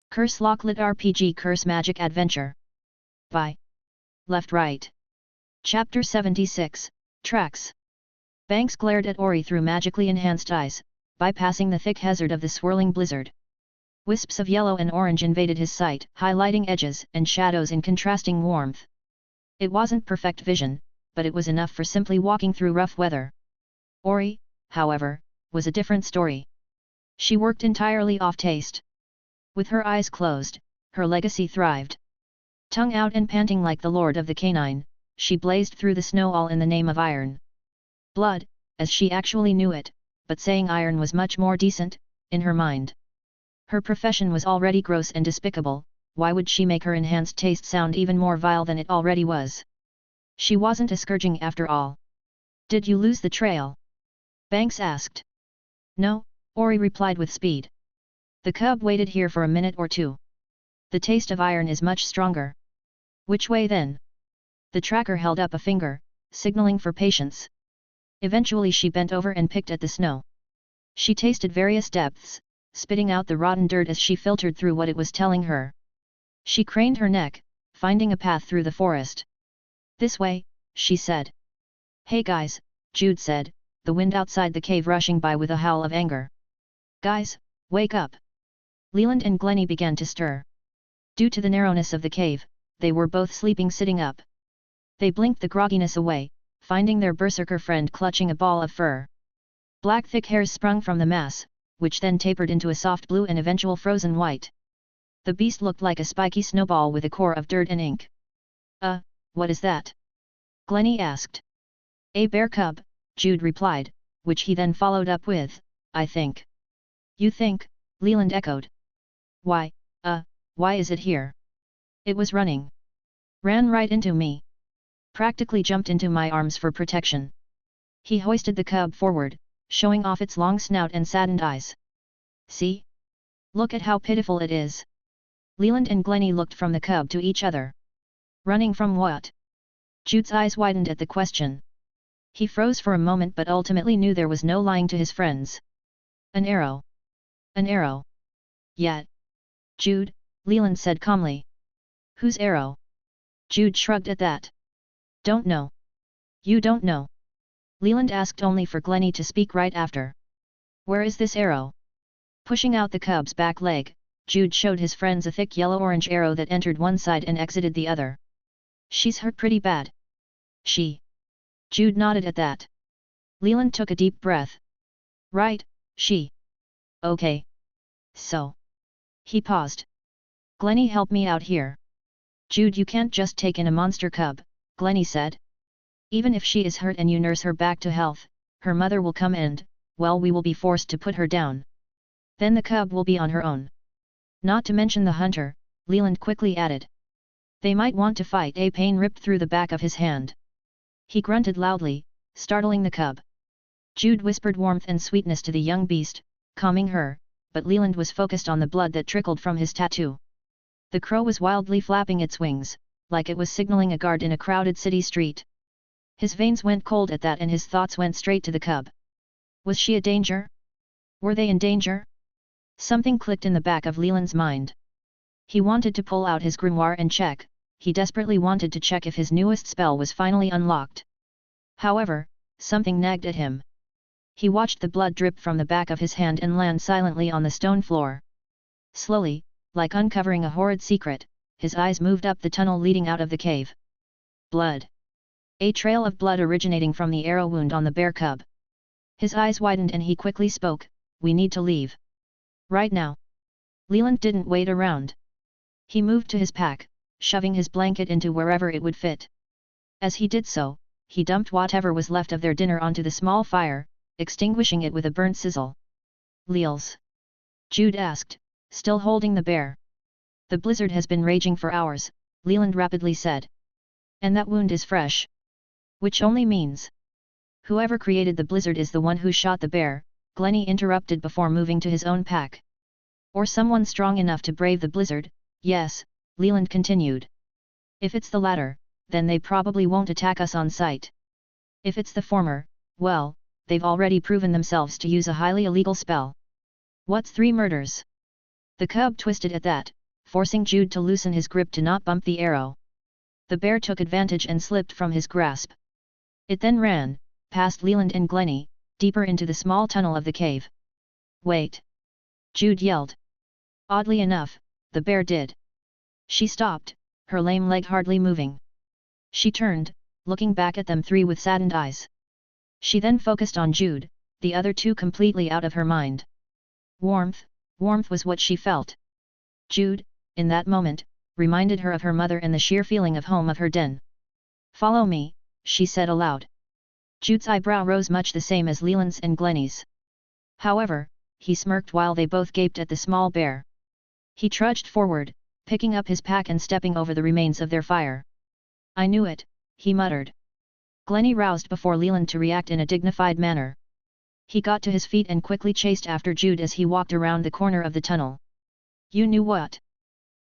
Curselock LitRPG Curse Magic Adventure. By Left Right. Chapter 76, Tracks. Banks glared at Ori through magically enhanced eyes, bypassing the thick hazard of the swirling blizzard. Wisps of yellow and orange invaded his sight, highlighting edges and shadows in contrasting warmth. It wasn't perfect vision, but it was enough for simply walking through rough weather. Ori, however, was a different story. She worked entirely off taste. With her eyes closed, her legacy thrived. Tongue out and panting like the Lord of the Canine, she blazed through the snow all in the name of iron. Blood, as she actually knew it, but saying iron was much more decent, in her mind. Her profession was already gross and despicable, why would she make her enhanced taste sound even more vile than it already was? She wasn't a scourging after all. Did you lose the trail? Banks asked. No, Ori replied with speed. The cub waited here for a minute or two. The taste of iron is much stronger. Which way then? The tracker held up a finger, signaling for patience. Eventually she bent over and picked at the snow. She tasted various depths, spitting out the rotten dirt as she filtered through what it was telling her. She craned her neck, finding a path through the forest. This way, she said. Hey guys, Jude said, the wind outside the cave rushing by with a howl of anger. Guys, wake up! Leland and Glennie began to stir. Due to the narrowness of the cave, they were both sleeping sitting up. They blinked the grogginess away, finding their berserker friend clutching a ball of fur. Black thick hairs sprung from the mass, which then tapered into a soft blue and eventual frozen white. The beast looked like a spiky snowball with a core of dirt and ink. What is that? Glennie asked. A bear cub, Jude replied, which he then followed up with, I think. You think? Leland echoed. Why is it here? It was running. Ran right into me. Practically jumped into my arms for protection. He hoisted the cub forward, showing off its long snout and saddened eyes. See? Look at how pitiful it is. Leland and Glennie looked from the cub to each other. Running from what? Jude's eyes widened at the question. He froze for a moment but ultimately knew there was no lying to his friends. An arrow. An arrow. Yet. Jude, Leland said calmly. Whose arrow? Jude shrugged at that. Don't know. You don't know. Leland asked only for Glennie to speak right after. Where is this arrow? Pushing out the cub's back leg, Jude showed his friends a thick yellow-orange arrow that entered one side and exited the other. She's hurt pretty bad. She. Jude nodded at that. Leland took a deep breath. Right, she. Okay. So. He paused. Glennie, help me out here. Jude, you can't just take in a monster cub, Glennie said. Even if she is hurt and you nurse her back to health, her mother will come and, well, we will be forced to put her down. Then the cub will be on her own. Not to mention the hunter, Leland quickly added. They might want to fight. A pain ripped through the back of his hand. He grunted loudly, startling the cub. Jude whispered warmth and sweetness to the young beast, calming her, but Leland was focused on the blood that trickled from his tattoo. The crow was wildly flapping its wings, like it was signaling a guard in a crowded city street. His veins went cold at that and his thoughts went straight to the cub. Was she a danger? Were they in danger? Something clicked in the back of Leland's mind. He wanted to pull out his grimoire and check, he desperately wanted to check if his newest spell was finally unlocked. However, something nagged at him. He watched the blood drip from the back of his hand and land silently on the stone floor. Slowly, like uncovering a horrid secret, his eyes moved up the tunnel leading out of the cave. Blood. A trail of blood originating from the arrow wound on the bear cub. His eyes widened and he quickly spoke, we need to leave. Right now. Leland didn't wait around. He moved to his pack, shoving his blanket into wherever it would fit. As he did so, he dumped whatever was left of their dinner onto the small fire, extinguishing it with a burnt sizzle. Leels? Jude asked, still holding the bear. The blizzard has been raging for hours, Leland rapidly said. And that wound is fresh. Which only means. Whoever created the blizzard is the one who shot the bear, Glennie interrupted before moving to his own pack. Or someone strong enough to brave the blizzard, yes, Leland continued. If it's the latter, then they probably won't attack us on sight. If it's the former, well, they've already proven themselves to use a highly illegal spell. What's 3 murders? The cub twisted at that, forcing Jude to loosen his grip to not bump the arrow. The bear took advantage and slipped from his grasp. It then ran, past Leland and Glennie, deeper into the small tunnel of the cave. "Wait!" Jude yelled. Oddly enough, the bear did. She stopped, her lame leg hardly moving. She turned, looking back at them three with saddened eyes. She then focused on Jude, the other two completely out of her mind. Warmth was what she felt. Jude, in that moment, reminded her of her mother and the sheer feeling of home of her den. "Follow me," she said aloud. Jude's eyebrow rose much the same as Leland's and Glennie's. However, he smirked while they both gaped at the small bear. He trudged forward, picking up his pack and stepping over the remains of their fire. "I knew it," he muttered. Glennie roused before Leland to react in a dignified manner. He got to his feet and quickly chased after Jude as he walked around the corner of the tunnel. "You knew what?"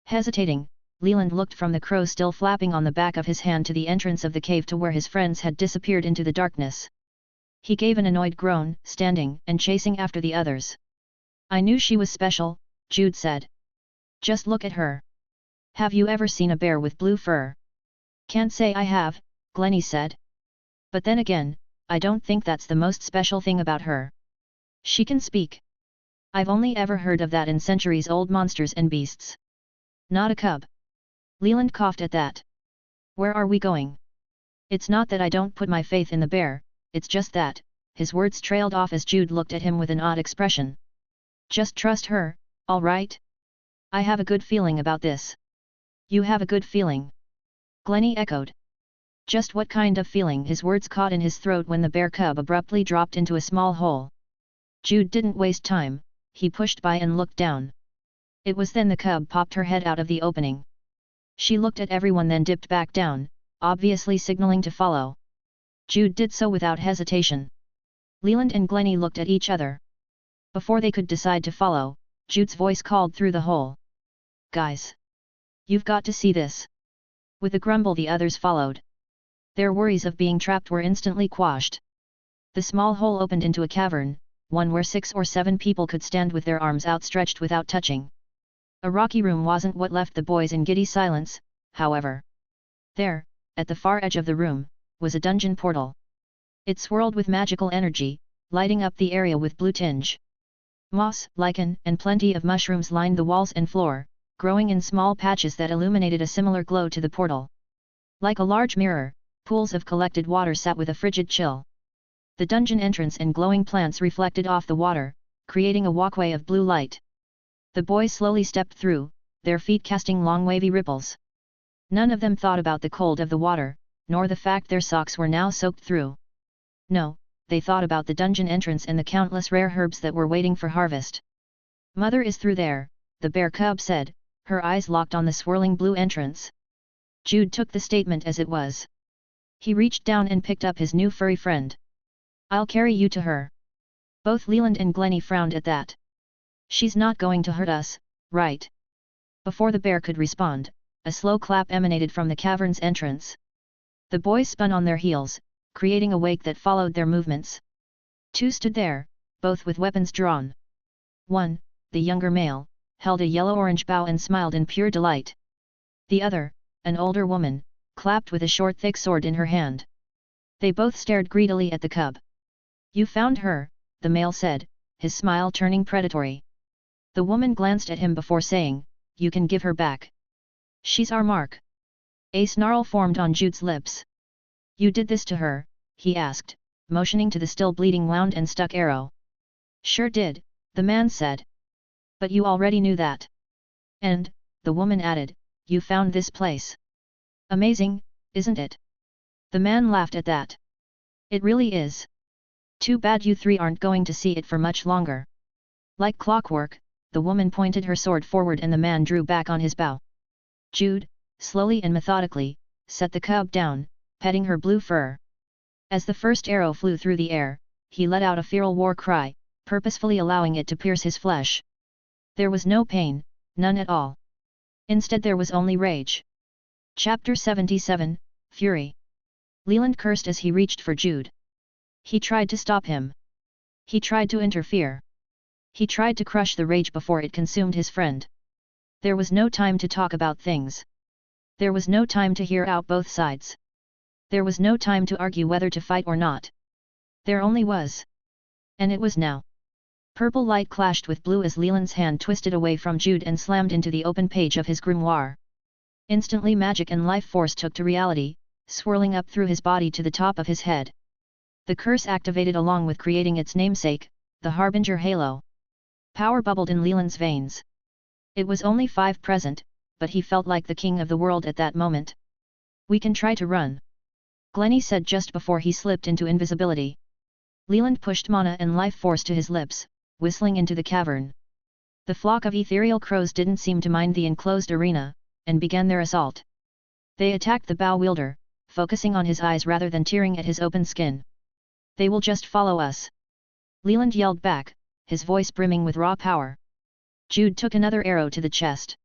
Hesitating, Leland looked from the crow still flapping on the back of his hand to the entrance of the cave to where his friends had disappeared into the darkness. He gave an annoyed groan, standing and chasing after the others. "I knew she was special," Jude said. "Just look at her. Have you ever seen a bear with blue fur?" "Can't say I have," Glennie said. "But then again, I don't think that's the most special thing about her. She can speak. I've only ever heard of that in centuries-old monsters and beasts. Not a cub." Leland coughed at that. "Where are we going?" "It's not that I don't put my faith in the bear, it's just that," his words trailed off as Jude looked at him with an odd expression. "Just trust her, all right? I have a good feeling about this." "You have a good feeling?" Glennie echoed. Just what kind of feeling? His words caught in his throat when the bear cub abruptly dropped into a small hole. Jude didn't waste time, he pushed by and looked down. It was then the cub popped her head out of the opening. She looked at everyone then dipped back down, obviously signaling to follow. Jude did so without hesitation. Leland and Glennie looked at each other. Before they could decide to follow, Jude's voice called through the hole. "Guys! You've got to see this!" With a grumble the others followed. Their worries of being trapped were instantly quashed. The small hole opened into a cavern, one where 6 or 7 people could stand with their arms outstretched without touching. A rocky room wasn't what left the boys in giddy silence, however. There, at the far edge of the room, was a dungeon portal. It swirled with magical energy, lighting up the area with blue tinge. Moss, lichen, and plenty of mushrooms lined the walls and floor, growing in small patches that illuminated a similar glow to the portal. Like a large mirror, pools of collected water sat with a frigid chill. The dungeon entrance and glowing plants reflected off the water, creating a walkway of blue light. The boys slowly stepped through, their feet casting long wavy ripples. None of them thought about the cold of the water, nor the fact their socks were now soaked through. No, they thought about the dungeon entrance and the countless rare herbs that were waiting for harvest. "Mother is through there," the bear cub said, her eyes locked on the swirling blue entrance. Jude took the statement as it was. He reached down and picked up his new furry friend. "I'll carry you to her." Both Leland and Glennie frowned at that. "She's not going to hurt us, right?" Before the bear could respond, a slow clap emanated from the cavern's entrance. The boys spun on their heels, creating a wake that followed their movements. 2 stood there, both with weapons drawn. One, the younger male, held a yellow-orange bow and smiled in pure delight. The other, an older woman, clapped with a short thick sword in her hand. They both stared greedily at the cub. "You found her," the male said, his smile turning predatory. The woman glanced at him before saying, "You can give her back. She's our mark." A snarl formed on Jude's lips. "You did this to her?" he asked, motioning to the still bleeding wound and stuck arrow. "Sure did," the man said. "But you already knew that. And," the woman added, "you found this place. Amazing, isn't it?" The man laughed at that. "It really is. Too bad you 3 aren't going to see it for much longer." Like clockwork, the woman pointed her sword forward and the man drew back on his bow. Jude, slowly and methodically, set the cub down, petting her blue fur. As the first arrow flew through the air, he let out a feral war cry, purposefully allowing it to pierce his flesh. There was no pain, none at all. Instead there was only rage. Chapter 77, Fury. Leland cursed as he reached for Jude. He tried to stop him. He tried to interfere. He tried to crush the rage before it consumed his friend. There was no time to talk about things. There was no time to hear out both sides. There was no time to argue whether to fight or not. There only was. And it was now. Purple light clashed with blue as Leland's hand twisted away from Jude and slammed into the open page of his grimoire. Instantly magic and life force took to reality, swirling up through his body to the top of his head. The curse activated along with creating its namesake, the Harbinger Halo. Power bubbled in Leland's veins. It was only 5 present, but he felt like the king of the world at that moment. "We can try to run," Glennie said just before he slipped into invisibility. Leland pushed mana and life force to his lips, whistling into the cavern. The flock of ethereal crows didn't seem to mind the enclosed arena, and began their assault. They attacked the bow wielder, focusing on his eyes rather than tearing at his open skin. "They will just follow us," Leland yelled back, his voice brimming with raw power. Jude took another arrow to the chest.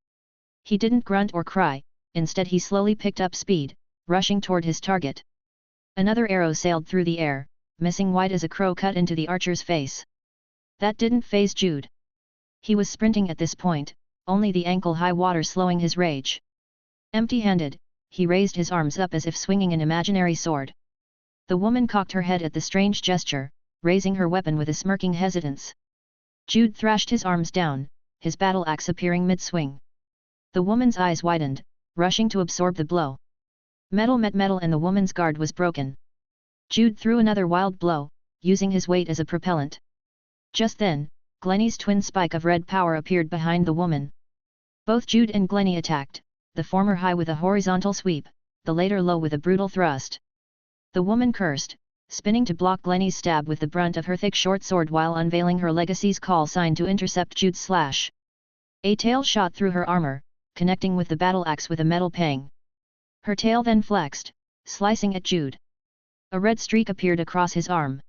He didn't grunt or cry, instead he slowly picked up speed, rushing toward his target. Another arrow sailed through the air, missing wide as a crow cut into the archer's face. That didn't faze Jude. He was sprinting at this point, only the ankle-high water slowing his rage. Empty-handed, he raised his arms up as if swinging an imaginary sword. The woman cocked her head at the strange gesture, raising her weapon with a smirking hesitance. Jude thrashed his arms down, his battle axe appearing mid-swing. The woman's eyes widened, rushing to absorb the blow. Metal met metal and the woman's guard was broken. Jude threw another wild blow, using his weight as a propellant. Just then, Glennie's twin spike of red power appeared behind the woman. Both Jude and Glennie attacked, the former high with a horizontal sweep, the later low with a brutal thrust. The woman cursed, spinning to block Glennie's stab with the brunt of her thick short sword while unveiling her legacy's call sign to intercept Jude's slash. A tail shot through her armor, connecting with the battle axe with a metal pang. Her tail then flexed, slicing at Jude. A red streak appeared across his arm.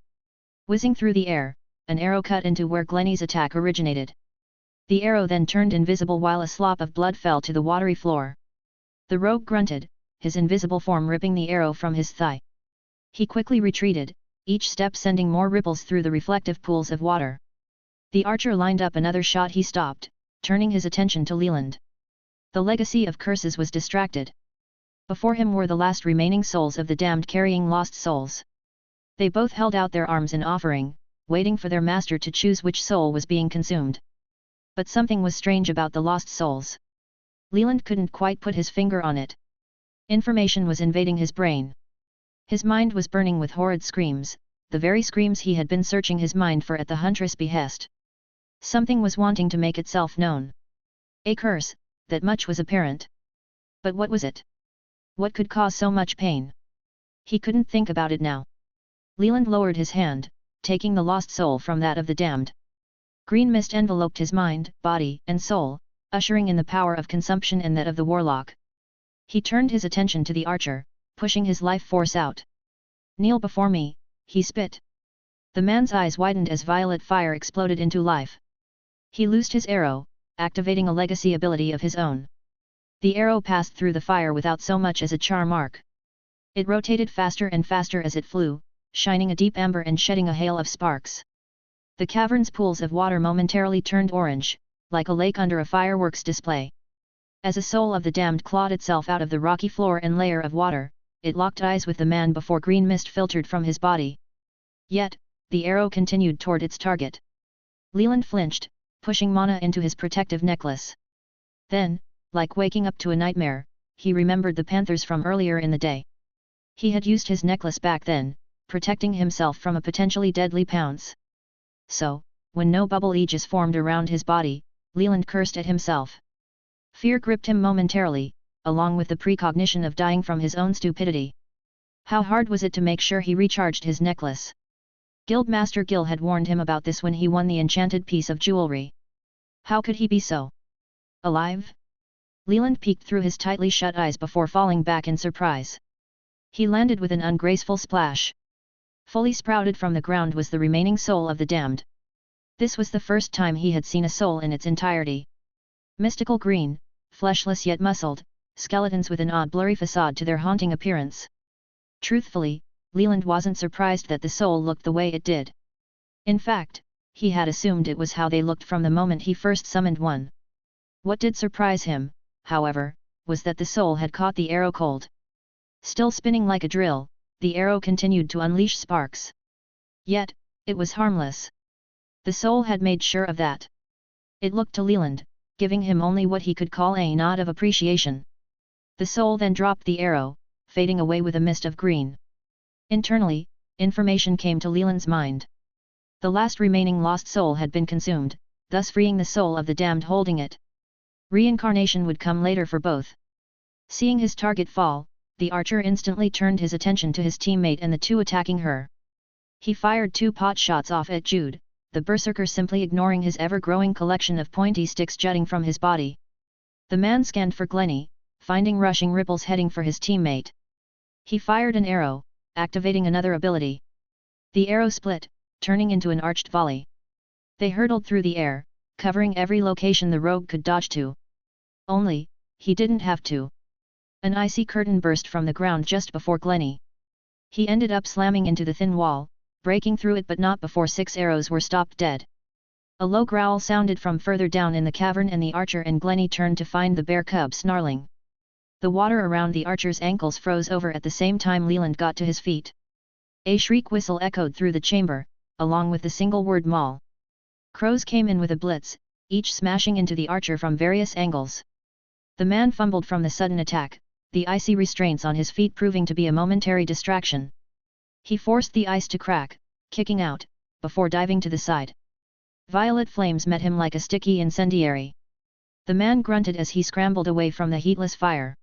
Whizzing through the air, an arrow cut into where Glennie's attack originated. The arrow then turned invisible while a slop of blood fell to the watery floor. The rogue grunted, his invisible form ripping the arrow from his thigh. He quickly retreated, each step sending more ripples through the reflective pools of water. The archer lined up another shot. He stopped, turning his attention to Leland. The legacy of curses was distracted. Before him were the last remaining souls of the damned carrying lost souls. They both held out their arms in offering, waiting for their master to choose which soul was being consumed. But something was strange about the lost souls. Leland couldn't quite put his finger on it. Information was invading his brain. His mind was burning with horrid screams, the very screams he had been searching his mind for at the huntress' behest. Something was wanting to make itself known. A curse, that much was apparent. But what was it? What could cause so much pain? He couldn't think about it now. Leland lowered his hand, taking the lost soul from that of the damned. Green mist enveloped his mind, body, and soul, ushering in the power of consumption and that of the warlock. He turned his attention to the archer, pushing his life force out. "Kneel before me," he spit. The man's eyes widened as violet fire exploded into life. He loosed his arrow, activating a legacy ability of his own. The arrow passed through the fire without so much as a char mark. It rotated faster and faster as it flew, shining a deep amber and shedding a hail of sparks. The cavern's pools of water momentarily turned orange, like a lake under a fireworks display. As a soul of the damned clawed itself out of the rocky floor and layer of water, it locked eyes with the man before green mist filtered from his body. Yet, the arrow continued toward its target. Leland flinched, pushing mana into his protective necklace. Then, like waking up to a nightmare, he remembered the panthers from earlier in the day. He had used his necklace back then, protecting himself from a potentially deadly pounce. So, when no bubble aegis formed around his body, Leland cursed at himself. Fear gripped him momentarily, along with the precognition of dying from his own stupidity. How hard was it to make sure he recharged his necklace? Guildmaster Gil had warned him about this when he won the enchanted piece of jewelry. How could he be so alive? Leland peeked through his tightly shut eyes before falling back in surprise. He landed with an ungraceful splash. Fully sprouted from the ground was the remaining soul of the damned. This was the first time he had seen a soul in its entirety. Mystical green, fleshless yet muscled, skeletons with an odd blurry facade to their haunting appearance. Truthfully, Leland wasn't surprised that the soul looked the way it did. In fact, he had assumed it was how they looked from the moment he first summoned one. What did surprise him, however, was that the soul had caught the arrow cold. Still spinning like a drill, the arrow continued to unleash sparks. Yet, it was harmless. The soul had made sure of that. It looked to Leland, giving him only what he could call a nod of appreciation. The soul then dropped the arrow, fading away with a mist of green. Internally, information came to Leland's mind. The last remaining lost soul had been consumed, thus freeing the soul of the damned holding it. Reincarnation would come later for both. Seeing his target fall, the archer instantly turned his attention to his teammate and the two attacking her. He fired 2 pot shots off at Jude, the berserker simply ignoring his ever-growing collection of pointy sticks jutting from his body. The man scanned for Glennie, finding rushing ripples heading for his teammate. He fired an arrow, activating another ability. The arrow split, turning into an arched volley. They hurtled through the air, covering every location the rogue could dodge to. Only, he didn't have to. An icy curtain burst from the ground just before Glennie. He ended up slamming into the thin wall, breaking through it but not before 6 arrows were stopped dead. A low growl sounded from further down in the cavern and the archer and Glennie turned to find the bear cub snarling. The water around the archer's ankles froze over at the same time Leland got to his feet. A shriek whistle echoed through the chamber, along with the single word "Maul." Crows came in with a blitz, each smashing into the archer from various angles. The man fumbled from the sudden attack, the icy restraints on his feet proving to be a momentary distraction. He forced the ice to crack, kicking out, before diving to the side. Violet flames met him like a sticky incendiary. The man grunted as he scrambled away from the heatless fire.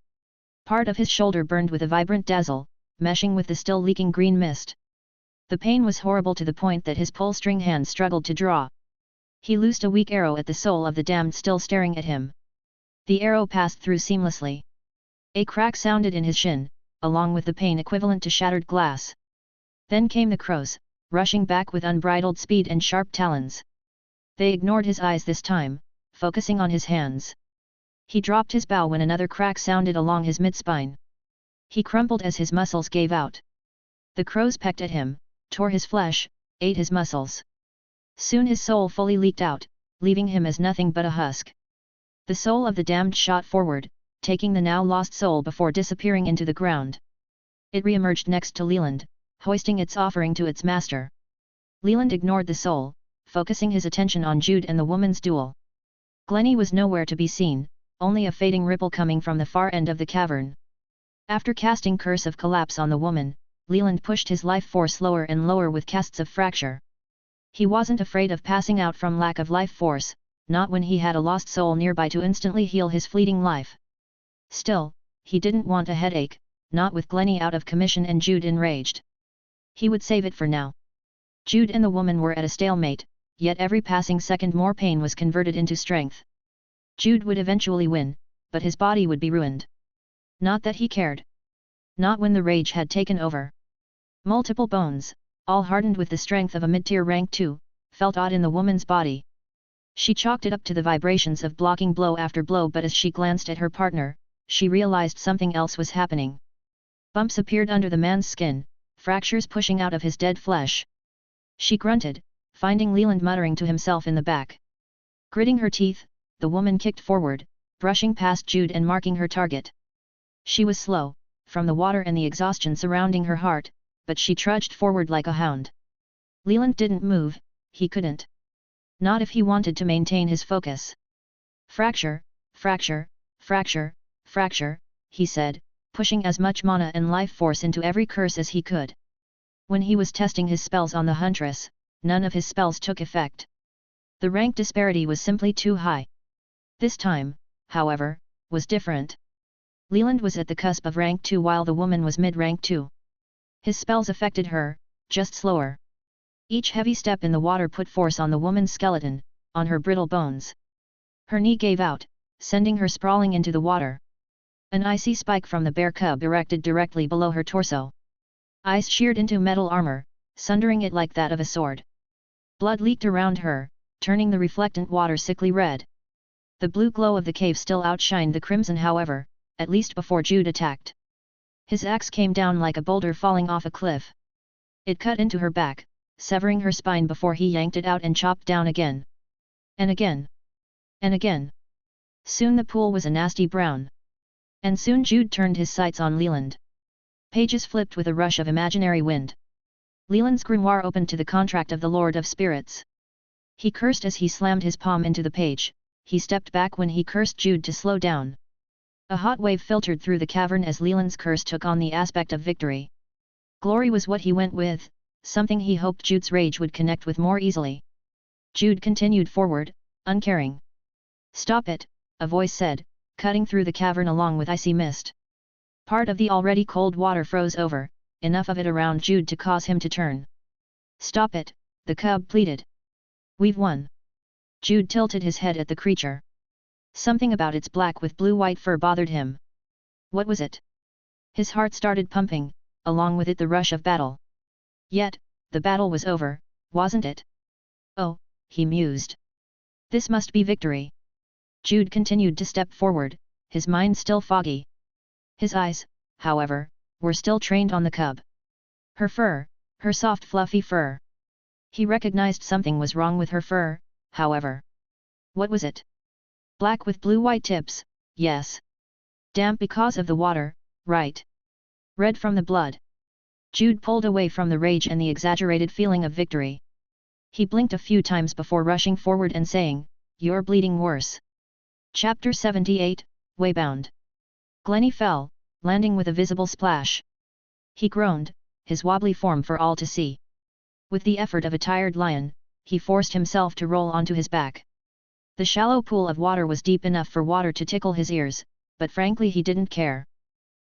Part of his shoulder burned with a vibrant dazzle, meshing with the still leaking green mist. The pain was horrible to the point that his pull-string hand struggled to draw. He loosed a weak arrow at the soul of the damned still staring at him. The arrow passed through seamlessly. A crack sounded in his shin, along with the pain equivalent to shattered glass. Then came the crows, rushing back with unbridled speed and sharp talons. They ignored his eyes this time, focusing on his hands. He dropped his bow when another crack sounded along his midspine. He crumpled as his muscles gave out. The crows pecked at him, tore his flesh, ate his muscles. Soon his soul fully leaked out, leaving him as nothing but a husk. The soul of the damned shot forward, taking the now lost soul before disappearing into the ground. It re-emerged next to Leland, hoisting its offering to its master. Leland ignored the soul, focusing his attention on Jude and the woman's duel. Glennie was nowhere to be seen, only a fading ripple coming from the far end of the cavern. After casting Curse of Collapse on the woman, Leland pushed his life force lower and lower with casts of Fracture. He wasn't afraid of passing out from lack of life force, not when he had a lost soul nearby to instantly heal his fleeting life. Still, he didn't want a headache, not with Glennie out of commission and Jude enraged. He would save it for now. Jude and the woman were at a stalemate, yet every passing second more pain was converted into strength. Jude would eventually win, but his body would be ruined. Not that he cared. Not when the rage had taken over. Multiple bones, all hardened with the strength of a mid-tier rank 2, felt odd in the woman's body. She chalked it up to the vibrations of blocking blow after blow, but as she glanced at her partner, she realized something else was happening. Bumps appeared under the man's skin, fractures pushing out of his dead flesh. She grunted, finding Leland muttering to himself in the back. Gritting her teeth, the woman kicked forward, brushing past Jude and marking her target. She was slow, from the water and the exhaustion surrounding her heart, but she trudged forward like a hound. Leland didn't move, he couldn't. Not if he wanted to maintain his focus. Fracture, fracture, fracture, fracture, he said, pushing as much mana and life force into every curse as he could. When he was testing his spells on the huntress, none of his spells took effect. The rank disparity was simply too high. This time, however, was different. Leland was at the cusp of rank 2 while the woman was mid-rank 2. His spells affected her, just slower. Each heavy step in the water put force on the woman's skeleton, on her brittle bones. Her knee gave out, sending her sprawling into the water. An icy spike from the bear cub erected directly below her torso. Ice sheared into metal armor, sundering it like that of a sword. Blood leaked around her, turning the reflectant water sickly red. The blue glow of the cave still outshined the crimson, however, at least before Jude attacked. His axe came down like a boulder falling off a cliff. It cut into her back, severing her spine before he yanked it out and chopped down again. And again. And again. Soon the pool was a nasty brown. And soon Jude turned his sights on Leland. Pages flipped with a rush of imaginary wind. Leland's grimoire opened to the contract of the Lord of Spirits. He cursed as he slammed his palm into the page. He stepped back when he cursed Jude to slow down. A hot wave filtered through the cavern as Leland's curse took on the aspect of victory. Glory was what he went with, something he hoped Jude's rage would connect with more easily. Jude continued forward, uncaring. "Stop it," a voice said, cutting through the cavern along with icy mist. Part of the already cold water froze over, enough of it around Jude to cause him to turn. "Stop it," the cub pleaded. "We've won." Jude tilted his head at the creature. Something about its black with blue-white fur bothered him. What was it? His heart started pumping, along with it the rush of battle. Yet, the battle was over, wasn't it? Oh, he mused. This must be victory. Jude continued to step forward, his mind still foggy. His eyes, however, were still trained on the cub. Her fur, her soft fluffy fur. He recognized something was wrong with her fur, however. What was it? Black with blue-white tips, yes. Damp because of the water, right. Red from the blood. Jude pulled away from the rage and the exaggerated feeling of victory. He blinked a few times before rushing forward and saying, "You're bleeding worse." Chapter 78, Waybound. Glennie fell, landing with a visible splash. He groaned, his wobbly form for all to see. With the effort of a tired lion, he forced himself to roll onto his back. The shallow pool of water was deep enough for water to tickle his ears, but frankly he didn't care.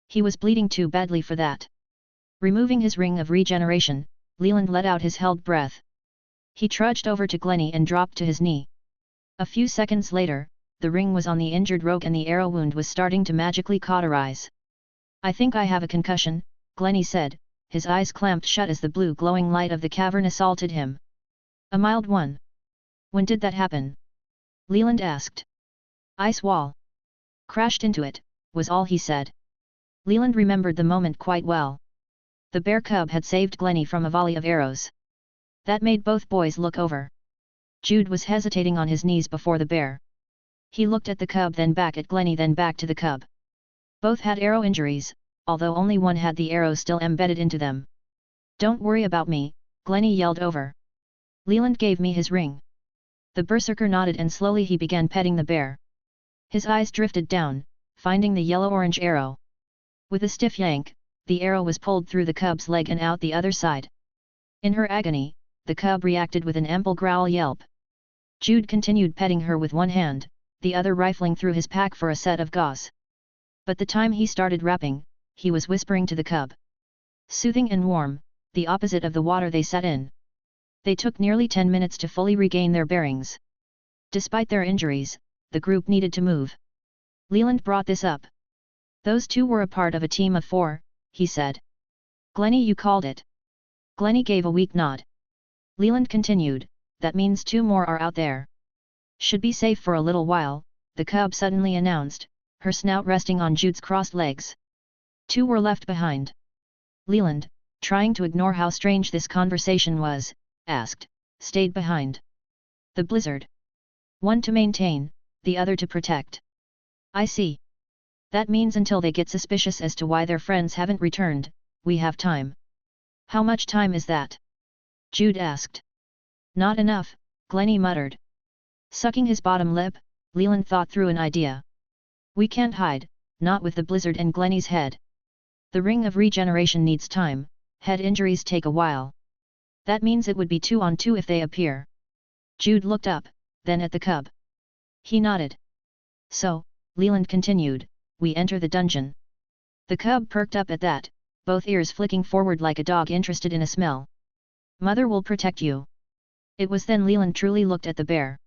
He was bleeding too badly for that. Removing his ring of regeneration, Leland let out his held breath. He trudged over to Glennie and dropped to his knee. A few seconds later, the ring was on the injured rogue and the arrow wound was starting to magically cauterize. "I think I have a concussion," Glennie said, his eyes clamped shut as the blue glowing light of the cavern assaulted him. "A mild one. When did that happen?" Leland asked. "Ice wall. Crashed into it," was all he said. Leland remembered the moment quite well. The bear cub had saved Glennie from a volley of arrows. That made both boys look over. Jude was hesitating on his knees before the bear. He looked at the cub, then back at Glennie, then back to the cub. Both had arrow injuries, although only one had the arrow still embedded into them. "Don't worry about me," Glennie yelled over. "Leland gave me his ring." The berserker nodded and slowly he began petting the bear. His eyes drifted down, finding the yellow-orange arrow. With a stiff yank, the arrow was pulled through the cub's leg and out the other side. In her agony, the cub reacted with an ample growl yelp. Jude continued petting her with one hand, the other rifling through his pack for a set of gauze. But the time he started rapping, he was whispering to the cub. Soothing and warm, the opposite of the water they sat in. They took nearly 10 minutes to fully regain their bearings. Despite their injuries, the group needed to move. Leland brought this up. "Those two were a part of a team of 4, he said. "Glennie, you called it." Glennie gave a weak nod. Leland continued, "That means 2 more are out there. Should be safe for a little while," the cub suddenly announced, her snout resting on Jude's crossed legs. 2 were left behind. Leland, trying to ignore how strange this conversation was, asked, "Stayed behind?" "The blizzard. One to maintain, the other to protect." "I see. That means until they get suspicious as to why their friends haven't returned, we have time." "How much time is that?" Jude asked. "Not enough," Glennie muttered. Sucking his bottom lip, Leland thought through an idea. "We can't hide, not with the blizzard and Glennie's head. The ring of regeneration needs time, head injuries take a while. That means it would be 2 on 2 if they appear." Jude looked up, then at the cub. He nodded. "So," Leland continued, "we enter the dungeon." The cub perked up at that, both ears flicking forward like a dog interested in a smell. "Mother will protect you." It was then Leland truly looked at the bear.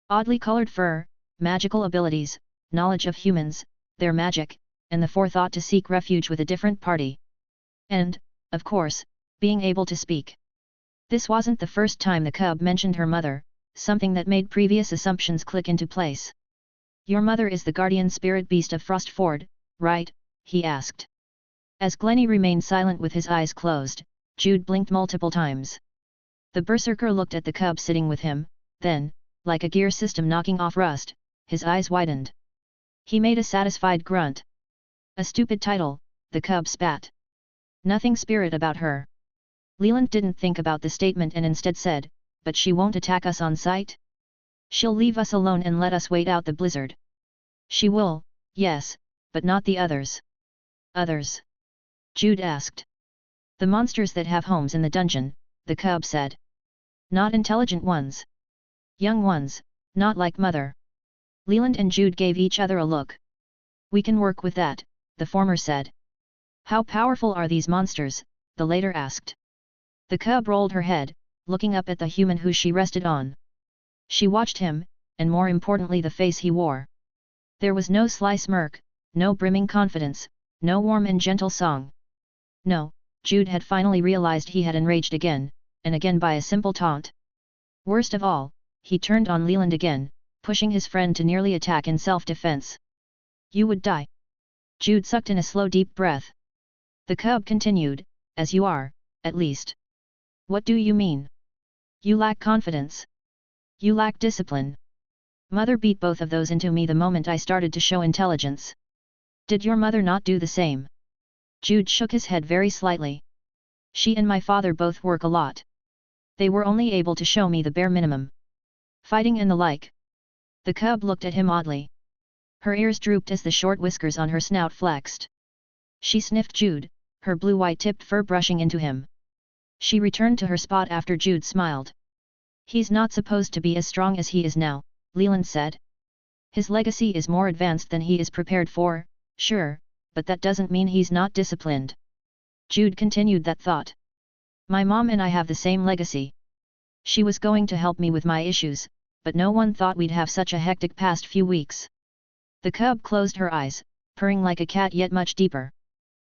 Oddly colored fur, magical abilities, knowledge of humans, their magic, and the forethought to seek refuge with a different party. And, of course, being able to speak. This wasn't the first time the cub mentioned her mother, something that made previous assumptions click into place. "Your mother is the guardian spirit beast of Frostford, right?" he asked. As Glennie remained silent with his eyes closed, Jude blinked multiple times. The berserker looked at the cub sitting with him, then, like a gear system knocking off rust, his eyes widened. He made a satisfied grunt. A stupid title, the cub spat. Nothing spirit about her. Leland didn't think about the statement and instead said, but she won't attack us on sight? She'll leave us alone and let us wait out the blizzard. She will, yes, but not the others. Others? Jude asked. The monsters that have homes in the dungeon, the cub said. Not intelligent ones. Young ones, not like Mother. Leland and Jude gave each other a look. We can work with that, the former said. How powerful are these monsters, the latter asked. The cub rolled her head, looking up at the human who she rested on. She watched him, and more importantly the face he wore. There was no sly smirk, no brimming confidence, no warm and gentle song. No, Jude had finally realized he had enraged again, and again by a simple taunt. Worst of all, he turned on Leland again, pushing his friend to nearly attack in self-defense. You would die. Jude sucked in a slow deep breath. The cub continued, as you are, at least. What do you mean? You lack confidence. You lack discipline. Mother beat both of those into me the moment I started to show intelligence. Did your mother not do the same? Jude shook his head very slightly. She and my father both work a lot. They were only able to show me the bare minimum. Fighting and the like. The cub looked at him oddly. Her ears drooped as the short whiskers on her snout flexed. She sniffed Jude, her blue-white tipped fur brushing into him. She returned to her spot after Jude smiled. He's not supposed to be as strong as he is now, Leland said. His legacy is more advanced than he is prepared for, sure, but that doesn't mean he's not disciplined. Jude continued that thought. My mom and I have the same legacy. She was going to help me with my issues, but no one thought we'd have such a hectic past few weeks. The cub closed her eyes, purring like a cat yet much deeper.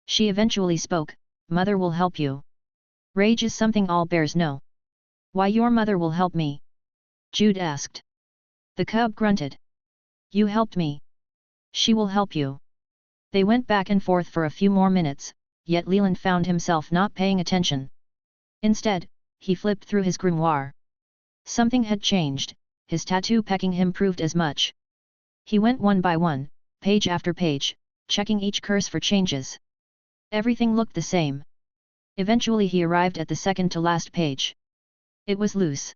She eventually spoke, Mother will help you. Rage is something all bears know. Why your mother will help me? Jude asked. The cub grunted. You helped me. She will help you. They went back and forth for a few more minutes, yet Leland found himself not paying attention. Instead, he flipped through his grimoire. Something had changed, his tattoo pecking him proved as much. He went one by one, page after page, checking each curse for changes. Everything looked the same. Eventually he arrived at the second to last page. It was loose.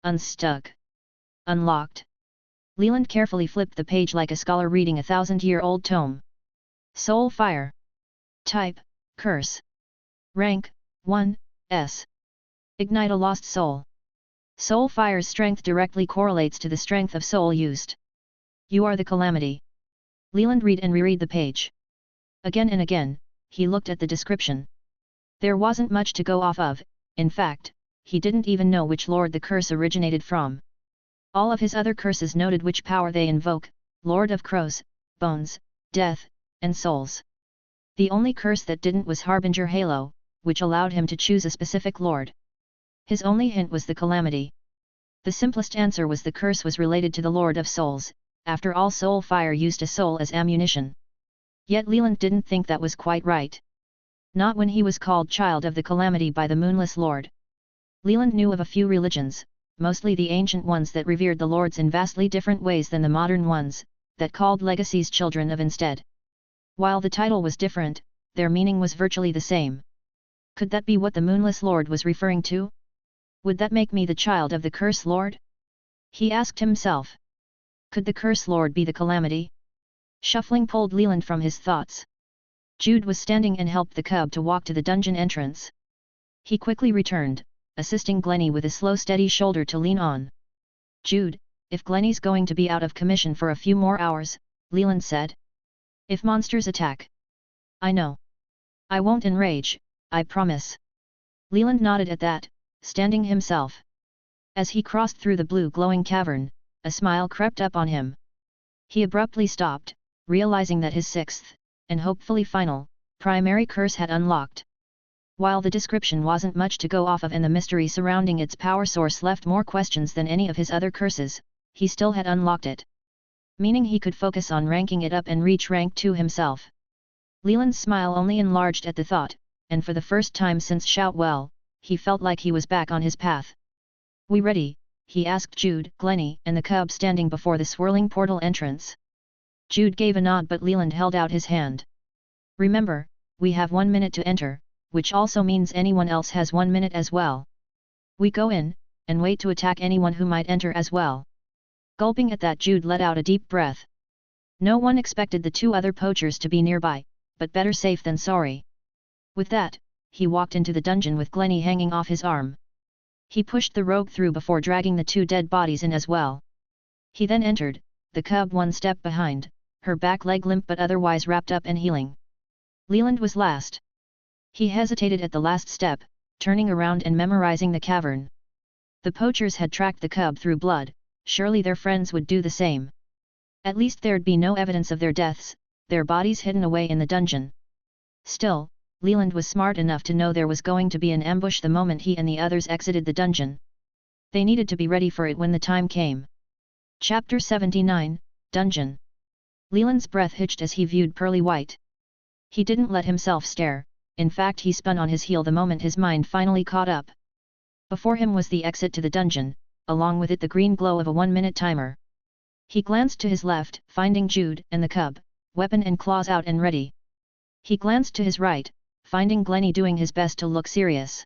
Unstuck. Unlocked. Leland carefully flipped the page like a scholar reading a 1,000-year-old tome. Soul Fire. Type, Curse. Rank, 1, S. Ignite a lost soul. Soul Fire's strength directly correlates to the strength of soul used. You are the calamity. Leland read and reread the page. Again and again, he looked at the description. There wasn't much to go off of, in fact, he didn't even know which lord the curse originated from. All of his other curses noted which power they invoke, Lord of Crows, Bones, Death, and Souls. The only curse that didn't was Harbinger Halo, which allowed him to choose a specific lord. His only hint was the calamity. The simplest answer was the curse was related to the Lord of Souls, after all Soul Fire used a soul as ammunition. Yet Leland didn't think that was quite right. Not when he was called Child of the Calamity by the Moonless Lord. Leland knew of a few religions, mostly the ancient ones that revered the lords in vastly different ways than the modern ones, that called legacies children of instead. While the title was different, their meaning was virtually the same. Could that be what the Moonless Lord was referring to? Would that make me the child of the Curse Lord? He asked himself. Could the Curse Lord be the calamity? Shuffling pulled Leland from his thoughts. Jude was standing and helped the cub to walk to the dungeon entrance. He quickly returned, assisting Glennie with a slow steady shoulder to lean on. Jude, if Glennie's going to be out of commission for a few more hours, Leland said. If monsters attack. I know. I won't enrage, I promise. Leland nodded at that, standing himself. As he crossed through the blue glowing cavern, a smile crept up on him. He abruptly stopped, realizing that his sixth, and hopefully final, primary curse had unlocked. While the description wasn't much to go off of and the mystery surrounding its power source left more questions than any of his other curses, he still had unlocked it. Meaning he could focus on ranking it up and reach rank 2 himself. Leland's smile only enlarged at the thought, and for the first time since Shoutwell, he felt like he was back on his path. We ready? He asked Jude, Glennie, and the cub standing before the swirling portal entrance. Jude gave a nod, but Leland held out his hand. Remember, we have 1 minute to enter, which also means anyone else has 1 minute as well. We go in, and wait to attack anyone who might enter as well. Gulping at that, Jude let out a deep breath. No one expected the 2 other poachers to be nearby, but better safe than sorry. With that, he walked into the dungeon with Glennie hanging off his arm. He pushed the rogue through before dragging the 2 dead bodies in as well. He then entered, the cub 1 step behind, her back leg limp but otherwise wrapped up and healing. Leland was last. He hesitated at the last step, turning around and memorizing the cavern. The poachers had tracked the cub through blood, surely their friends would do the same. At least there'd be no evidence of their deaths, their bodies hidden away in the dungeon. Still, Leland was smart enough to know there was going to be an ambush the moment he and the others exited the dungeon. They needed to be ready for it when the time came. Chapter 79, Dungeon. Leland's breath hitched as he viewed Pearly White. He didn't let himself stare, in fact he spun on his heel the moment his mind finally caught up. Before him was the exit to the dungeon, along with it the green glow of a 1-minute timer. He glanced to his left, finding Jude and the cub, weapon and claws out and ready. He glanced to his right, finding Glennie doing his best to look serious.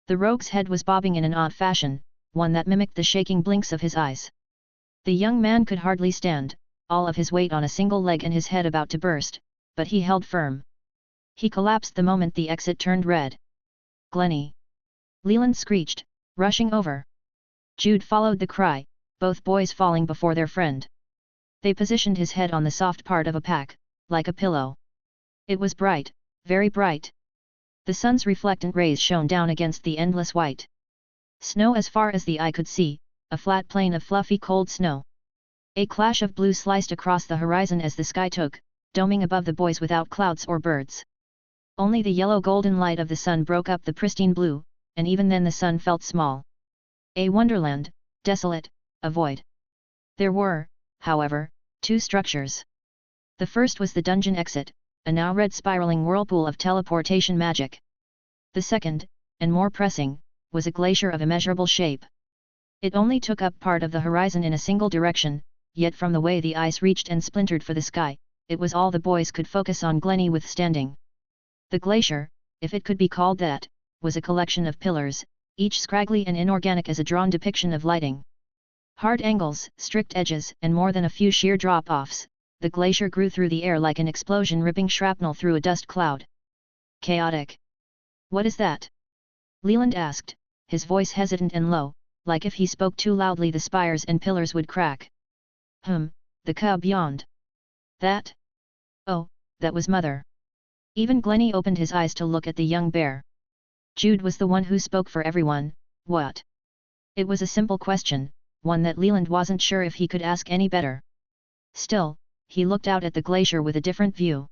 The rogue's head was bobbing in an odd fashion, one that mimicked the shaking blinks of his eyes. The young man could hardly stand, all of his weight on a single leg and his head about to burst, but he held firm. He collapsed the moment the exit turned red. Glennie! Leland screeched, rushing over. Jude followed the cry, both boys falling before their friend. They positioned his head on the soft part of a pack, like a pillow. It was bright, very bright. The sun's reflectant rays shone down against the endless white snow as far as the eye could see, a flat plain of fluffy cold snow. A clash of blue sliced across the horizon as the sky took, doming above the boys without clouds or birds. Only the yellow-golden light of the sun broke up the pristine blue, and even then the sun felt small. A wonderland, desolate, a void. There were, however, 2 structures. The first was the dungeon exit, a now red spiraling whirlpool of teleportation magic. The second, and more pressing, was a glacier of immeasurable shape. It only took up part of the horizon in a single direction, yet from the way the ice reached and splintered for the sky, it was all the boys could focus on Glennie withstanding. The glacier, if it could be called that, was a collection of pillars, each scraggly and inorganic as a drawn depiction of lighting. Hard angles, strict edges, and more than a few sheer drop-offs, the glacier grew through the air like an explosion ripping shrapnel through a dust cloud. Chaotic. What is that? Leland asked, his voice hesitant and low, like if he spoke too loudly the spires and pillars would crack. The cub yawned. That? Oh, that was Mother. Even Glennie opened his eyes to look at the young bear. Jude was the one who spoke for everyone. What? It was a simple question, one that Leland wasn't sure if he could ask any better. Still, he looked out at the glacier with a different view.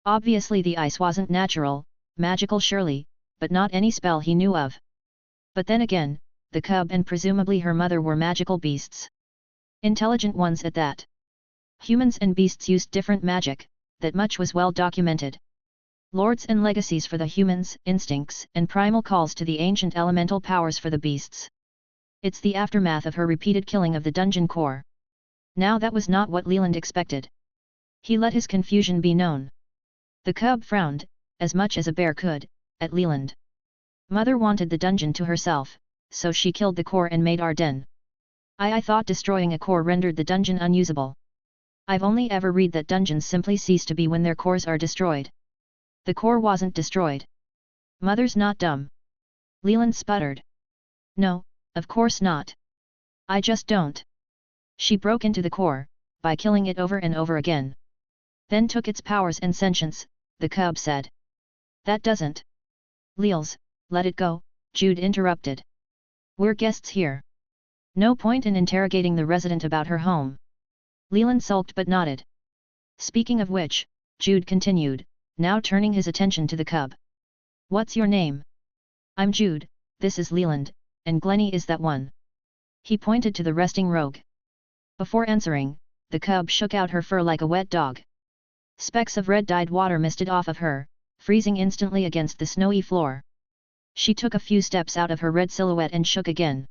Obviously the ice wasn't natural, magical surely, but not any spell he knew of. But then again, the cub and presumably her mother were magical beasts. Intelligent ones at that. Humans and beasts used different magic, that much was well documented. Lords and legacies for the humans, instincts and primal calls to the ancient elemental powers for the beasts. It's the aftermath of her repeated killing of the dungeon core. Now that was not what Leland expected. He let his confusion be known. The cub frowned, as much as a bear could, at Leland. Mother wanted the dungeon to herself, so she killed the core and made our den. I thought destroying a core rendered the dungeon unusable. I've only ever read that dungeons simply cease to be when their cores are destroyed. The core wasn't destroyed. Mother's not dumb. Leland sputtered. No, of course not. I just don't. She broke into the core, by killing it over and over again. Then took its powers and sentience, the cub said. That doesn't. Leels, let it go, Jude interrupted. We're guests here. No point in interrogating the resident about her home. Leland sulked but nodded. Speaking of which, Jude continued, now turning his attention to the cub. What's your name? I'm Jude, this is Leland, and Glennie is that one. He pointed to the resting rogue. Before answering, the cub shook out her fur like a wet dog. Specks of red-dyed water misted off of her, freezing instantly against the snowy floor. She took a few steps out of her red silhouette and shook again.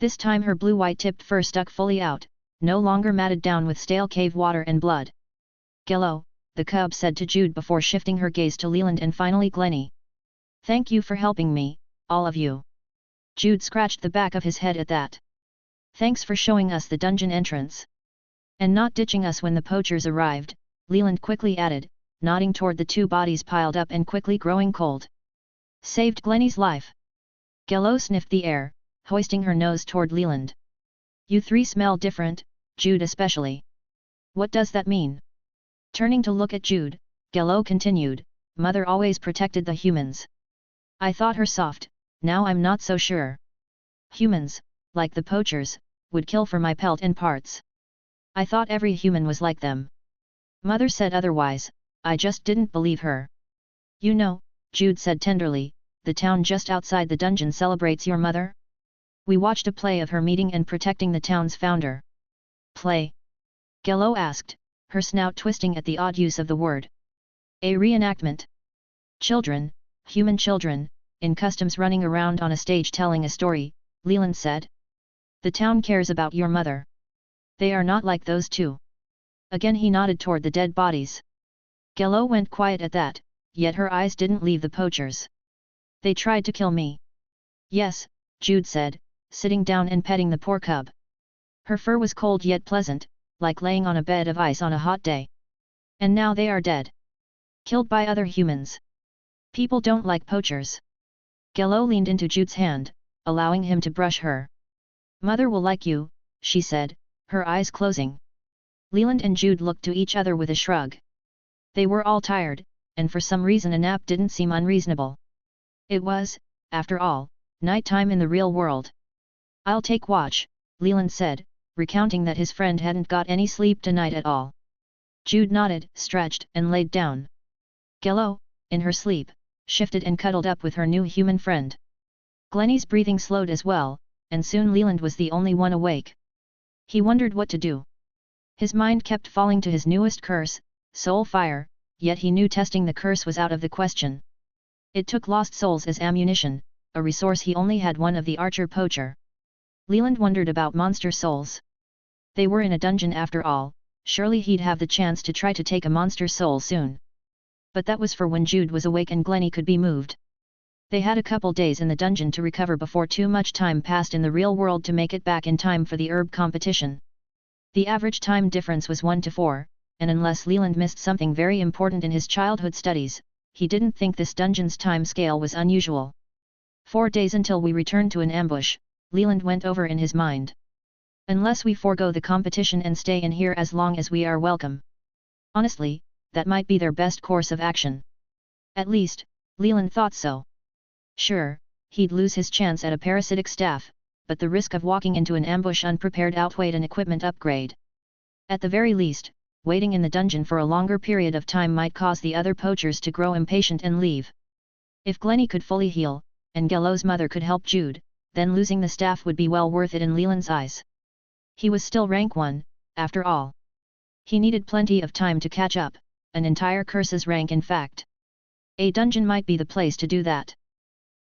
This time her blue-white tipped fur stuck fully out, no longer matted down with stale cave water and blood. Gello, the cub said to Jude before shifting her gaze to Leland and finally Glennie. Thank you for helping me, all of you. Jude scratched the back of his head at that. Thanks for showing us the dungeon entrance. And not ditching us when the poachers arrived, Leland quickly added, nodding toward the two bodies piled up and quickly growing cold. Saved Glennie's life. Gello sniffed the air, hoisting her nose toward Leland. You three smell different, Jude especially. What does that mean? Turning to look at Jude, Gello continued, Mother always protected the humans. I thought her soft, now I'm not so sure. Humans, like the poachers, would kill for my pelt and parts. I thought every human was like them. Mother said otherwise, I just didn't believe her. You know, Jude said tenderly, the town just outside the dungeon celebrates your mother? We watched a play of her meeting and protecting the town's founder. Play? Gello asked, her snout twisting at the odd use of the word. A reenactment. Children, human children, in customs running around on a stage telling a story, Leland said. The town cares about your mother. They are not like those two. Again he nodded toward the dead bodies. Gello went quiet at that, yet her eyes didn't leave the poachers. They tried to kill me. Yes, Jude said, sitting down and petting the poor cub. Her fur was cold yet pleasant, like laying on a bed of ice on a hot day. And now they are dead. Killed by other humans. People don't like poachers. Gello leaned into Jude's hand, allowing him to brush her. Mother will like you, she said, her eyes closing. Leland and Jude looked to each other with a shrug. They were all tired, and for some reason a nap didn't seem unreasonable. It was, after all, night time in the real world. I'll take watch, Leland said, recounting that his friend hadn't got any sleep tonight at all. Jude nodded, stretched, and laid down. Gello, in her sleep, shifted and cuddled up with her new human friend. Glennie's breathing slowed as well, and soon Leland was the only one awake. He wondered what to do. His mind kept falling to his newest curse, soul fire, yet he knew testing the curse was out of the question. It took lost souls as ammunition, a resource he only had one of the archer-poacher. Leland wondered about monster souls. They were in a dungeon after all, surely he'd have the chance to try to take a monster soul soon. But that was for when Jude was awake and Glennie could be moved. They had a couple days in the dungeon to recover before too much time passed in the real world to make it back in time for the herb competition. The average time difference was 1 to 4, and unless Leland missed something very important in his childhood studies, he didn't think this dungeon's time scale was unusual. 4 days until we return to an ambush, Leland went over in his mind. Unless we forego the competition and stay in here as long as we are welcome. Honestly, that might be their best course of action. At least, Leland thought so. Sure, he'd lose his chance at a parasitic staff, but the risk of walking into an ambush unprepared outweighed an equipment upgrade. At the very least, waiting in the dungeon for a longer period of time might cause the other poachers to grow impatient and leave. If Glennie could fully heal, and Gello's mother could help Jude, then losing the staff would be well worth it in Leland's eyes. He was still rank 1, after all. He needed plenty of time to catch up, an entire curse's rank in fact. A dungeon might be the place to do that.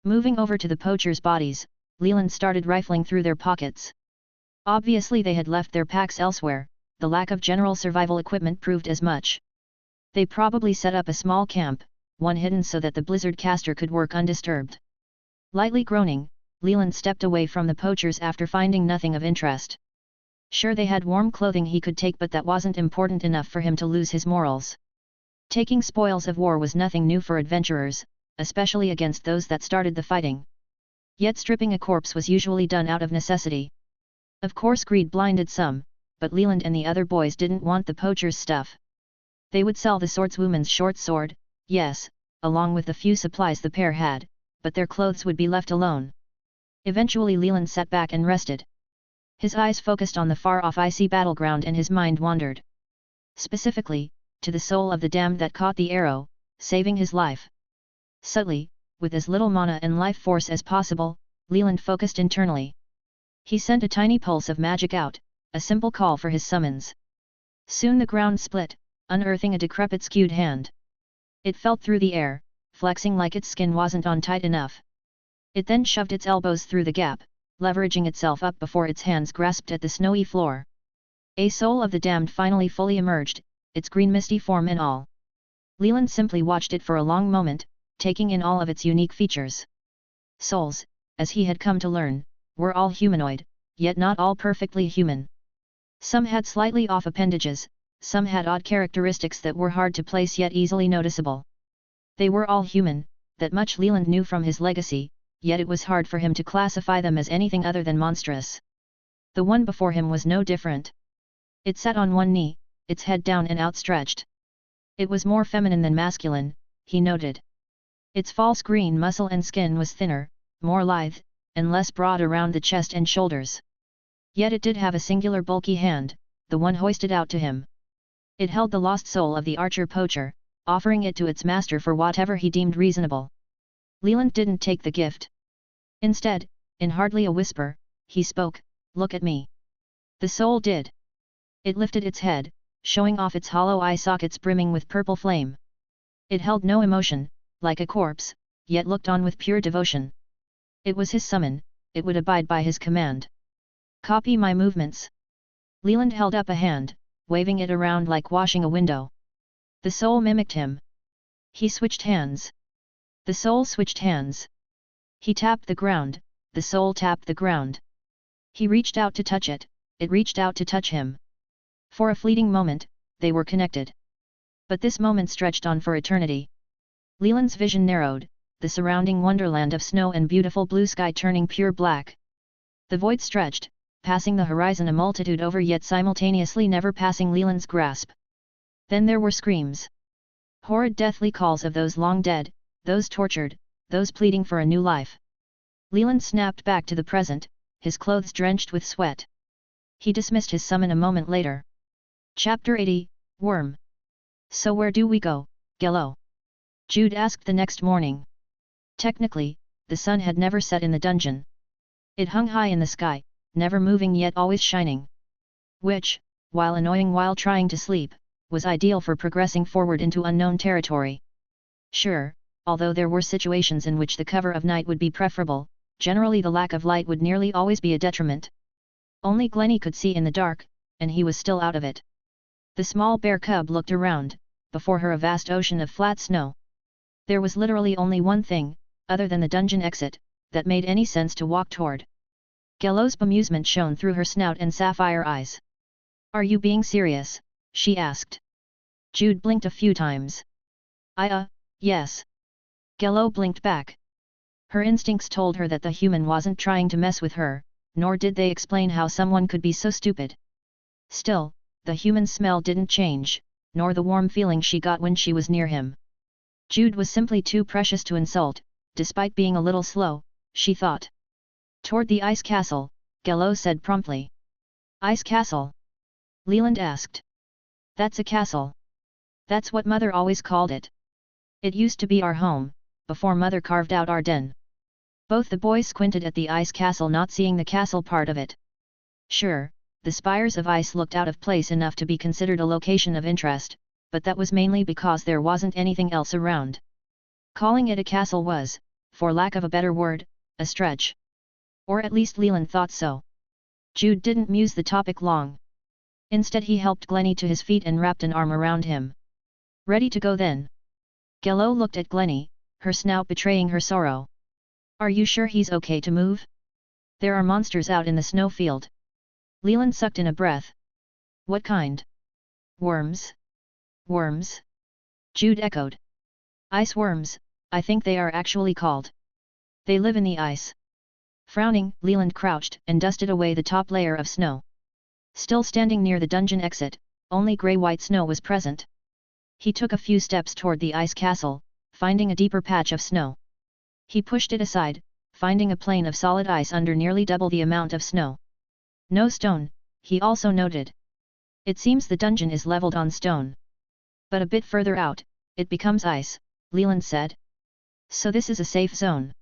Moving over to the poachers' bodies, Leland started rifling through their pockets. Obviously they had left their packs elsewhere, the lack of general survival equipment proved as much. They probably set up a small camp, one hidden so that the blizzard caster could work undisturbed. Lightly groaning, Leland stepped away from the poachers after finding nothing of interest. Sure, they had warm clothing he could take, but that wasn't important enough for him to lose his morals. Taking spoils of war was nothing new for adventurers, especially against those that started the fighting. Yet stripping a corpse was usually done out of necessity. Of course greed blinded some, but Leland and the other boys didn't want the poachers' stuff. They would sell the swordswoman's short sword, yes, along with the few supplies the pair had, but their clothes would be left alone. Eventually Leland sat back and rested. His eyes focused on the far-off icy battleground and his mind wandered. Specifically, to the soul of the damned that caught the arrow, saving his life. Subtly, with as little mana and life force as possible, Leland focused internally. He sent a tiny pulse of magic out, a simple call for his summons. Soon the ground split, unearthing a decrepit skewed hand. It felt through the air, flexing like its skin wasn't on tight enough. It then shoved its elbows through the gap, leveraging itself up before its hands grasped at the snowy floor. A soul of the damned finally fully emerged, its green misty form and all. Leland simply watched it for a long moment, taking in all of its unique features. Souls, as he had come to learn, were all humanoid, yet not all perfectly human. Some had slightly off appendages, some had odd characteristics that were hard to place yet easily noticeable. They were all human, that much Leland knew from his legacy, yet it was hard for him to classify them as anything other than monstrous. The one before him was no different. It sat on one knee, its head down and outstretched. It was more feminine than masculine, he noted. Its false green muscle and skin was thinner, more lithe, and less broad around the chest and shoulders. Yet it did have a singular bulky hand, the one hoisted out to him. It held the lost soul of the archer-poacher, offering it to its master for whatever he deemed reasonable. Leland didn't take the gift. Instead, in hardly a whisper, he spoke, "Look at me." The soul did. It lifted its head, showing off its hollow eye sockets brimming with purple flame. It held no emotion, like a corpse, yet looked on with pure devotion. It was his summon, it would abide by his command. "Copy my movements." Leland held up a hand, waving it around like washing a window. The soul mimicked him. He switched hands. The soul switched hands. He tapped the ground, the soul tapped the ground. He reached out to touch it, it reached out to touch him. For a fleeting moment, they were connected. But this moment stretched on for eternity. Leland's vision narrowed, the surrounding wonderland of snow and beautiful blue sky turning pure black. The void stretched, passing the horizon a multitude over yet simultaneously never passing Leland's grasp. Then there were screams. Horrid deathly calls of those long dead, those tortured, those pleading for a new life. Leland snapped back to the present, his clothes drenched with sweat. He dismissed his summon a moment later. Chapter 80, Worm. "So where do we go, Gello?" Jude asked the next morning. Technically, the sun had never set in the dungeon. It hung high in the sky, never moving yet always shining. Which, while annoying while trying to sleep, was ideal for progressing forward into unknown territory. Sure, although there were situations in which the cover of night would be preferable, generally the lack of light would nearly always be a detriment. Only Glennie could see in the dark, and he was still out of it. The small bear cub looked around, before her a vast ocean of flat snow. There was literally only one thing, other than the dungeon exit, that made any sense to walk toward. Gello's bemusement shone through her snout and sapphire eyes. "Are you being serious?" she asked. Jude blinked a few times. Yes." Gello blinked back. Her instincts told her that the human wasn't trying to mess with her, nor did they explain how someone could be so stupid. Still, the human smell didn't change, nor the warm feeling she got when she was near him. Jude was simply too precious to insult, despite being a little slow, she thought. "Toward the ice castle," Gello said promptly. "Ice castle?" Leland asked. "That's a castle. That's what Mother always called it. It used to be our home, before Mother carved out our den." Both the boys squinted at the ice castle, not seeing the castle part of it. Sure, the spires of ice looked out of place enough to be considered a location of interest, but that was mainly because there wasn't anything else around. Calling it a castle was, for lack of a better word, a stretch. Or at least Leland thought so. Jude didn't muse the topic long. Instead he helped Glennie to his feet and wrapped an arm around him. "Ready to go then?" Gello looked at Glennie, her snout betraying her sorrow. "Are you sure he's okay to move? There are monsters out in the snowfield." Leland sucked in a breath. "What kind?" "Worms." "Worms?" Jude echoed. "Ice worms, I think they are actually called. They live in the ice." Frowning, Leland crouched and dusted away the top layer of snow. Still standing near the dungeon exit, only grey-white snow was present. He took a few steps toward the ice castle, finding a deeper patch of snow. He pushed it aside, finding a plain of solid ice under nearly double the amount of snow. No stone, he also noted. It seems the dungeon is leveled on stone. But a bit further out, it becomes ice, Leland said. So this is a safe zone.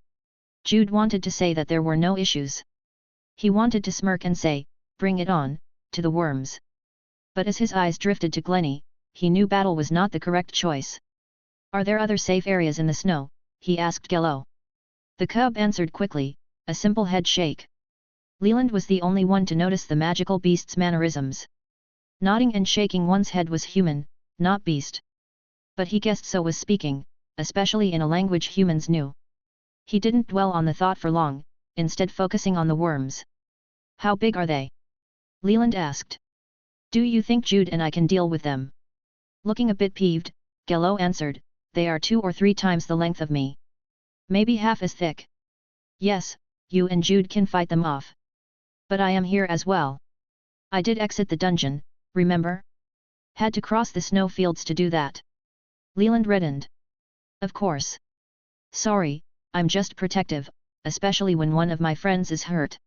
Jude wanted to say that there were no issues. He wanted to smirk and say, "Bring it on," to the worms. But as his eyes drifted to Glennie, he knew battle was not the correct choice. "Are there other safe areas in the snow?" he asked Gello. The cub answered quickly, a simple head shake. Leland was the only one to notice the magical beast's mannerisms. Nodding and shaking one's head was human, not beast. But he guessed so was speaking, especially in a language humans knew. He didn't dwell on the thought for long, instead focusing on the worms. How big are they? Leland asked. Do you think Jude and I can deal with them? Looking a bit peeved, Gello answered, they are 2 or 3 times the length of me. Maybe half as thick. Yes, you and Jude can fight them off. But I am here as well. I did exit the dungeon, remember? Had to cross the snow fields to do that. Leland reddened. Of course. Sorry, I'm just protective, especially when one of my friends is hurt.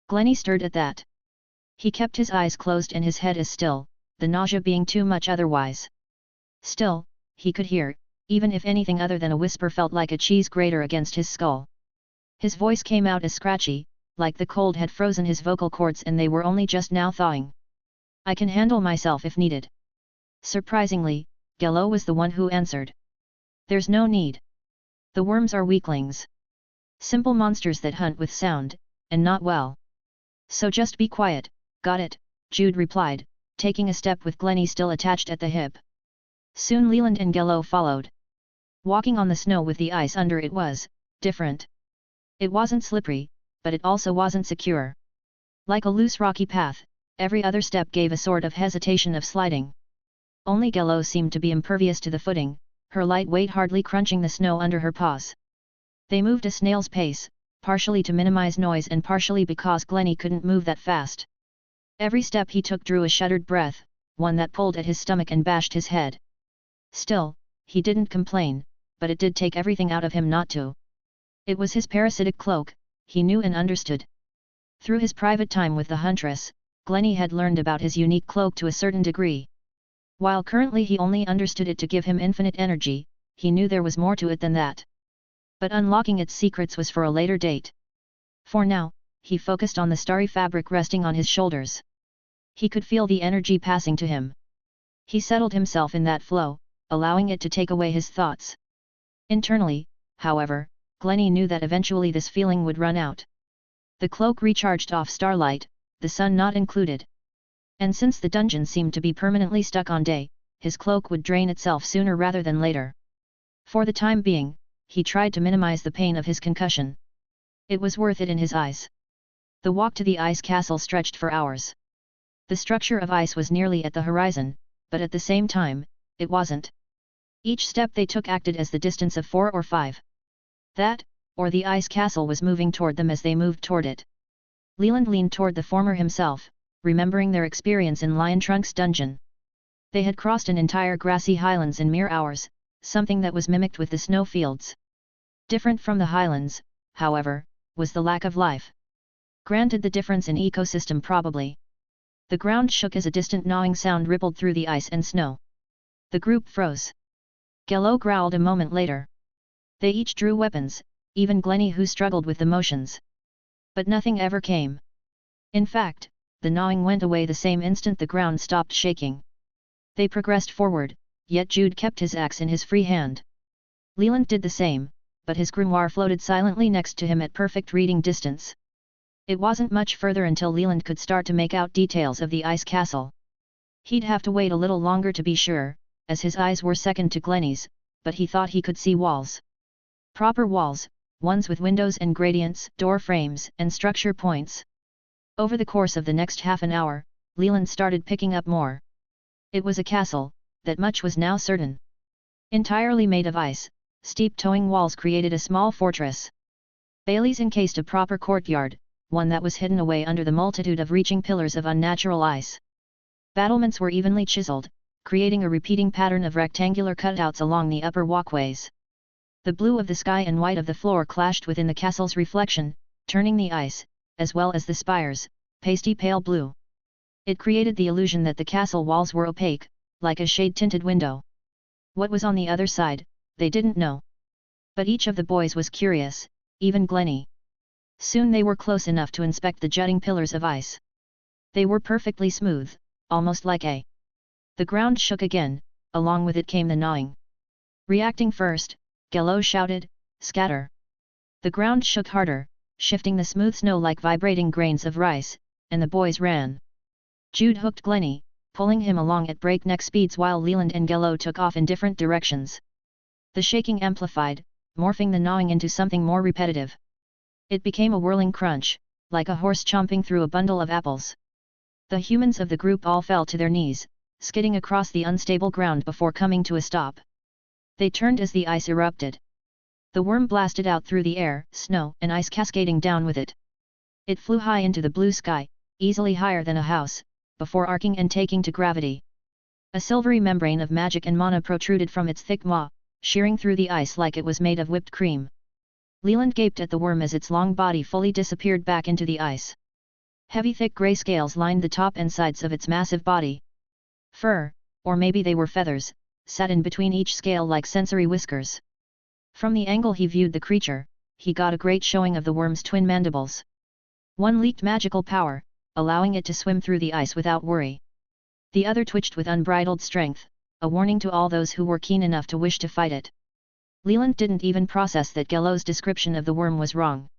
Glennie stirred at that. He kept his eyes closed and his head as still, the nausea being too much otherwise. Still, he could hear, even if anything other than a whisper felt like a cheese grater against his skull. His voice came out as scratchy, like the cold had frozen his vocal cords and they were only just now thawing. I can handle myself if needed. Surprisingly, Gello was the one who answered. There's no need. The worms are weaklings. Simple monsters that hunt with sound, and not well. So just be quiet, got it, Jude replied, taking a step with Glennie still attached at the hip. Soon Leland and Gello followed. Walking on the snow with the ice under it was different. It wasn't slippery, but it also wasn't secure. Like a loose rocky path, every other step gave a sort of hesitation of sliding. Only Gello seemed to be impervious to the footing, her light weight hardly crunching the snow under her paws. They moved a snail's pace, partially to minimize noise and partially because Glennie couldn't move that fast. Every step he took drew a shuddered breath, one that pulled at his stomach and bashed his head. Still, he didn't complain, but it did take everything out of him not to. It was his parasitic cloak, he knew and understood. Through his private time with the huntress, Glennie had learned about his unique cloak to a certain degree. While currently he only understood it to give him infinite energy, he knew there was more to it than that. But unlocking its secrets was for a later date. For now, he focused on the starry fabric resting on his shoulders. He could feel the energy passing to him. He settled himself in that flow, allowing it to take away his thoughts. Internally, however, Glennie knew that eventually this feeling would run out. The cloak recharged off starlight, the sun not included. And since the dungeon seemed to be permanently stuck on day, his cloak would drain itself sooner rather than later. For the time being, he tried to minimize the pain of his concussion. It was worth it in his eyes. The walk to the ice castle stretched for hours. The structure of ice was nearly at the horizon, but at the same time, it wasn't. Each step they took acted as the distance of 4 or 5. That, or the ice castle was moving toward them as they moved toward it. Leland leaned toward the former himself, remembering their experience in Lion Trunk's dungeon. They had crossed an entire grassy highlands in mere hours, something that was mimicked with the snow fields. Different from the highlands, however, was the lack of life. Granted the difference in ecosystem probably. The ground shook as a distant gnawing sound rippled through the ice and snow. The group froze. Gello growled a moment later. They each drew weapons, even Glennie who struggled with the motions. But nothing ever came. In fact, the gnawing went away the same instant the ground stopped shaking. They progressed forward, yet Jude kept his axe in his free hand. Leland did the same, but his grimoire floated silently next to him at perfect reading distance. It wasn't much further until Leland could start to make out details of the ice castle. He'd have to wait a little longer to be sure, as his eyes were second to Glennie's, but he thought he could see walls. Proper walls, ones with windows and gradients, door frames, and structure points. Over the course of the next half an hour, Leland started picking up more. It was a castle, that much was now certain. Entirely made of ice, steep towing walls created a small fortress. Bailey's encased a proper courtyard, one that was hidden away under the multitude of reaching pillars of unnatural ice. Battlements were evenly chiseled, creating a repeating pattern of rectangular cutouts along the upper walkways. The blue of the sky and white of the floor clashed within the castle's reflection, turning the ice, as well as the spires, pasty pale blue. It created the illusion that the castle walls were opaque, like a shade-tinted window. What was on the other side, they didn't know. But each of the boys was curious, even Glennie. Soon they were close enough to inspect the jutting pillars of ice. They were perfectly smooth, almost like a. The ground shook again, along with it came the gnawing. Reacting first, Gello shouted, "Scatter!" The ground shook harder, shifting the smooth snow like vibrating grains of rice, and the boys ran. Jude hooked Glennie, pulling him along at breakneck speeds while Leland and Gello took off in different directions. The shaking amplified, morphing the gnawing into something more repetitive. It became a whirling crunch, like a horse chomping through a bundle of apples. The humans of the group all fell to their knees, skidding across the unstable ground before coming to a stop. They turned as the ice erupted. The worm blasted out through the air, snow and ice cascading down with it. It flew high into the blue sky, easily higher than a house, before arcing and taking to gravity. A silvery membrane of magic and mana protruded from its thick maw, shearing through the ice like it was made of whipped cream. Leland gaped at the worm as its long body fully disappeared back into the ice. Heavy thick grey scales lined the top and sides of its massive body. Fur, or maybe they were feathers, sat in between each scale like sensory whiskers. From the angle he viewed the creature, he got a great showing of the worm's twin mandibles. One leaked magical power, allowing it to swim through the ice without worry. The other twitched with unbridled strength, a warning to all those who were keen enough to wish to fight it. Leland didn't even process that Gello's description of the worm was wrong.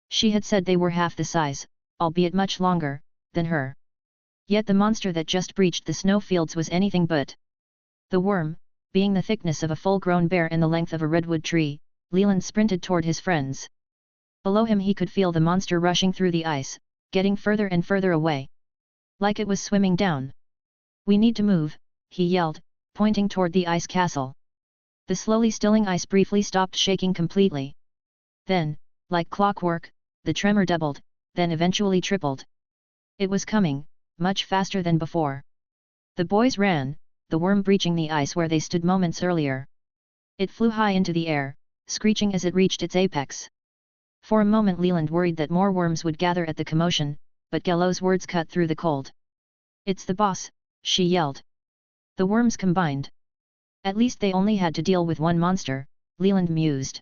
She had said they were half the size, albeit much longer, than her. Yet the monster that just breached the snowfields was anything but. The worm, being the thickness of a full-grown bear and the length of a redwood tree, Leland sprinted toward his friends. Below him he could feel the monster rushing through the ice, getting further and further away. Like it was swimming down. "We need to move," he yelled, pointing toward the ice castle. The slowly stilling ice briefly stopped shaking completely. Then, like clockwork, the tremor doubled, then eventually tripled. It was coming, much faster than before. The boys ran, the worm breaching the ice where they stood moments earlier. It flew high into the air, screeching as it reached its apex. For a moment Leland worried that more worms would gather at the commotion, but Gello's words cut through the cold. "It's the boss," she yelled. The worms combined. At least they only had to deal with one monster, Leland mused.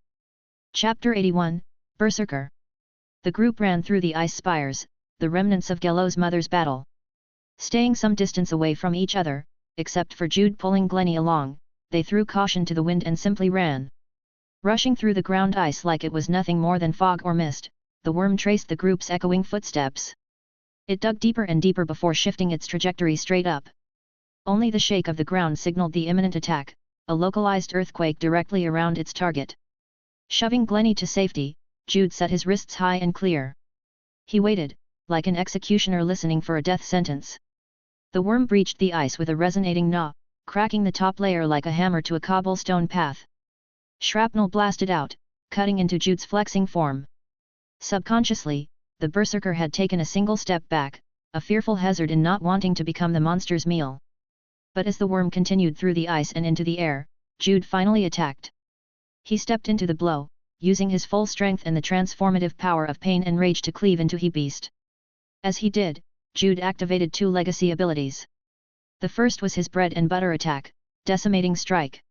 Chapter 81, Berserker. The group ran through the ice spires, the remnants of Gello's mother's battle. Staying some distance away from each other, except for Jude pulling Glennie along, they threw caution to the wind and simply ran. Rushing through the ground ice like it was nothing more than fog or mist, the worm traced the group's echoing footsteps. It dug deeper and deeper before shifting its trajectory straight up. Only the shake of the ground signaled the imminent attack, a localized earthquake directly around its target. Shoving Glennie to safety, Jude set his wrists high and clear. He waited, like an executioner listening for a death sentence. The worm breached the ice with a resonating gnaw, cracking the top layer like a hammer to a cobblestone path. Shrapnel blasted out, cutting into Jude's flexing form. Subconsciously, the berserker had taken a single step back, a fearful hazard in not wanting to become the monster's meal. But as the worm continued through the ice and into the air, Jude finally attacked. He stepped into the blow, using his full strength and the transformative power of pain and rage to cleave into he beast. As he did, Jude activated two legacy abilities. The first was his bread and butter attack, Decimating Strike.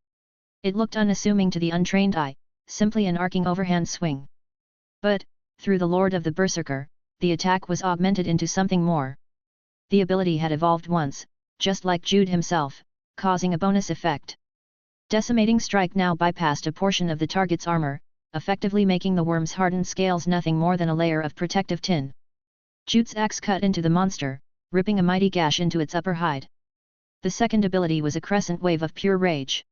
It looked unassuming to the untrained eye, simply an arcing overhand swing. But, through the Lord of the Berserker, the attack was augmented into something more. The ability had evolved once, just like Jude himself, causing a bonus effect. Decimating Strike now bypassed a portion of the target's armor, effectively making the worm's hardened scales nothing more than a layer of protective tin. Jude's axe cut into the monster, ripping a mighty gash into its upper hide. The second ability was a crescent wave of pure rage.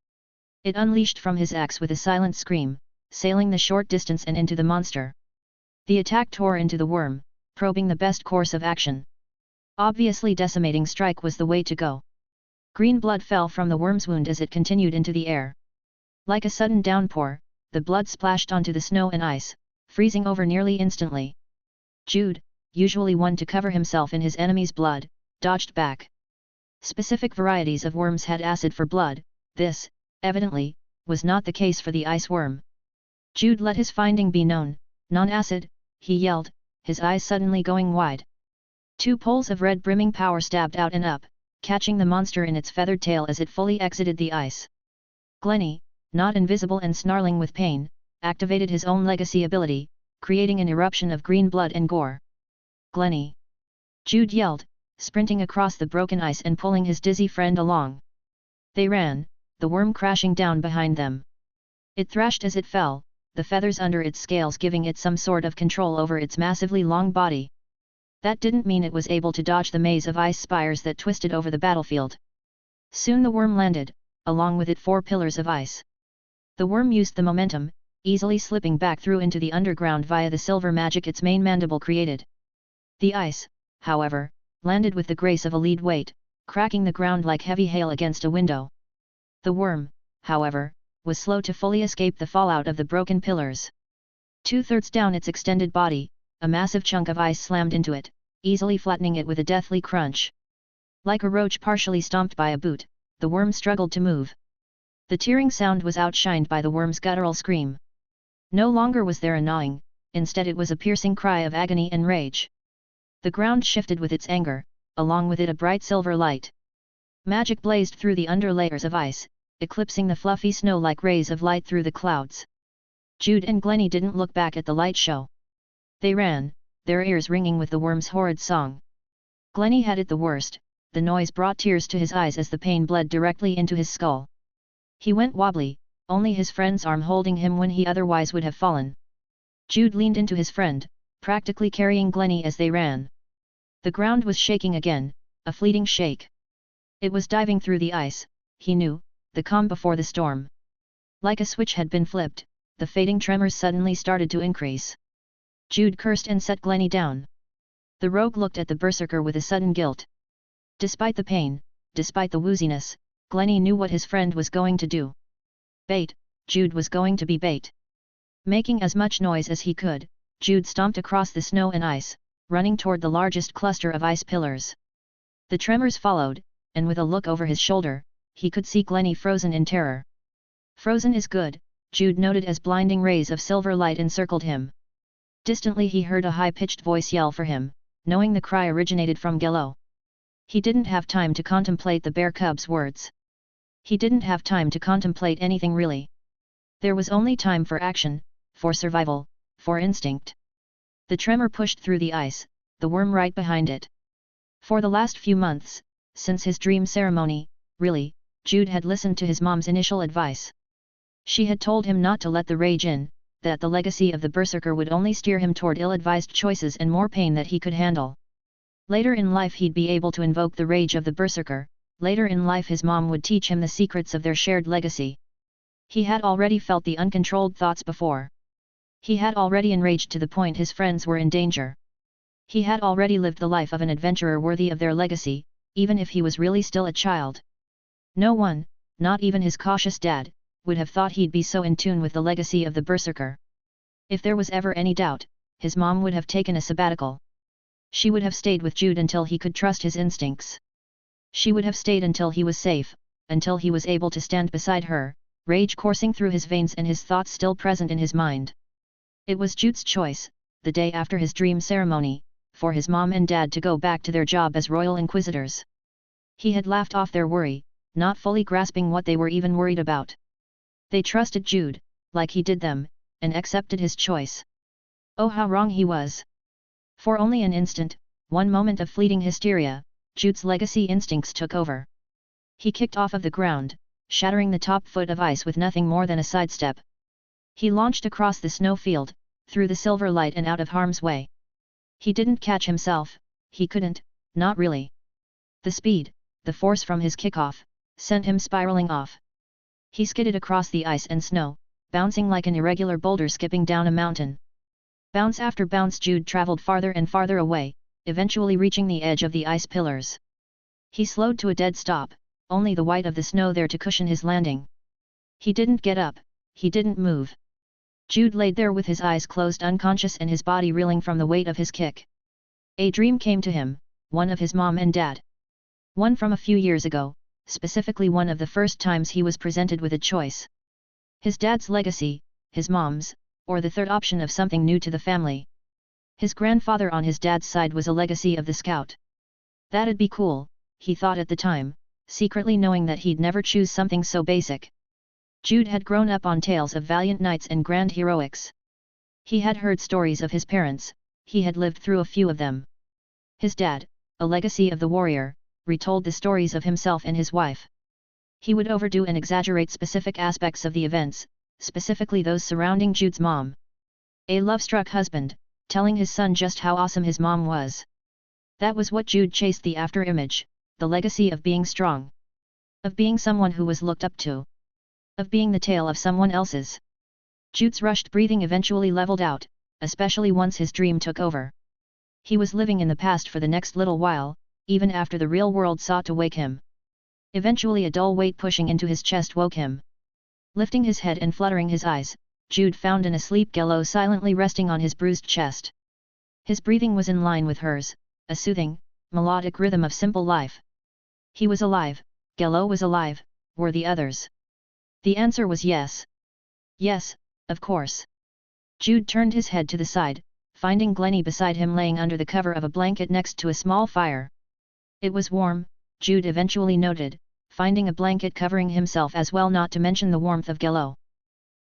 It unleashed from his axe with a silent scream, sailing the short distance and into the monster. The attack tore into the worm, probing the best course of action. Obviously Decimating Strike was the way to go. Green blood fell from the worm's wound as it continued into the air. Like a sudden downpour, the blood splashed onto the snow and ice, freezing over nearly instantly. Jude, usually one to cover himself in his enemy's blood, dodged back. Specific varieties of worms had acid for blood, this, evidently, was not the case for the ice worm. Jude let his finding be known, "Non-acid," he yelled, his eyes suddenly going wide. Two poles of red brimming power stabbed out and up, catching the monster in its feathered tail as it fully exited the ice. Glennie, not invisible and snarling with pain, activated his own legacy ability, creating an eruption of green blood and gore. "Glennie!" Jude yelled, sprinting across the broken ice and pulling his dizzy friend along. They ran, the worm crashing down behind them. It thrashed as it fell, the feathers under its scales giving it some sort of control over its massively long body. That didn't mean it was able to dodge the maze of ice spires that twisted over the battlefield. Soon the worm landed, along with it 4 pillars of ice. The worm used the momentum, easily slipping back through into the underground via the silver magic its main mandible created. The ice, however, landed with the grace of a lead weight, cracking the ground like heavy hail against a window. The worm, however, was slow to fully escape the fallout of the broken pillars. 2/3 down its extended body, a massive chunk of ice slammed into it, easily flattening it with a deathly crunch. Like a roach partially stomped by a boot, the worm struggled to move. The tearing sound was outshined by the worm's guttural scream. No longer was there a gnawing, instead it was a piercing cry of agony and rage. The ground shifted with its anger, along with it a bright silver light. Magic blazed through the underlayers of ice, eclipsing the fluffy snow like rays of light through the clouds. Jude and Glennie didn't look back at the light show. They ran, their ears ringing with the worm's horrid song. Glennie had it the worst, the noise brought tears to his eyes as the pain bled directly into his skull. He went wobbly, only his friend's arm holding him when he otherwise would have fallen. Jude leaned into his friend, practically carrying Glennie as they ran. The ground was shaking again, a fleeting shake. It was diving through the ice, he knew, the calm before the storm. Like a switch had been flipped, the fading tremors suddenly started to increase. Jude cursed and set Glennie down. The rogue looked at the berserker with a sudden guilt. Despite the pain, despite the wooziness, Glennie knew what his friend was going to do. Bait, Jude was going to be bait. Making as much noise as he could, Jude stomped across the snow and ice, running toward the largest cluster of ice pillars. The tremors followed, and with a look over his shoulder, he could see Glennie frozen in terror. Frozen is good, Jude noted as blinding rays of silver light encircled him. Distantly he heard a high-pitched voice yell for him, knowing the cry originated from Gillo. He didn't have time to contemplate the bear cub's words. He didn't have time to contemplate anything really. There was only time for action, for survival, for instinct. The tremor pushed through the ice, the worm right behind it. For the last few months, since his dream ceremony, really, Jude had listened to his mom's initial advice. She had told him not to let the rage in, that the legacy of the berserker would only steer him toward ill-advised choices and more pain that he could handle. Later in life he'd be able to invoke the rage of the berserker, later in life his mom would teach him the secrets of their shared legacy. He had already felt the uncontrolled thoughts before. He had already enraged to the point his friends were in danger. He had already lived the life of an adventurer worthy of their legacy, even if he was really still a child. No one, not even his cautious dad, would have thought he'd be so in tune with the legacy of the berserker. If there was ever any doubt, his mom would have taken a sabbatical. She would have stayed with Jude until he could trust his instincts. She would have stayed until he was safe, until he was able to stand beside her, rage coursing through his veins and his thoughts still present in his mind. It was Jude's choice, the day after his dream ceremony, for his mom and dad to go back to their job as royal inquisitors. He had laughed off their worry, not fully grasping what they were even worried about. They trusted Jude, like he did them, and accepted his choice. Oh, how wrong he was! For only an instant, one moment of fleeting hysteria, Jude's legacy instincts took over. He kicked off of the ground, shattering the top foot of ice with nothing more than a sidestep. He launched across the snowfield, through the silver light and out of harm's way. He didn't catch himself, he couldn't, not really. The speed, the force from his kickoff, sent him spiraling off. He skidded across the ice and snow, bouncing like an irregular boulder skipping down a mountain. Bounce after bounce Jude traveled farther and farther away, eventually reaching the edge of the ice pillars. He slowed to a dead stop, only the white of the snow there to cushion his landing. He didn't get up, he didn't move. Jude laid there with his eyes closed unconscious and his body reeling from the weight of his kick. A dream came to him, one of his mom and dad. One from a few years ago, specifically one of the first times he was presented with a choice. His dad's legacy, his mom's, or the third option of something new to the family. His grandfather on his dad's side was a legacy of the scout. That'd be cool, he thought at the time, secretly knowing that he'd never choose something so basic. Jude had grown up on tales of valiant knights and grand heroics. He had heard stories of his parents, he had lived through a few of them. His dad, a legacy of the warrior, retold the stories of himself and his wife. He would overdo and exaggerate specific aspects of the events, specifically those surrounding Jude's mom. A love-struck husband, telling his son just how awesome his mom was. That was what Jude chased, the after-image, the legacy of being strong. Of being someone who was looked up to. Of being the tale of someone else's. Jude's rushed breathing eventually leveled out, especially once his dream took over. He was living in the past for the next little while, even after the real world sought to wake him. Eventually a dull weight pushing into his chest woke him. Lifting his head and fluttering his eyes, Jude found an asleep Gello silently resting on his bruised chest. His breathing was in line with hers, a soothing, melodic rhythm of simple life. He was alive, Gello was alive, were the others? The answer was yes. Yes, of course. Jude turned his head to the side, finding Glennie beside him laying under the cover of a blanket next to a small fire. It was warm, Jude eventually noted, finding a blanket covering himself as well, not to mention the warmth of Gello.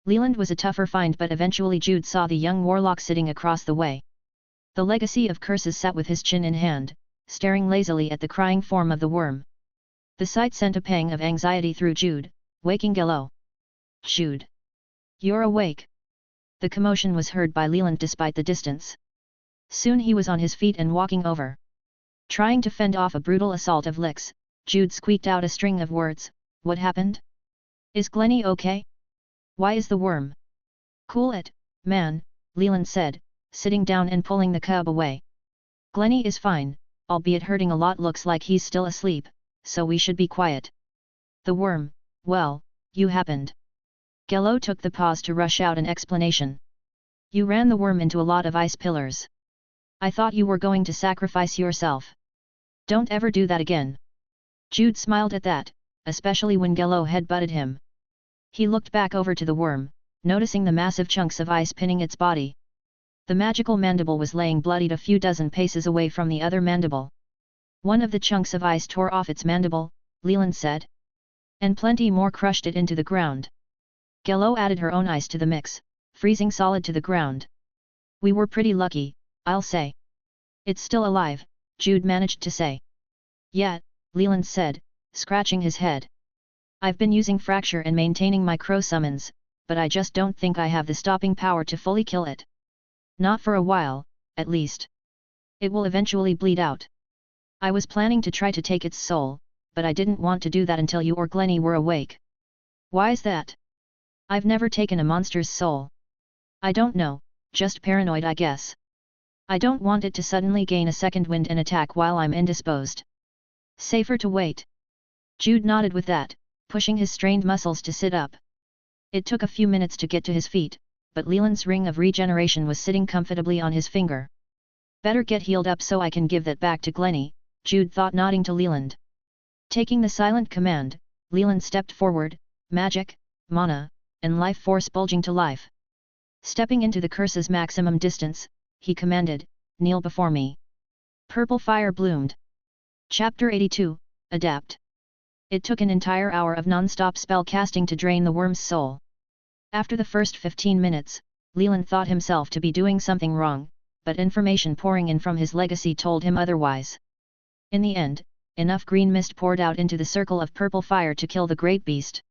Leland was a tougher find, but eventually Jude saw the young warlock sitting across the way. The legacy of curses sat with his chin in hand, staring lazily at the crying form of the worm. The sight sent a pang of anxiety through Jude, waking Gello. Jude! You're awake! The commotion was heard by Leland despite the distance. Soon he was on his feet and walking over. Trying to fend off a brutal assault of licks, Jude squeaked out a string of words. What happened? Is Glennie okay? Why is the worm? Cool it, man, Leland said, sitting down and pulling the cub away. Glennie is fine, albeit hurting a lot. Looks like he's still asleep, so we should be quiet. The worm, well, you happened. Gello took the pause to rush out an explanation. You ran the worm into a lot of ice pillars. I thought you were going to sacrifice yourself. Don't ever do that again. Jude smiled at that, especially when Gello had butted him. He looked back over to the worm, noticing the massive chunks of ice pinning its body. The magical mandible was laying bloodied a few dozen paces away from the other mandible. One of the chunks of ice tore off its mandible, Leland said. And plenty more crushed it into the ground. Gello added her own ice to the mix, freezing solid to the ground. We were pretty lucky, I'll say. It's still alive, Jude managed to say. Yeah, Leland said, scratching his head. I've been using fracture and maintaining my crow summons, but I just don't think I have the stopping power to fully kill it. Not for a while, at least. It will eventually bleed out. I was planning to try to take its soul, but I didn't want to do that until you or Glennie were awake. Why's that? I've never taken a monster's soul. I don't know, just paranoid I guess. I don't want it to suddenly gain a second wind and attack while I'm indisposed. Safer to wait. Jude nodded with that, pushing his strained muscles to sit up. It took a few minutes to get to his feet, but Leland's ring of regeneration was sitting comfortably on his finger. Better get healed up so I can give that back to Glennie, Jude thought, nodding to Leland. Taking the silent command, Leland stepped forward, magic, mana, and life force bulging to life. Stepping into the curse's maximum distance, he commanded, kneel before me. Purple fire bloomed. Chapter 82, Adapt. It took an entire hour of non-stop spell casting to drain the worm's soul. After the first 15 minutes, Leland thought himself to be doing something wrong, but information pouring in from his legacy told him otherwise. In the end, enough green mist poured out into the circle of purple fire to kill the great beast.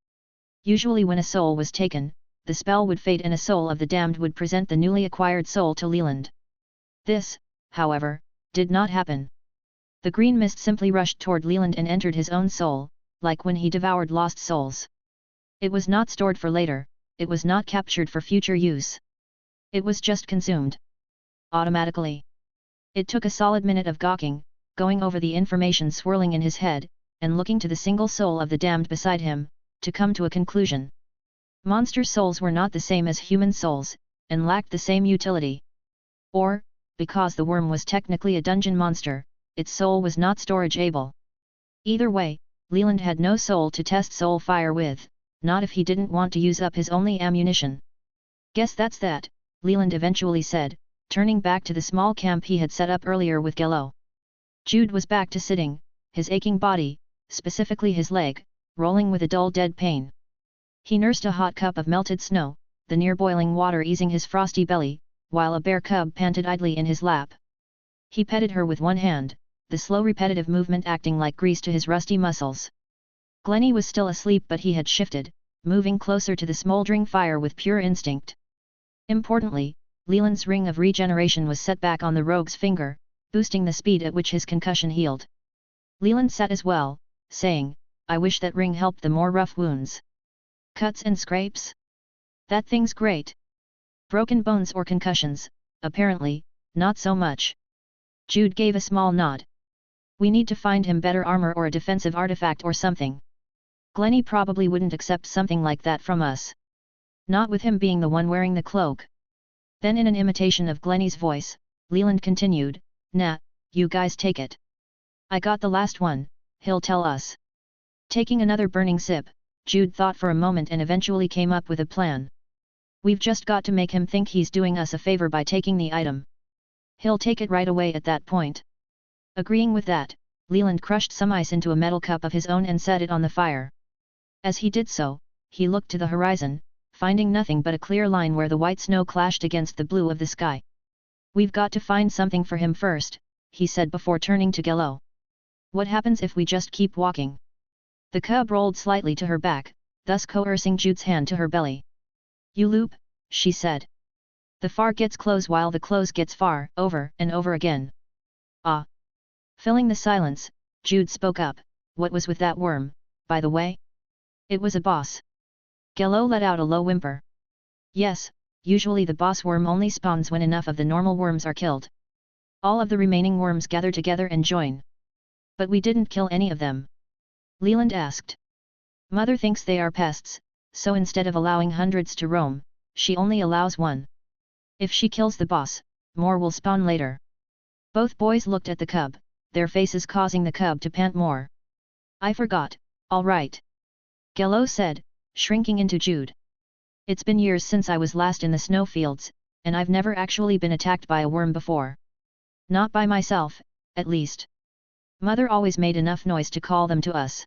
Usually when a soul was taken, the spell would fade and a soul of the damned would present the newly acquired soul to Leland. This, however, did not happen. The green mist simply rushed toward Leland and entered his own soul, like when he devoured lost souls. It was not stored for later, it was not captured for future use. It was just consumed. Automatically. It took a solid minute of gawking, going over the information swirling in his head, and looking to the single soul of the damned beside him, to come to a conclusion. Monster souls were not the same as human souls, and lacked the same utility. Or, because the worm was technically a dungeon monster, its soul was not storage-able. Either way, Leland had no soul to test soul fire with, not if he didn't want to use up his only ammunition. Guess that's that, Leland eventually said, turning back to the small camp he had set up earlier with Gello. Jude was back to sitting, his aching body, specifically his leg, rolling with a dull dead pain. He nursed a hot cup of melted snow, the near-boiling water easing his frosty belly, while a bear cub panted idly in his lap. He petted her with one hand, the slow repetitive movement acting like grease to his rusty muscles. Glennie was still asleep, but he had shifted, moving closer to the smoldering fire with pure instinct. Importantly, Leland's ring of regeneration was set back on the rogue's finger, boosting the speed at which his concussion healed. Leland sat as well, saying, I wish that ring helped the more rough wounds. Cuts and scrapes? That thing's great. Broken bones or concussions, apparently, not so much. Jude gave a small nod. We need to find him better armor or a defensive artifact or something. Glennie probably wouldn't accept something like that from us. Not with him being the one wearing the cloak. Then in an imitation of Glennie's voice, Leland continued, Nah, you guys take it. I got the last one, he'll tell us. Taking another burning sip, Jude thought for a moment and eventually came up with a plan. We've just got to make him think he's doing us a favor by taking the item. He'll take it right away at that point. Agreeing with that, Leland crushed some ice into a metal cup of his own and set it on the fire. As he did so, he looked to the horizon, finding nothing but a clear line where the white snow clashed against the blue of the sky. We've got to find something for him first, he said before turning to Gello. What happens if we just keep walking? The cub rolled slightly to her back, thus coercing Jude's hand to her belly. You loop, she said. The far gets close while the close gets far, over and over again. Ah! Filling the silence, Jude spoke up, what was with that worm, by the way? It was a boss. Gello let out a low whimper. Yes, usually the boss worm only spawns when enough of the normal worms are killed. All of the remaining worms gather together and join. But we didn't kill any of them. Leland asked. Mother thinks they are pests, so instead of allowing hundreds to roam, she only allows one. If she kills the boss, more will spawn later. Both boys looked at the cub, their faces causing the cub to pant more. I forgot, all right. Gello said, shrinking into Jude. It's been years since I was last in the snowfields, and I've never actually been attacked by a worm before. Not by myself, at least. Mother always made enough noise to call them to us.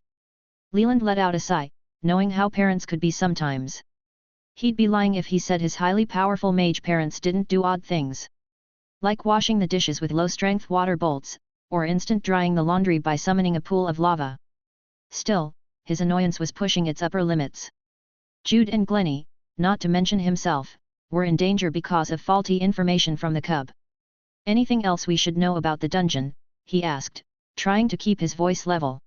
Leland let out a sigh, knowing how parents could be sometimes. He'd be lying if he said his highly powerful mage parents didn't do odd things. Like washing the dishes with low-strength water bolts, or instant drying the laundry by summoning a pool of lava. Still, his annoyance was pushing its upper limits. Jude and Glennie, not to mention himself, were in danger because of faulty information from the cub. Anything else we should know about the dungeon? He asked, trying to keep his voice level.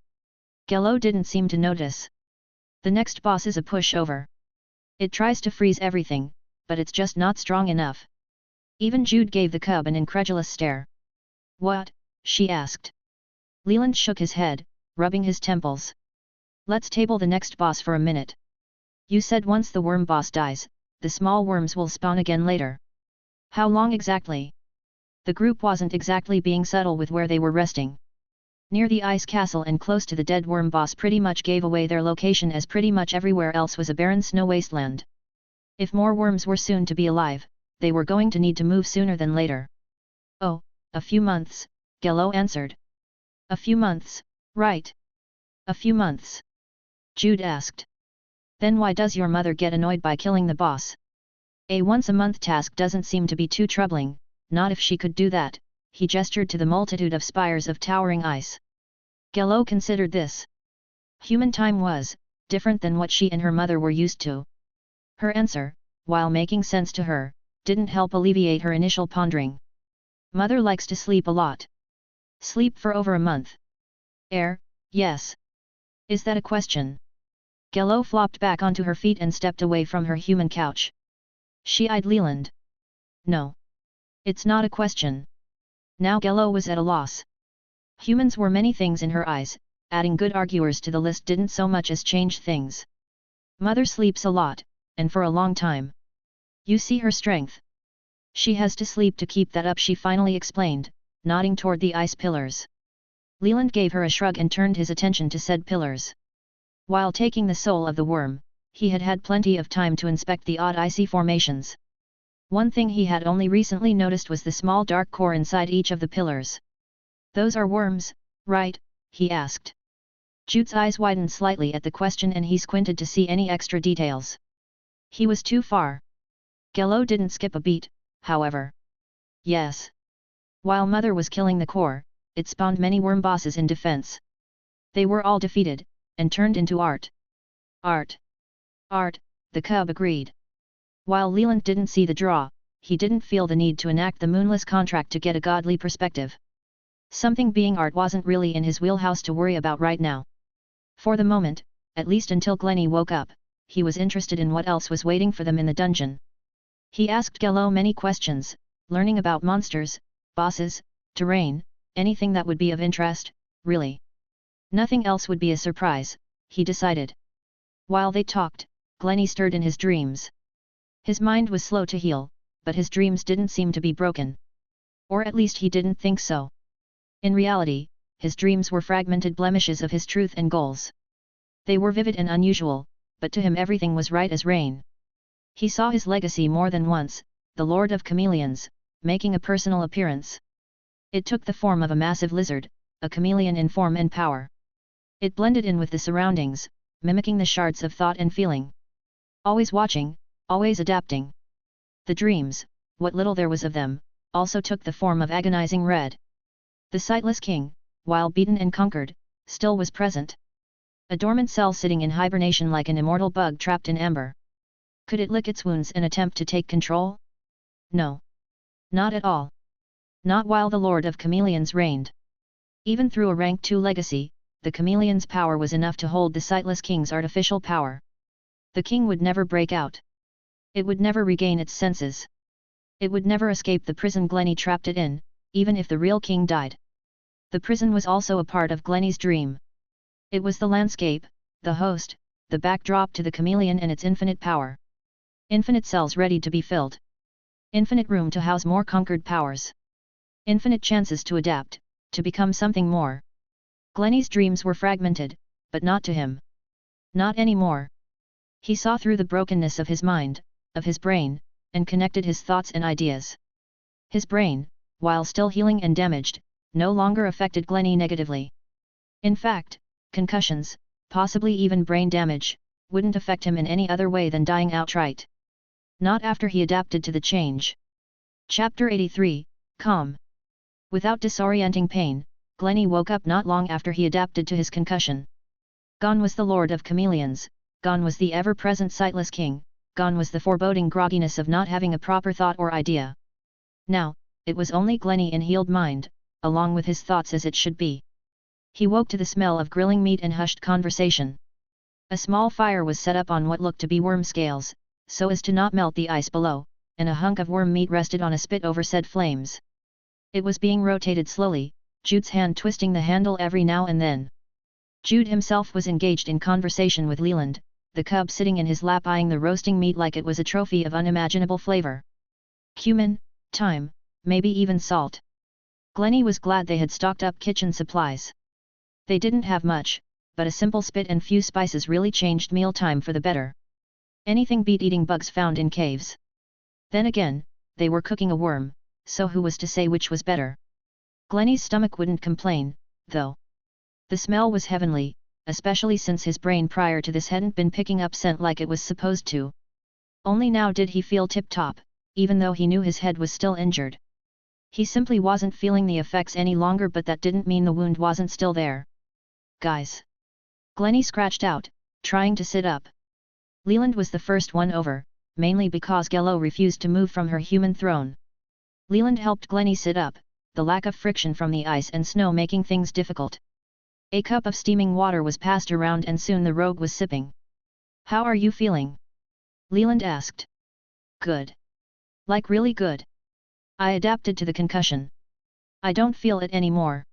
Gello didn't seem to notice. The next boss is a pushover. It tries to freeze everything, but it's just not strong enough. Even Jude gave the cub an incredulous stare. What? She asked. Leland shook his head, rubbing his temples. Let's table the next boss for a minute. You said once the worm boss dies, the small worms will spawn again later. How long exactly? The group wasn't exactly being subtle with where they were resting. Near the ice castle and close to the dead worm boss pretty much gave away their location, as pretty much everywhere else was a barren snow wasteland. If more worms were soon to be alive, they were going to need to move sooner than later. Oh, a few months, Gello answered. A few months, right? A few months. Jude asked. Then why does your mother get annoyed by killing the boss? A once-a-month task doesn't seem to be too troubling, not if she could do that. He gestured to the multitude of spires of towering ice. Gello considered this. Human time was different than what she and her mother were used to. Her answer, while making sense to her, didn't help alleviate her initial pondering. Mother likes to sleep a lot. Sleep for over a month. Yes. Is that a question? Gello flopped back onto her feet and stepped away from her human couch. She eyed Leland. No. It's not a question. Now Gello was at a loss. Humans were many things in her eyes, adding good arguers to the list didn't so much as change things. Mother sleeps a lot, and for a long time. You see her strength. She has to sleep to keep that up, she finally explained, nodding toward the ice pillars. Leland gave her a shrug and turned his attention to said pillars. While taking the soul of the worm, he had had plenty of time to inspect the odd icy formations. One thing he had only recently noticed was the small dark core inside each of the pillars. Those are worms, right? He asked. Jude's eyes widened slightly at the question and he squinted to see any extra details. He was too far. Gello didn't skip a beat, however. Yes. While Mother was killing the core, it spawned many worm bosses in defense. They were all defeated, and turned into art. Art. Art, the cub agreed. While Leland didn't see the draw, he didn't feel the need to enact the moonless contract to get a godly perspective. Something being art wasn't really in his wheelhouse to worry about right now. For the moment, at least until Glennie woke up, he was interested in what else was waiting for them in the dungeon. He asked Gello many questions, learning about monsters, bosses, terrain, anything that would be of interest, really. Nothing else would be a surprise, he decided. While they talked, Glennie stirred in his dreams. His mind was slow to heal, but his dreams didn't seem to be broken. Or at least he didn't think so. In reality, his dreams were fragmented blemishes of his truth and goals. They were vivid and unusual, but to him everything was right as rain. He saw his legacy more than once, the Lord of Chameleons, making a personal appearance. It took the form of a massive lizard, a chameleon in form and power. It blended in with the surroundings, mimicking the shards of thought and feeling. Always watching, always adapting. The dreams, what little there was of them, also took the form of agonizing red. The sightless king, while beaten and conquered, still was present. A dormant cell sitting in hibernation like an immortal bug trapped in amber. Could it lick its wounds and attempt to take control? No. Not at all. Not while the Lord of Chameleons reigned. Even through a rank 2 legacy, the chameleon's power was enough to hold the sightless king's artificial power. The king would never break out. It would never regain its senses. It would never escape the prison Glennie trapped it in, even if the real king died. The prison was also a part of Glennie's dream. It was the landscape, the host, the backdrop to the chameleon and its infinite power. Infinite cells ready to be filled. Infinite room to house more conquered powers. Infinite chances to adapt, to become something more. Glennie's dreams were fragmented, but not to him. Not anymore. He saw through the brokenness of his mind, of his brain, and connected his thoughts and ideas. His brain, while still healing and damaged, no longer affected Glennie negatively. In fact, concussions, possibly even brain damage, wouldn't affect him in any other way than dying outright. Not after he adapted to the change. Chapter 83, Calm. Without disorienting pain, Glennie woke up not long after he adapted to his concussion. Gone was the Lord of Chameleons, gone was the ever-present sightless king, gone was the foreboding grogginess of not having a proper thought or idea. Now, it was only Glennie in healed mind, along with his thoughts as it should be. He woke to the smell of grilling meat and hushed conversation. A small fire was set up on what looked to be worm scales, so as to not melt the ice below, and a hunk of worm meat rested on a spit over said flames. It was being rotated slowly, Jude's hand twisting the handle every now and then. Jude himself was engaged in conversation with Leland, the cub sitting in his lap eyeing the roasting meat like it was a trophy of unimaginable flavor. Cumin, thyme, maybe even salt. Glennie was glad they had stocked up kitchen supplies. They didn't have much, but a simple spit and few spices really changed mealtime for the better. Anything beat eating bugs found in caves. Then again, they were cooking a worm, so who was to say which was better? Glennie's stomach wouldn't complain, though. The smell was heavenly, especially since his brain prior to this hadn't been picking up scent like it was supposed to. Only now did he feel tip-top, even though he knew his head was still injured. He simply wasn't feeling the effects any longer, but that didn't mean the wound wasn't still there. Guys! Glennie scratched out, trying to sit up. Leland was the first one over, mainly because Gello refused to move from her human throne. Leland helped Glennie sit up, the lack of friction from the ice and snow making things difficult. A cup of steaming water was passed around and soon the rogue was sipping. "How are you feeling?" Leland asked. "Good. Like really good. I adapted to the concussion. I don't feel it anymore."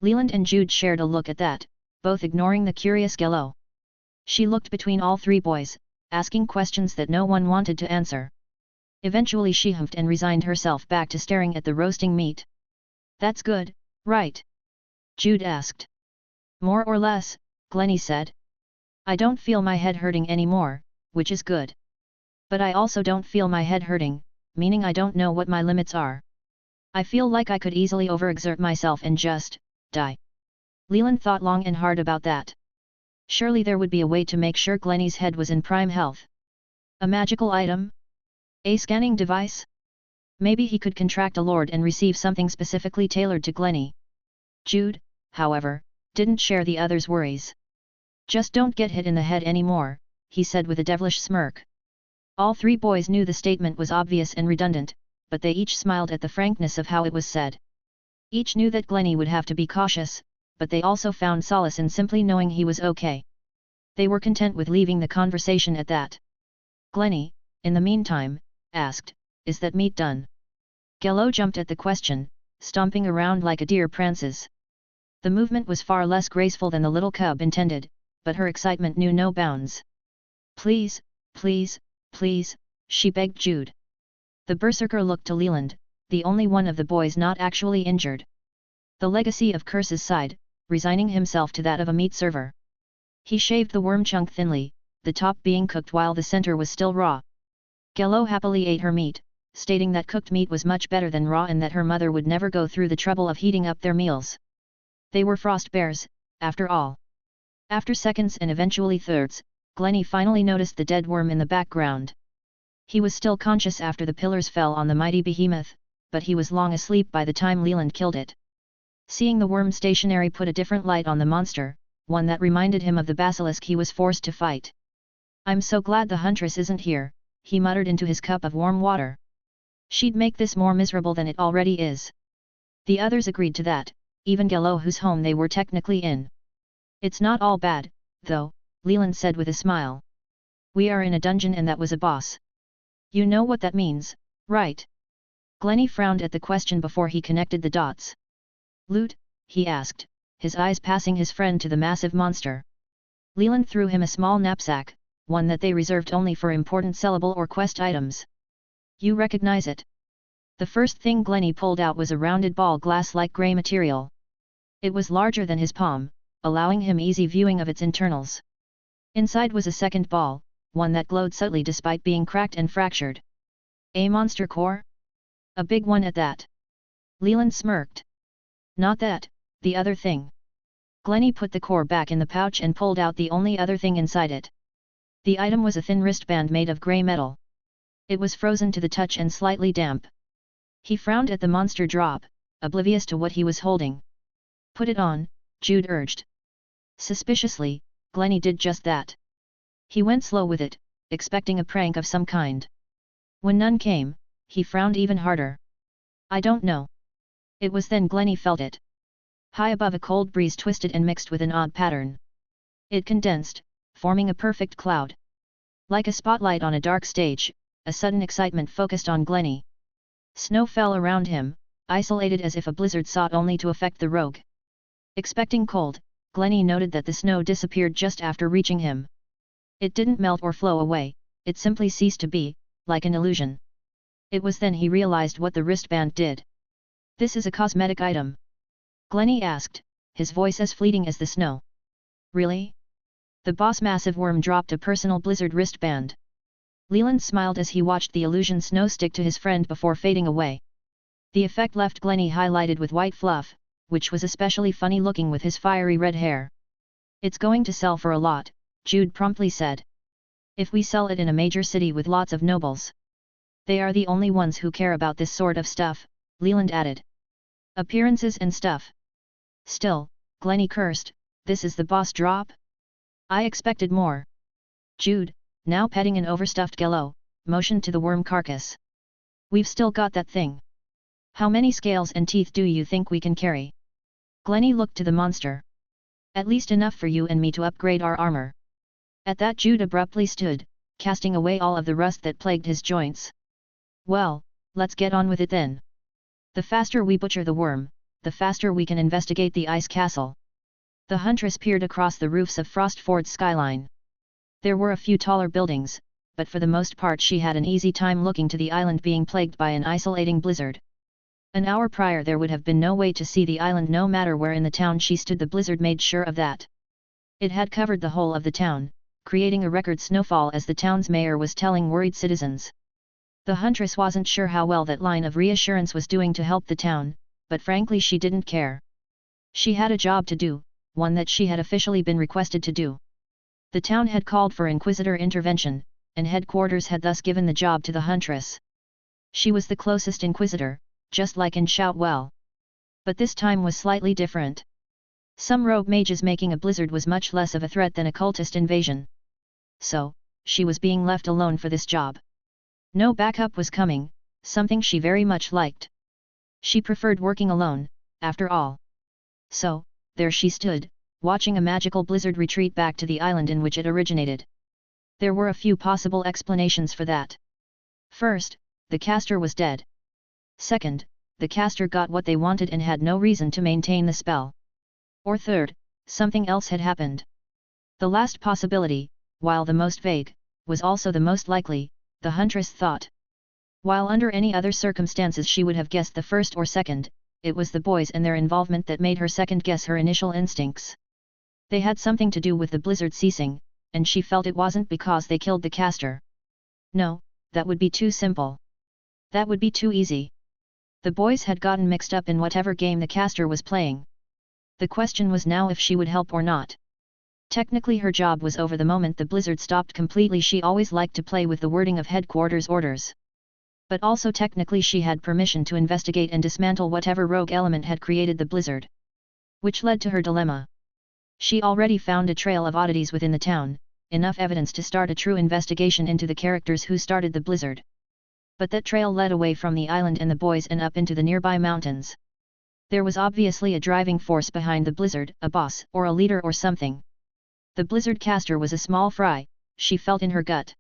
Leland and Jude shared a look at that, both ignoring the curious Gello. She looked between all three boys, asking questions that no one wanted to answer. Eventually she humphed and resigned herself back to staring at the roasting meat. "That's good, right?" Jude asked. "More or less," Glennie said. "I don't feel my head hurting anymore, which is good. But I also don't feel my head hurting, meaning I don't know what my limits are. I feel like I could easily overexert myself and just die." Leland thought long and hard about that. Surely there would be a way to make sure Glennie's head was in prime health. A magical item? A scanning device? Maybe he could contract a lord and receive something specifically tailored to Glennie. Jude, however, didn't share the others' worries. "Just don't get hit in the head anymore," he said with a devilish smirk. All three boys knew the statement was obvious and redundant, but they each smiled at the frankness of how it was said. Each knew that Glennie would have to be cautious, but they also found solace in simply knowing he was okay. They were content with leaving the conversation at that. Glennie, in the meantime, asked, "Is that meat done?" Gello jumped at the question, stomping around like a deer prances. The movement was far less graceful than the little cub intended, but her excitement knew no bounds. "Please, please, please," she begged Jude. The berserker looked to Leland, the only one of the boys not actually injured. The legacy of Curse's side, resigning himself to that of a meat server. He shaved the worm chunk thinly, the top being cooked while the center was still raw. Gello happily ate her meat, stating that cooked meat was much better than raw and that her mother would never go through the trouble of heating up their meals. They were frost bears, after all. After seconds and eventually thirds, Glennie finally noticed the dead worm in the background. He was still conscious after the pillars fell on the mighty behemoth, but he was long asleep by the time Leland killed it. Seeing the worm stationary put a different light on the monster, one that reminded him of the basilisk he was forced to fight. "I'm so glad the huntress isn't here," he muttered into his cup of warm water. "She'd make this more miserable than it already is." The others agreed to that, even Gello, whose home they were technically in. "It's not all bad, though," Leland said with a smile. "We are in a dungeon and that was a boss. You know what that means, right?" Glennie frowned at the question before he connected the dots. "Loot?" he asked, his eyes passing his friend to the massive monster. Leland threw him a small knapsack, one that they reserved only for important sellable or quest items. "You recognize it?" The first thing Glennie pulled out was a rounded ball glass-like grey material. It was larger than his palm, allowing him easy viewing of its internals. Inside was a second ball, one that glowed subtly despite being cracked and fractured. "A monster core? A big one at that." Leland smirked. "Not that, the other thing." Glennie put the core back in the pouch and pulled out the only other thing inside it. The item was a thin wristband made of grey metal. It was frozen to the touch and slightly damp. He frowned at the monster drop, oblivious to what he was holding. "Put it on," Jude urged. Suspiciously, Glennie did just that. He went slow with it, expecting a prank of some kind. When none came, he frowned even harder. "I don't know." It was then Glennie felt it. High above, a cold breeze twisted and mixed with an odd pattern. It condensed, forming a perfect cloud. Like a spotlight on a dark stage, a sudden excitement focused on Glennie. Snow fell around him, isolated as if a blizzard sought only to affect the rogue. Expecting cold, Glennie noted that the snow disappeared just after reaching him. It didn't melt or flow away, it simply ceased to be, like an illusion. It was then he realized what the wristband did. "This is a cosmetic item?" Glennie asked, his voice as fleeting as the snow. "Really?" The boss massive worm dropped a personal blizzard wristband. Leland smiled as he watched the illusion snow stick to his friend before fading away. The effect left Glennie highlighted with white fluff, which was especially funny looking with his fiery red hair. "It's going to sell for a lot," Jude promptly said. "If we sell it in a major city with lots of nobles. They are the only ones who care about this sort of stuff," Leland added. "Appearances and stuff." Still, Glennie cursed, "This is the boss drop? I expected more." Jude, now petting an overstuffed Gello, motioned to the worm carcass. "We've still got that thing. How many scales and teeth do you think we can carry?" Glennie looked to the monster. "At least enough for you and me to upgrade our armor." At that Jude abruptly stood, casting away all of the rust that plagued his joints. "Well, let's get on with it then. The faster we butcher the worm, the faster we can investigate the ice castle." The huntress peered across the roofs of Frostford's skyline. There were a few taller buildings, but for the most part she had an easy time looking to the island being plagued by an isolating blizzard. An hour prior there would have been no way to see the island no matter where in the town she stood. The blizzard made sure of that. It had covered the whole of the town, creating a record snowfall as the town's mayor was telling worried citizens. The huntress wasn't sure how well that line of reassurance was doing to help the town, but frankly she didn't care. She had a job to do, one that she had officially been requested to do. The town had called for Inquisitor intervention, and headquarters had thus given the job to the huntress. She was the closest Inquisitor, just like in Shoutwell. But this time was slightly different. Some rogue mages making a blizzard was much less of a threat than a cultist invasion. So, she was being left alone for this job. No backup was coming, something she very much liked. She preferred working alone, after all. So, there she stood, watching a magical blizzard retreat back to the island in which it originated. There were a few possible explanations for that. First, the caster was dead. Second, the caster got what they wanted and had no reason to maintain the spell. Or third, something else had happened. The last possibility, while the most vague, was also the most likely, the huntress thought. While under any other circumstances she would have guessed the first or second, it was the boys and their involvement that made her second-guess her initial instincts. They had something to do with the blizzard ceasing, and she felt it wasn't because they killed the caster. No, that would be too simple. That would be too easy. The boys had gotten mixed up in whatever game the caster was playing. The question was now if she would help or not. Technically her job was over the moment the blizzard stopped completely. She always liked to play with the wording of headquarters orders. But also technically she had permission to investigate and dismantle whatever rogue element had created the blizzard. Which led to her dilemma. She already found a trail of oddities within the town, enough evidence to start a true investigation into the characters who started the blizzard. But that trail led away from the island and the boys and up into the nearby mountains. There was obviously a driving force behind the blizzard, a boss or a leader or something. The blizzard caster was a small fry, she felt in her gut.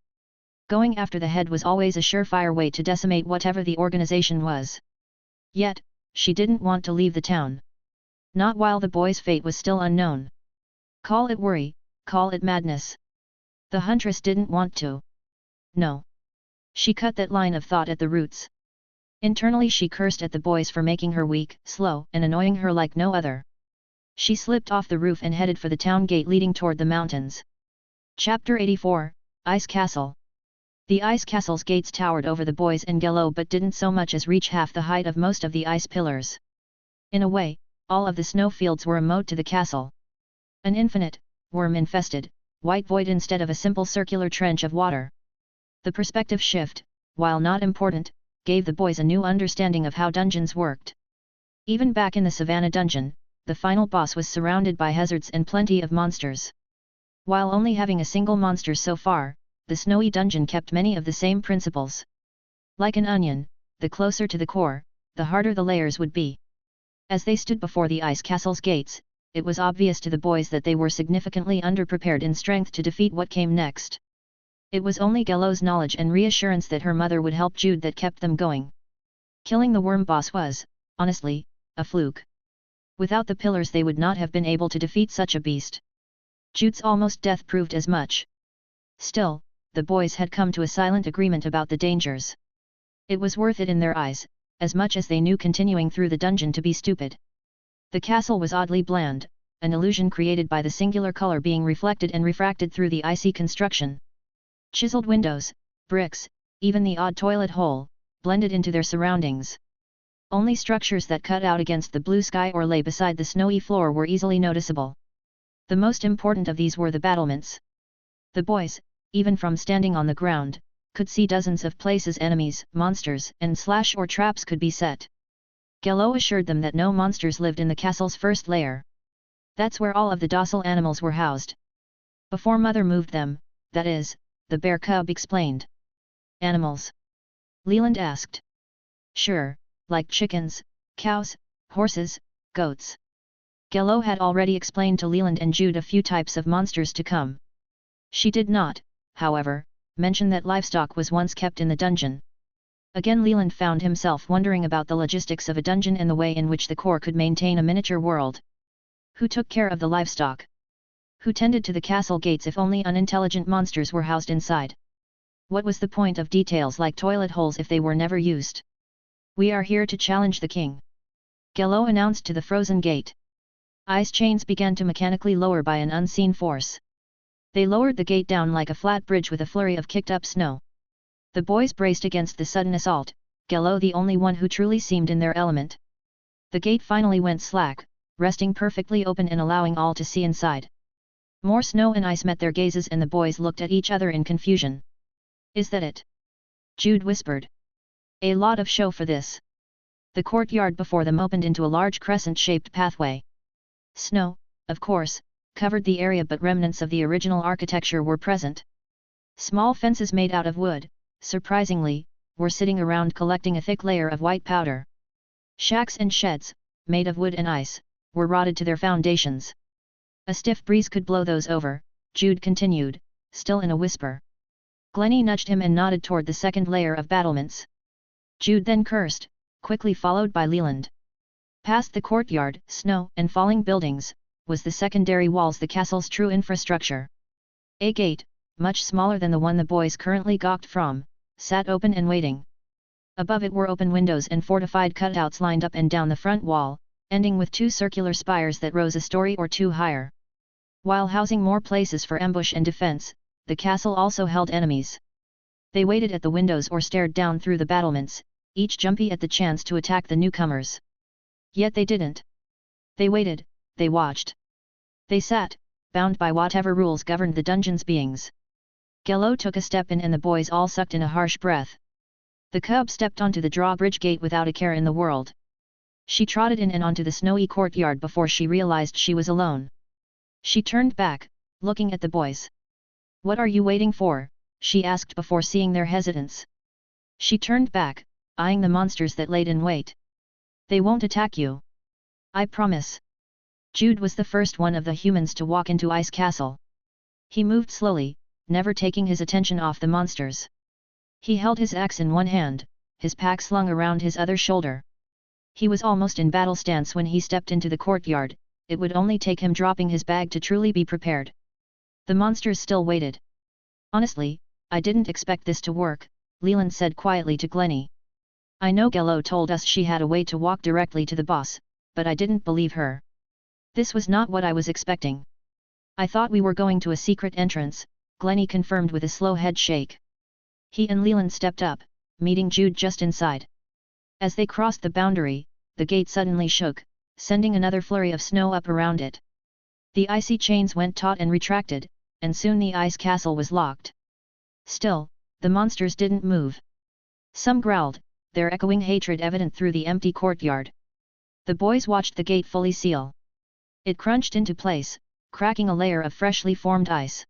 Going after the head was always a surefire way to decimate whatever the organization was. Yet, she didn't want to leave the town. Not while the boy's fate was still unknown. Call it worry, call it madness. The huntress didn't want to. No. She cut that line of thought at the roots. Internally she cursed at the boys for making her weak, slow, and annoying her like no other. She slipped off the roof and headed for the town gate leading toward the mountains. Chapter 84, Ice Castle. The ice castle's gates towered over the boys and Gello but didn't so much as reach half the height of most of the ice pillars. In a way, all of the snowfields were a moat to the castle. An infinite, worm-infested, white void instead of a simple circular trench of water. The perspective shift, while not important, gave the boys a new understanding of how dungeons worked. Even back in the Savannah dungeon, the final boss was surrounded by hazards and plenty of monsters. While only having a single monster so far, the snowy dungeon kept many of the same principles. Like an onion, the closer to the core, the harder the layers would be. As they stood before the ice castle's gates, it was obvious to the boys that they were significantly underprepared in strength to defeat what came next. It was only Gello's knowledge and reassurance that her mother would help Jude that kept them going. Killing the worm boss was, honestly, a fluke. Without the pillars they would not have been able to defeat such a beast. Jude's almost death proved as much. Still, the boys had come to a silent agreement about the dangers. It was worth it in their eyes, as much as they knew continuing through the dungeon to be stupid. The castle was oddly bland, an illusion created by the singular color being reflected and refracted through the icy construction. Chiseled windows, bricks, even the odd toilet hole, blended into their surroundings. Only structures that cut out against the blue sky or lay beside the snowy floor were easily noticeable. The most important of these were the battlements. The boys, even from standing on the ground, could see dozens of places enemies, monsters, and slash or traps could be set. Gello assured them that no monsters lived in the castle's first layer. That's where all of the docile animals were housed. Before Mother moved them, that is, the bear cub explained. Animals? Leland asked. Sure, like chickens, cows, horses, goats. Gello had already explained to Leland and Jude a few types of monsters to come. She did not, however, mention that livestock was once kept in the dungeon. Again Leland found himself wondering about the logistics of a dungeon and the way in which the core could maintain a miniature world. Who took care of the livestock? Who tended to the castle gates if only unintelligent monsters were housed inside? What was the point of details like toilet holes if they were never used? We are here to challenge the king, Gello announced to the frozen gate. Ice chains began to mechanically lower by an unseen force. They lowered the gate down like a flat bridge with a flurry of kicked-up snow. The boys braced against the sudden assault, Gello the only one who truly seemed in their element. The gate finally went slack, resting perfectly open and allowing all to see inside. More snow and ice met their gazes and the boys looked at each other in confusion. Is that it? Jude whispered. A lot of show for this. The courtyard before them opened into a large crescent-shaped pathway. Snow, of course, covered the area but remnants of the original architecture were present. Small fences made out of wood, surprisingly, were sitting around collecting a thick layer of white powder. Shacks and sheds, made of wood and ice, were rotted to their foundations. A stiff breeze could blow those over, Jude continued, still in a whisper. Glennie nudged him and nodded toward the second layer of battlements. Jude then cursed, quickly followed by Leland. Past the courtyard, snow and falling buildings, was the secondary walls, the castle's true infrastructure. A gate, much smaller than the one the boys currently gawked from, sat open and waiting. Above it were open windows and fortified cutouts lined up and down the front wall, ending with two circular spires that rose a story or two higher. While housing more places for ambush and defense, the castle also held enemies. They waited at the windows or stared down through the battlements, each jumpy at the chance to attack the newcomers. Yet they didn't. They waited, they watched. They sat, bound by whatever rules governed the dungeon's beings. Gello took a step in and the boys all sucked in a harsh breath. The cub stepped onto the drawbridge gate without a care in the world. She trotted in and onto the snowy courtyard before she realized she was alone. She turned back, looking at the boys. "What are you waiting for?" she asked before seeing their hesitance. She turned back, eyeing the monsters that laid in wait. "They won't attack you. I promise." Jude was the first one of the humans to walk into Ice Castle. He moved slowly, never taking his attention off the monsters. He held his axe in one hand, his pack slung around his other shoulder. He was almost in battle stance when he stepped into the courtyard. It would only take him dropping his bag to truly be prepared. The monsters still waited. "Honestly, I didn't expect this to work," Leland said quietly to Glennie. "I know Gello told us she had a way to walk directly to the boss, but I didn't believe her. This was not what I was expecting. I thought we were going to a secret entrance," Glennie confirmed with a slow head shake. He and Leland stepped up, meeting Jude just inside. As they crossed the boundary, the gate suddenly shook, sending another flurry of snow up around it. The icy chains went taut and retracted, and soon the ice castle was locked. Still, the monsters didn't move. Some growled, their echoing hatred evident through the empty courtyard. The boys watched the gate fully seal. It crunched into place, cracking a layer of freshly formed ice.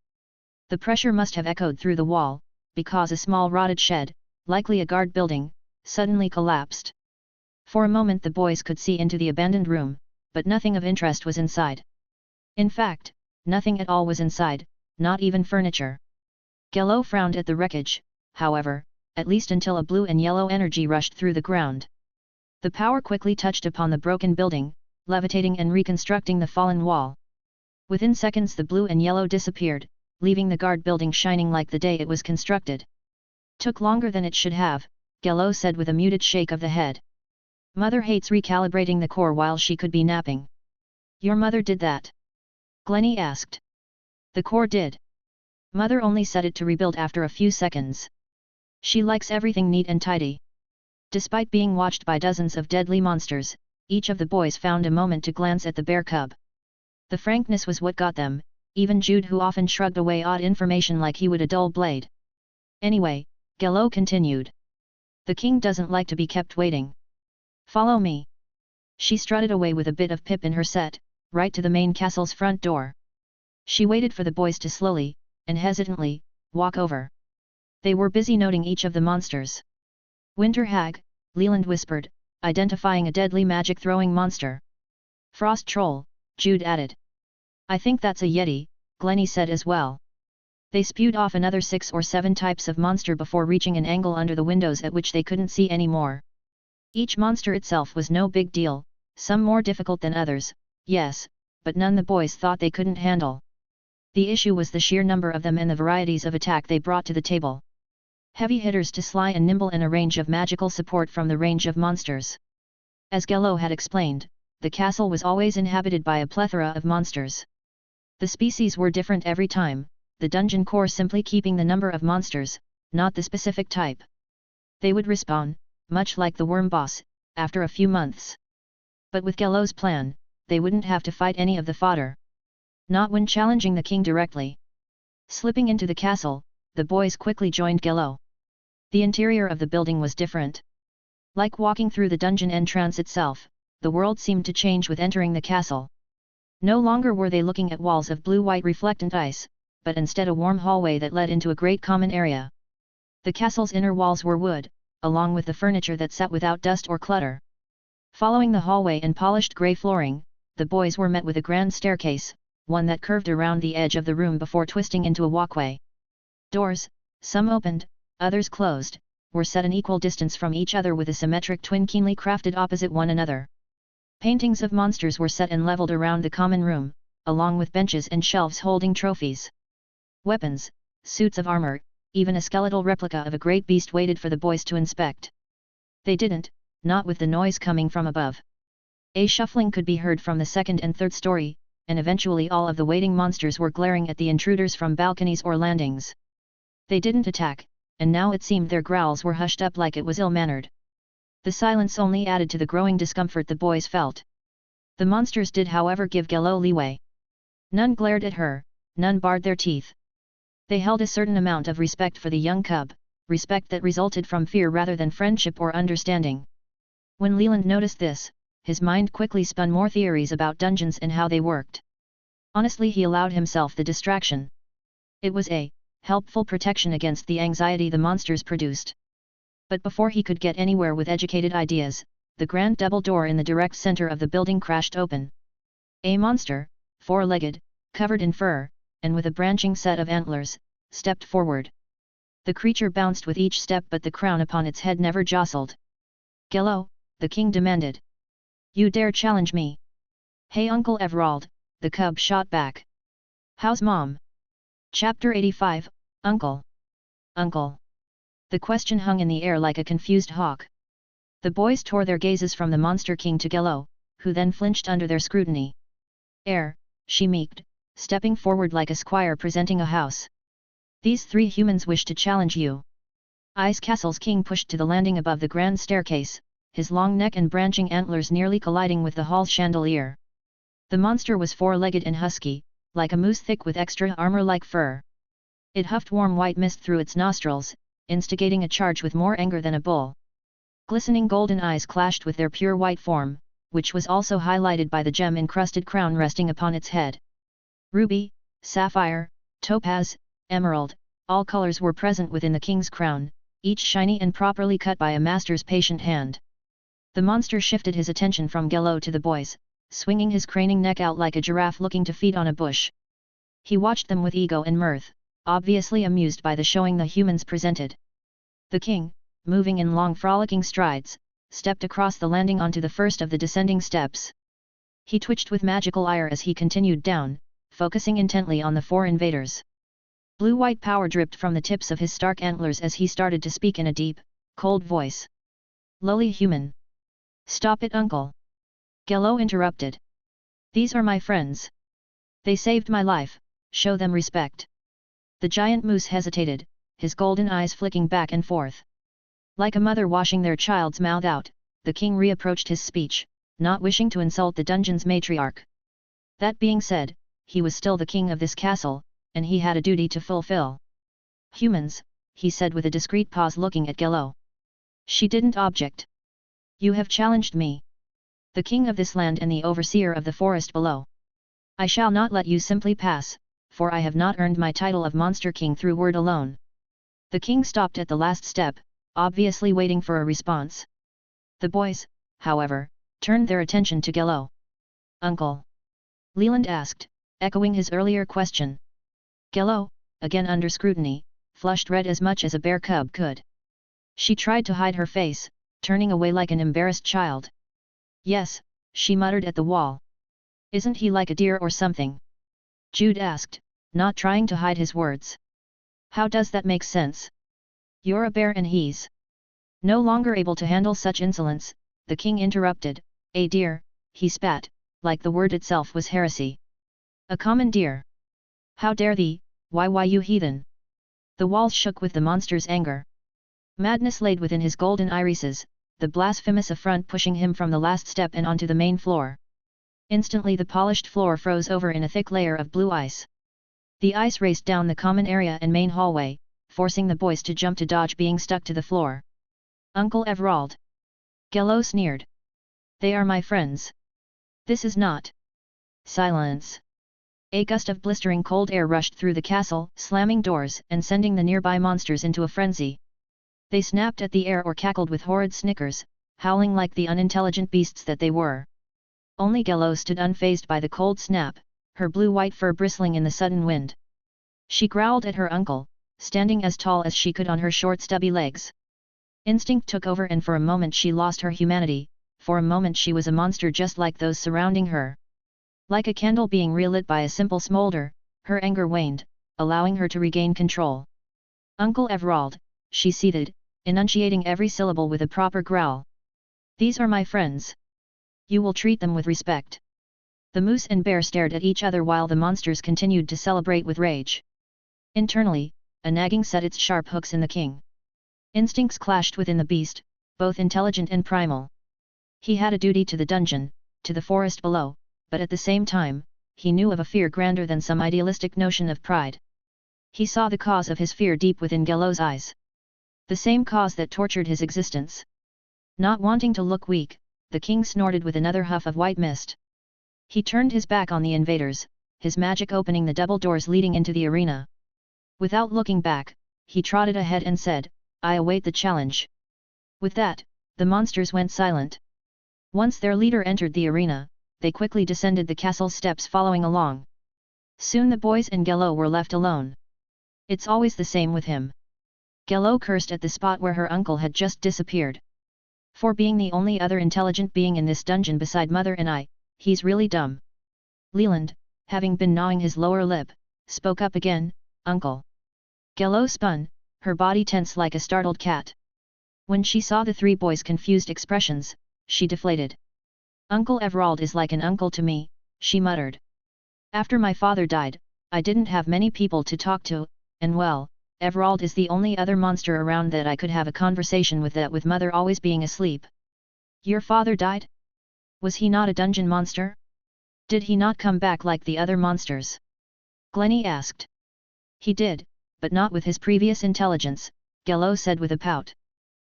The pressure must have echoed through the wall, because a small rotted shed, likely a guard building, suddenly collapsed. For a moment the boys could see into the abandoned room, but nothing of interest was inside. In fact, nothing at all was inside, not even furniture. Gello frowned at the wreckage, however, at least until a blue and yellow energy rushed through the ground. The power quickly touched upon the broken building, levitating and reconstructing the fallen wall. Within seconds the blue and yellow disappeared, leaving the guard building shining like the day it was constructed. "Took longer than it should have," Gello said with a muted shake of the head. "Mother hates recalibrating the core while she could be napping." "Your mother did that?" Glennie asked. "The core did. Mother only set it to rebuild after a few seconds. She likes everything neat and tidy." Despite being watched by dozens of deadly monsters, each of the boys found a moment to glance at the bear cub. The frankness was what got them, even Jude, who often shrugged away odd information like he would a dull blade. "Anyway," Gello continued. "The king doesn't like to be kept waiting. Follow me." She strutted away with a bit of pip in her set, right to the main castle's front door. She waited for the boys to slowly, and hesitantly, walk over. They were busy noting each of the monsters. "Winter hag," Leland whispered, identifying a deadly magic-throwing monster. "Frost troll," Jude added. "I think that's a yeti," Glennie said as well. They spewed off another 6 or 7 types of monster before reaching an angle under the windows at which they couldn't see any more. Each monster itself was no big deal, some more difficult than others, yes, but none the boys thought they couldn't handle. The issue was the sheer number of them and the varieties of attack they brought to the table. Heavy hitters to sly and nimble, and a range of magical support from the range of monsters. As Gello had explained, the castle was always inhabited by a plethora of monsters. The species were different every time, the dungeon core simply keeping the number of monsters, not the specific type. They would respawn, much like the worm boss, after a few months. But with Gello's plan, they wouldn't have to fight any of the fodder. Not when challenging the king directly. Slipping into the castle, the boys quickly joined Gello. The interior of the building was different. Like walking through the dungeon entrance itself, the world seemed to change with entering the castle. No longer were they looking at walls of blue-white reflectant ice, but instead a warm hallway that led into a great common area. The castle's inner walls were wood, along with the furniture that sat without dust or clutter. Following the hallway and polished grey flooring, the boys were met with a grand staircase, one that curved around the edge of the room before twisting into a walkway. Doors, some opened, others closed, were set an equal distance from each other with a symmetric twin keenly crafted opposite one another. Paintings of monsters were set and leveled around the common room, along with benches and shelves holding trophies. Weapons, suits of armor, even a skeletal replica of a great beast waited for the boys to inspect. They didn't, not with the noise coming from above. A shuffling could be heard from the second and third story, and eventually all of the waiting monsters were glaring at the intruders from balconies or landings. They didn't attack, and now it seemed their growls were hushed up like it was ill-mannered. The silence only added to the growing discomfort the boys felt. The monsters did however give Gello leeway. None glared at her, none bared their teeth. They held a certain amount of respect for the young cub, respect that resulted from fear rather than friendship or understanding. When Leland noticed this, his mind quickly spun more theories about dungeons and how they worked. Honestly, he allowed himself the distraction. It was a helpful protection against the anxiety the monsters produced. But before he could get anywhere with educated ideas, the grand double door in the direct center of the building crashed open. A monster, four-legged, covered in fur, and with a branching set of antlers, stepped forward. The creature bounced with each step, but the crown upon its head never jostled. "Gello," the king demanded. "You dare challenge me?" "Hey Uncle Everald," the cub shot back. "How's Mom?" Chapter 85, Uncle. Uncle. The question hung in the air like a confused hawk. The boys tore their gazes from the monster king to Gello, who then flinched under their scrutiny. She meeked, stepping forward like a squire presenting a house. "These three humans wish to challenge you." Ice Castle's king pushed to the landing above the grand staircase, his long neck and branching antlers nearly colliding with the hall's chandelier. The monster was four-legged and husky, like a moose thick with extra armor-like fur. It huffed warm white mist through its nostrils, instigating a charge with more anger than a bull. Glistening golden eyes clashed with their pure white form, which was also highlighted by the gem-encrusted crown resting upon its head. Ruby, sapphire, topaz, emerald, all colors were present within the king's crown, each shiny and properly cut by a master's patient hand. The monster shifted his attention from Gello to the boys, swinging his craning neck out like a giraffe looking to feed on a bush. He watched them with ego and mirth, obviously amused by the showing the humans presented. The king, moving in long frolicking strides, stepped across the landing onto the first of the descending steps. He twitched with magical ire as he continued down, focusing intently on the four invaders. Blue-white power dripped from the tips of his stark antlers as he started to speak in a deep, cold voice. "Lowly human. Stop it, Uncle!" Gello interrupted. "These are my friends. They saved my life, show them respect." The giant moose hesitated, his golden eyes flicking back and forth. Like a mother washing their child's mouth out, the king reapproached his speech, not wishing to insult the dungeon's matriarch. That being said, he was still the king of this castle, and he had a duty to fulfill. "Humans," he said with a discreet pause looking at Gello. She didn't object. "You have challenged me. The king of this land and the overseer of the forest below. I shall not let you simply pass, for I have not earned my title of Monster King through word alone." The king stopped at the last step, obviously waiting for a response. The boys, however, turned their attention to Gello. "Uncle?" Leland asked, echoing his earlier question. Gello, again under scrutiny, flushed red as much as a bear cub could. She tried to hide her face, turning away like an embarrassed child. "Yes," she muttered at the wall. "Isn't he like a deer or something?" Jude asked, not trying to hide his words. "How does that make sense? You're a bear and he's..." No longer able to handle such insolence, the king interrupted. "A deer," he spat, like the word itself was heresy. "A common deer. How dare thee, why you heathen!" The walls shook with the monster's anger. Madness laid within his golden irises, the blasphemous affront pushing him from the last step and onto the main floor. Instantly the polished floor froze over in a thick layer of blue ice. The ice raced down the common area and main hallway, forcing the boys to jump to dodge being stuck to the floor. "Uncle Everald!" Gello sneered. "They are my friends. This is not..." Silence. A gust of blistering cold air rushed through the castle, slamming doors and sending the nearby monsters into a frenzy. They snapped at the air or cackled with horrid snickers, howling like the unintelligent beasts that they were. Only Gello stood unfazed by the cold snap, her blue-white fur bristling in the sudden wind. She growled at her uncle, standing as tall as she could on her short stubby legs. Instinct took over and for a moment she lost her humanity, for a moment she was a monster just like those surrounding her. Like a candle being relit by a simple smolder, her anger waned, allowing her to regain control. "Uncle Everald," she seethed, enunciating every syllable with a proper growl. "These are my friends. You will treat them with respect." The moose and bear stared at each other while the monsters continued to celebrate with rage. Internally, a nagging set its sharp hooks in the king. Instincts clashed within the beast, both intelligent and primal. He had a duty to the dungeon, to the forest below, but at the same time, he knew of a fear grander than some idealistic notion of pride. He saw the cause of his fear deep within Gello's eyes. The same cause that tortured his existence. Not wanting to look weak, the king snorted with another huff of white mist. He turned his back on the invaders, his magic opening the double doors leading into the arena. Without looking back, he trotted ahead and said, "I await the challenge." With that, the monsters went silent. Once their leader entered the arena, they quickly descended the castle steps following along. Soon the boys and Gello were left alone. It's always the same with him. Gello cursed at the spot where her uncle had just disappeared. For being the only other intelligent being in this dungeon beside Mother and I, he's really dumb. Leland, having been gnawing his lower lip, spoke up again, "Uncle." Gello spun, her body tense like a startled cat. When she saw the three boys' confused expressions, she deflated. "Uncle Everald is like an uncle to me," she muttered. "After my father died, I didn't have many people to talk to, and well, Everald is the only other monster around that I could have a conversation with, that with Mother always being asleep." "Your father died? Was he not a dungeon monster? Did he not come back like the other monsters?" Glennie asked. "He did, but not with his previous intelligence," Gello said with a pout.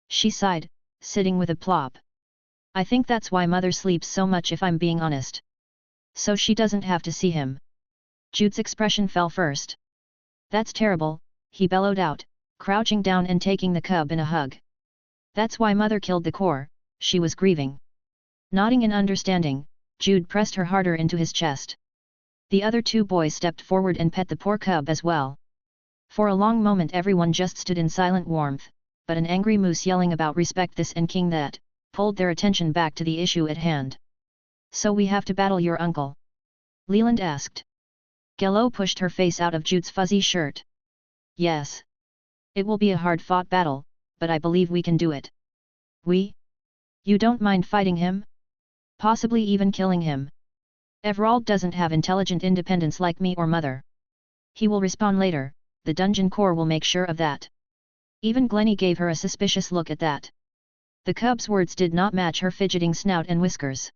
She sighed, sitting with a plop. "I think that's why Mother sleeps so much, if I'm being honest. So she doesn't have to see him." Jude's expression fell first. "That's terrible," he bellowed out, crouching down and taking the cub in a hug. "That's why Mother killed the core," she was grieving. Nodding in understanding, Jude pressed her harder into his chest. The other two boys stepped forward and pet the poor cub as well. For a long moment everyone just stood in silent warmth, but an angry moose yelling about respect this and king that, pulled their attention back to the issue at hand. "So we have to battle your uncle?" Leland asked. Gello pushed her face out of Jude's fuzzy shirt. "Yes. It will be a hard-fought battle, but I believe we can do it." "We? You don't mind fighting him? Possibly even killing him? Everald doesn't have intelligent independence like me or Mother. He will respawn later, the dungeon core will make sure of that." Even Glennie gave her a suspicious look at that. The cub's words did not match her fidgeting snout and whiskers.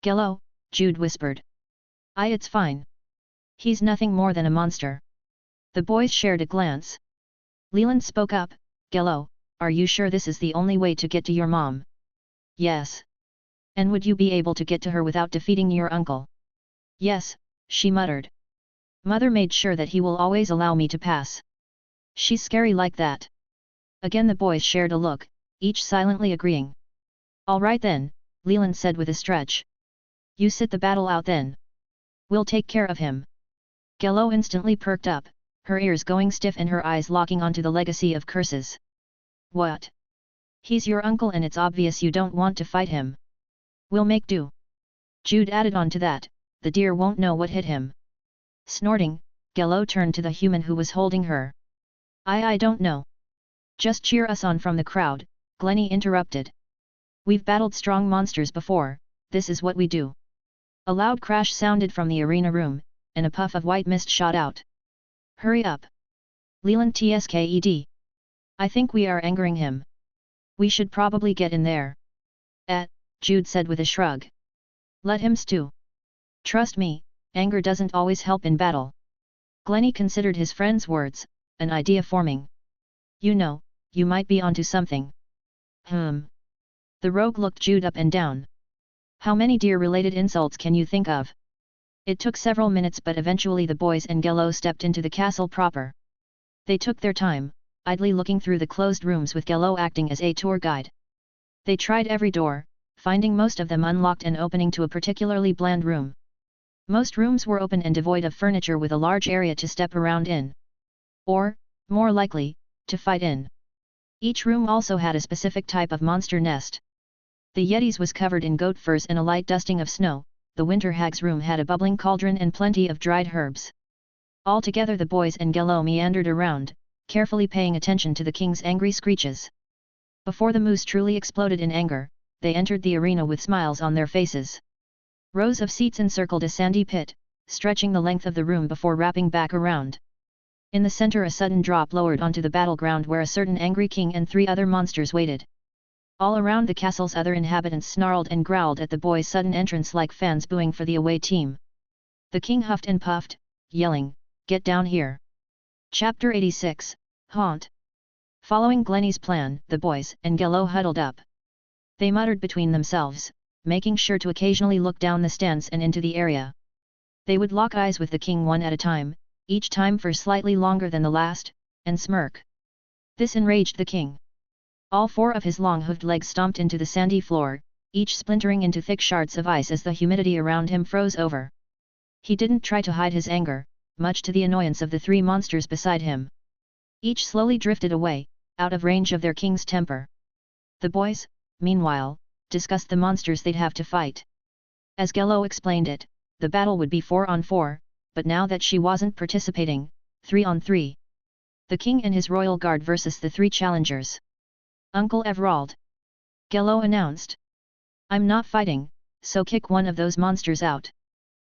"Gello," Jude whispered. It's fine. He's nothing more than a monster." The boys shared a glance. Leland spoke up, "Gello, are you sure this is the only way to get to your mom?" "Yes." "And would you be able to get to her without defeating your uncle?" "Yes," she muttered. "Mother made sure that he will always allow me to pass. She's scary like that." Again the boys shared a look, each silently agreeing. "All right then," Leland said with a stretch. "You sit the battle out then. We'll take care of him." Gello instantly perked up, her ears going stiff and her eyes locking onto the legacy of curses. "What? He's your uncle and it's obvious you don't want to fight him." "We'll make do." Jude added on to that, "The deer won't know what hit him." Snorting, Gello turned to the human who was holding her. I don't know. Just cheer us on from the crowd," Glennie interrupted. "We've battled strong monsters before, this is what we do." A loud crash sounded from the arena room, and a puff of white mist shot out. "Hurry up! Leland tsked. I think we are angering him. We should probably get in there." Jude said with a shrug. "Let him stew. Trust me, anger doesn't always help in battle." Glennie considered his friend's words, an idea forming. "You know, you might be onto something." The rogue looked Jude up and down. "How many deer-related insults can you think of?" It took several minutes, but eventually the boys and Gello stepped into the castle proper. They took their time, idly looking through the closed rooms with Gello acting as a tour guide. They tried every door, finding most of them unlocked and opening to a particularly bland room. Most rooms were open and devoid of furniture with a large area to step around in. Or, more likely, to fight in. Each room also had a specific type of monster nest. The Yeti's was covered in goat furs and a light dusting of snow, the Winter Hag's room had a bubbling cauldron and plenty of dried herbs. Altogether the boys and Gello meandered around, carefully paying attention to the king's angry screeches. Before the moose truly exploded in anger, they entered the arena with smiles on their faces. Rows of seats encircled a sandy pit, stretching the length of the room before wrapping back around. In the center a sudden drop lowered onto the battleground where a certain angry king and 3 other monsters waited. All around the castle's other inhabitants snarled and growled at the boys' sudden entrance like fans booing for the away team. The king huffed and puffed, yelling, "Get down here!" Chapter 86, Haunt. Following Glennie's plan, the boys and Gello huddled up. They muttered between themselves, making sure to occasionally look down the stands and into the area. They would lock eyes with the king one at a time, each time for slightly longer than the last, and smirk. This enraged the king. All 4 of his long-hoofed legs stomped into the sandy floor, each splintering into thick shards of ice as the humidity around him froze over. He didn't try to hide his anger, much to the annoyance of the 3 monsters beside him. Each slowly drifted away, out of range of their king's temper. The boys, meanwhile, discussed the monsters they'd have to fight. As Gello explained it, the battle would be 4 on 4, but now that she wasn't participating, 3 on 3. The king and his royal guard versus the 3 challengers. "Uncle Everald," Gello announced. "I'm not fighting, so kick one of those monsters out."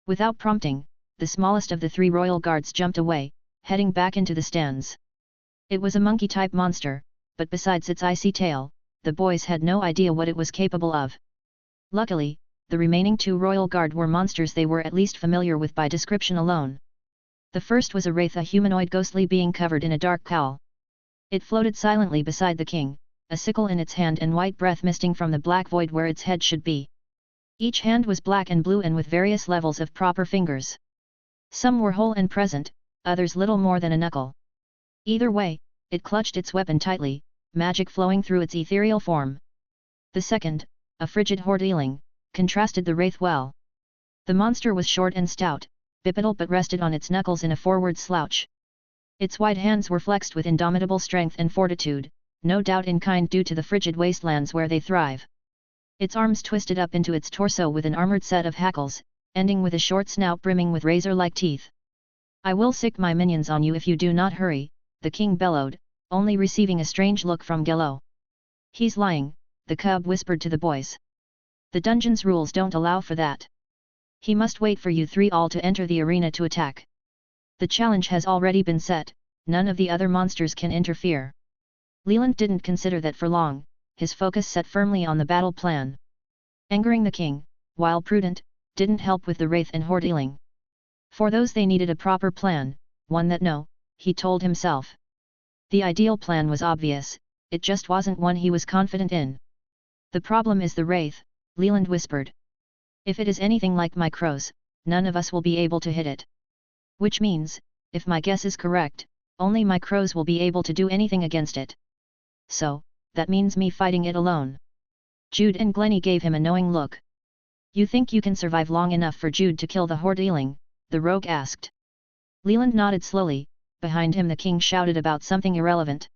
Without prompting, the smallest of the 3 royal guards jumped away, heading back into the stands. It was a monkey-type monster, but besides its icy tail, the boys had no idea what it was capable of. Luckily, the remaining 2 royal guard were monsters they were at least familiar with by description alone. The first was a wraith, a humanoid ghostly being covered in a dark cowl. It floated silently beside the king, a sickle in its hand and white breath misting from the black void where its head should be. Each hand was black and blue and with various levels of proper fingers. Some were whole and present, others little more than a knuckle. Either way, it clutched its weapon tightly, magic flowing through its ethereal form. The second, a frigid horde-eling, contrasted the wraith well. The monster was short and stout, bipedal but rested on its knuckles in a forward slouch. Its white hands were flexed with indomitable strength and fortitude, no doubt in kind due to the frigid wastelands where they thrive. Its arms twisted up into its torso with an armored set of hackles, ending with a short snout brimming with razor-like teeth. "I will sick my minions on you if you do not hurry," the king bellowed, only receiving a strange look from Gello. "He's lying," the cub whispered to the boys. "The dungeon's rules don't allow for that. He must wait for you 3 all to enter the arena to attack. The challenge has already been set, none of the other monsters can interfere." Leland didn't consider that for long, his focus set firmly on the battle plan. Angering the king, while prudent, didn't help with the wraith and horde-eling. For those they needed a proper plan, one that he told himself. The ideal plan was obvious, it just wasn't one he was confident in. "The problem is the wraith," Leland whispered. "If it is anything like my crows, none of us will be able to hit it. Which means, if my guess is correct, only my crows will be able to do anything against it. So, that means me fighting it alone." Jude and Glennie gave him a knowing look. "You think you can survive long enough for Jude to kill the horde-eling?" the rogue asked. Leland nodded slowly, behind him the king shouted about something irrelevant.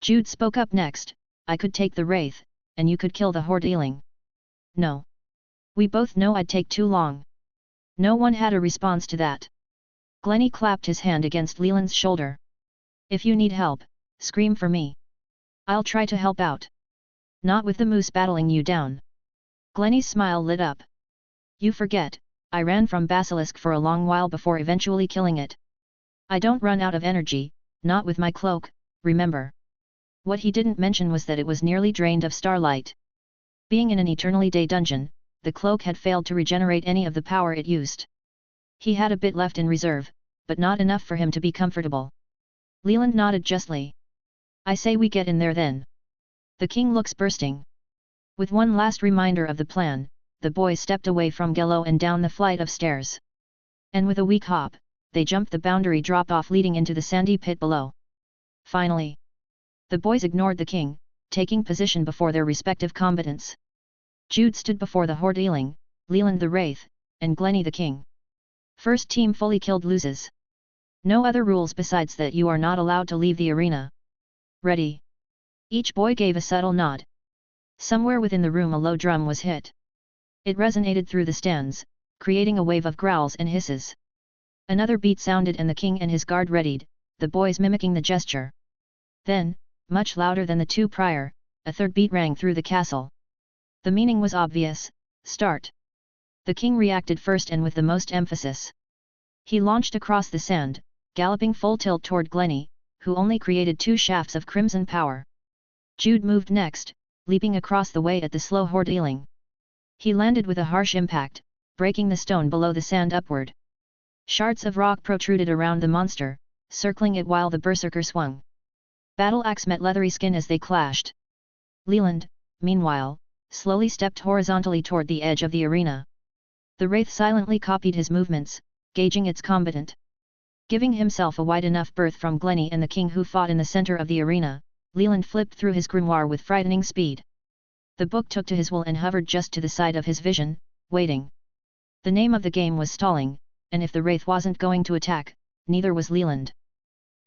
Jude spoke up next, "I could take the wraith, and you could kill the horde-eling." "No. We both know I'd take too long." No one had a response to that. Glennie clapped his hand against Leland's shoulder. "If you need help, scream for me. I'll try to help out. Not with the moose battling you down." Glennie's smile lit up. "You forget, I ran from Basilisk for a long while before eventually killing it. I don't run out of energy, not with my cloak, remember." What he didn't mention was that it was nearly drained of starlight. Being in an eternally day dungeon, the cloak had failed to regenerate any of the power it used. He had a bit left in reserve, but not enough for him to be comfortable. Leland nodded justly. "I say we get in there then." The king looks bursting. With one last reminder of the plan, the boys stepped away from Gello and down the flight of stairs. And with a weak hop, they jumped the boundary drop-off leading into the sandy pit below. Finally, the boys ignored the king, taking position before their respective combatants. Jude stood before the horde Ealing, Leland the Wraith, and Glenny the King. First team fully killed loses. No other rules besides that you are not allowed to leave the arena. Ready. Each boy gave a subtle nod. Somewhere within the room a low drum was hit. It resonated through the stands, creating a wave of growls and hisses. Another beat sounded and the king and his guard readied, the boys mimicking the gesture. Then, much louder than the two prior, a third beat rang through the castle. The meaning was obvious: start. The king reacted first and with the most emphasis. He launched across the sand, galloping full tilt toward Glenny, who only created 2 shafts of crimson power. Jude moved next, leaping across the way at the slow horde Ealing. He landed with a harsh impact, breaking the stone below the sand upward. Shards of rock protruded around the monster, circling it while the berserker swung. Battle axe met leathery skin as they clashed. Leland, meanwhile, slowly stepped horizontally toward the edge of the arena. The wraith silently copied his movements, gauging its combatant. Giving himself a wide enough berth from Glenny and the king who fought in the center of the arena, Leland flipped through his grimoire with frightening speed. The book took to his will and hovered just to the side of his vision, waiting. The name of the game was stalling, and if the wraith wasn't going to attack, neither was Leland.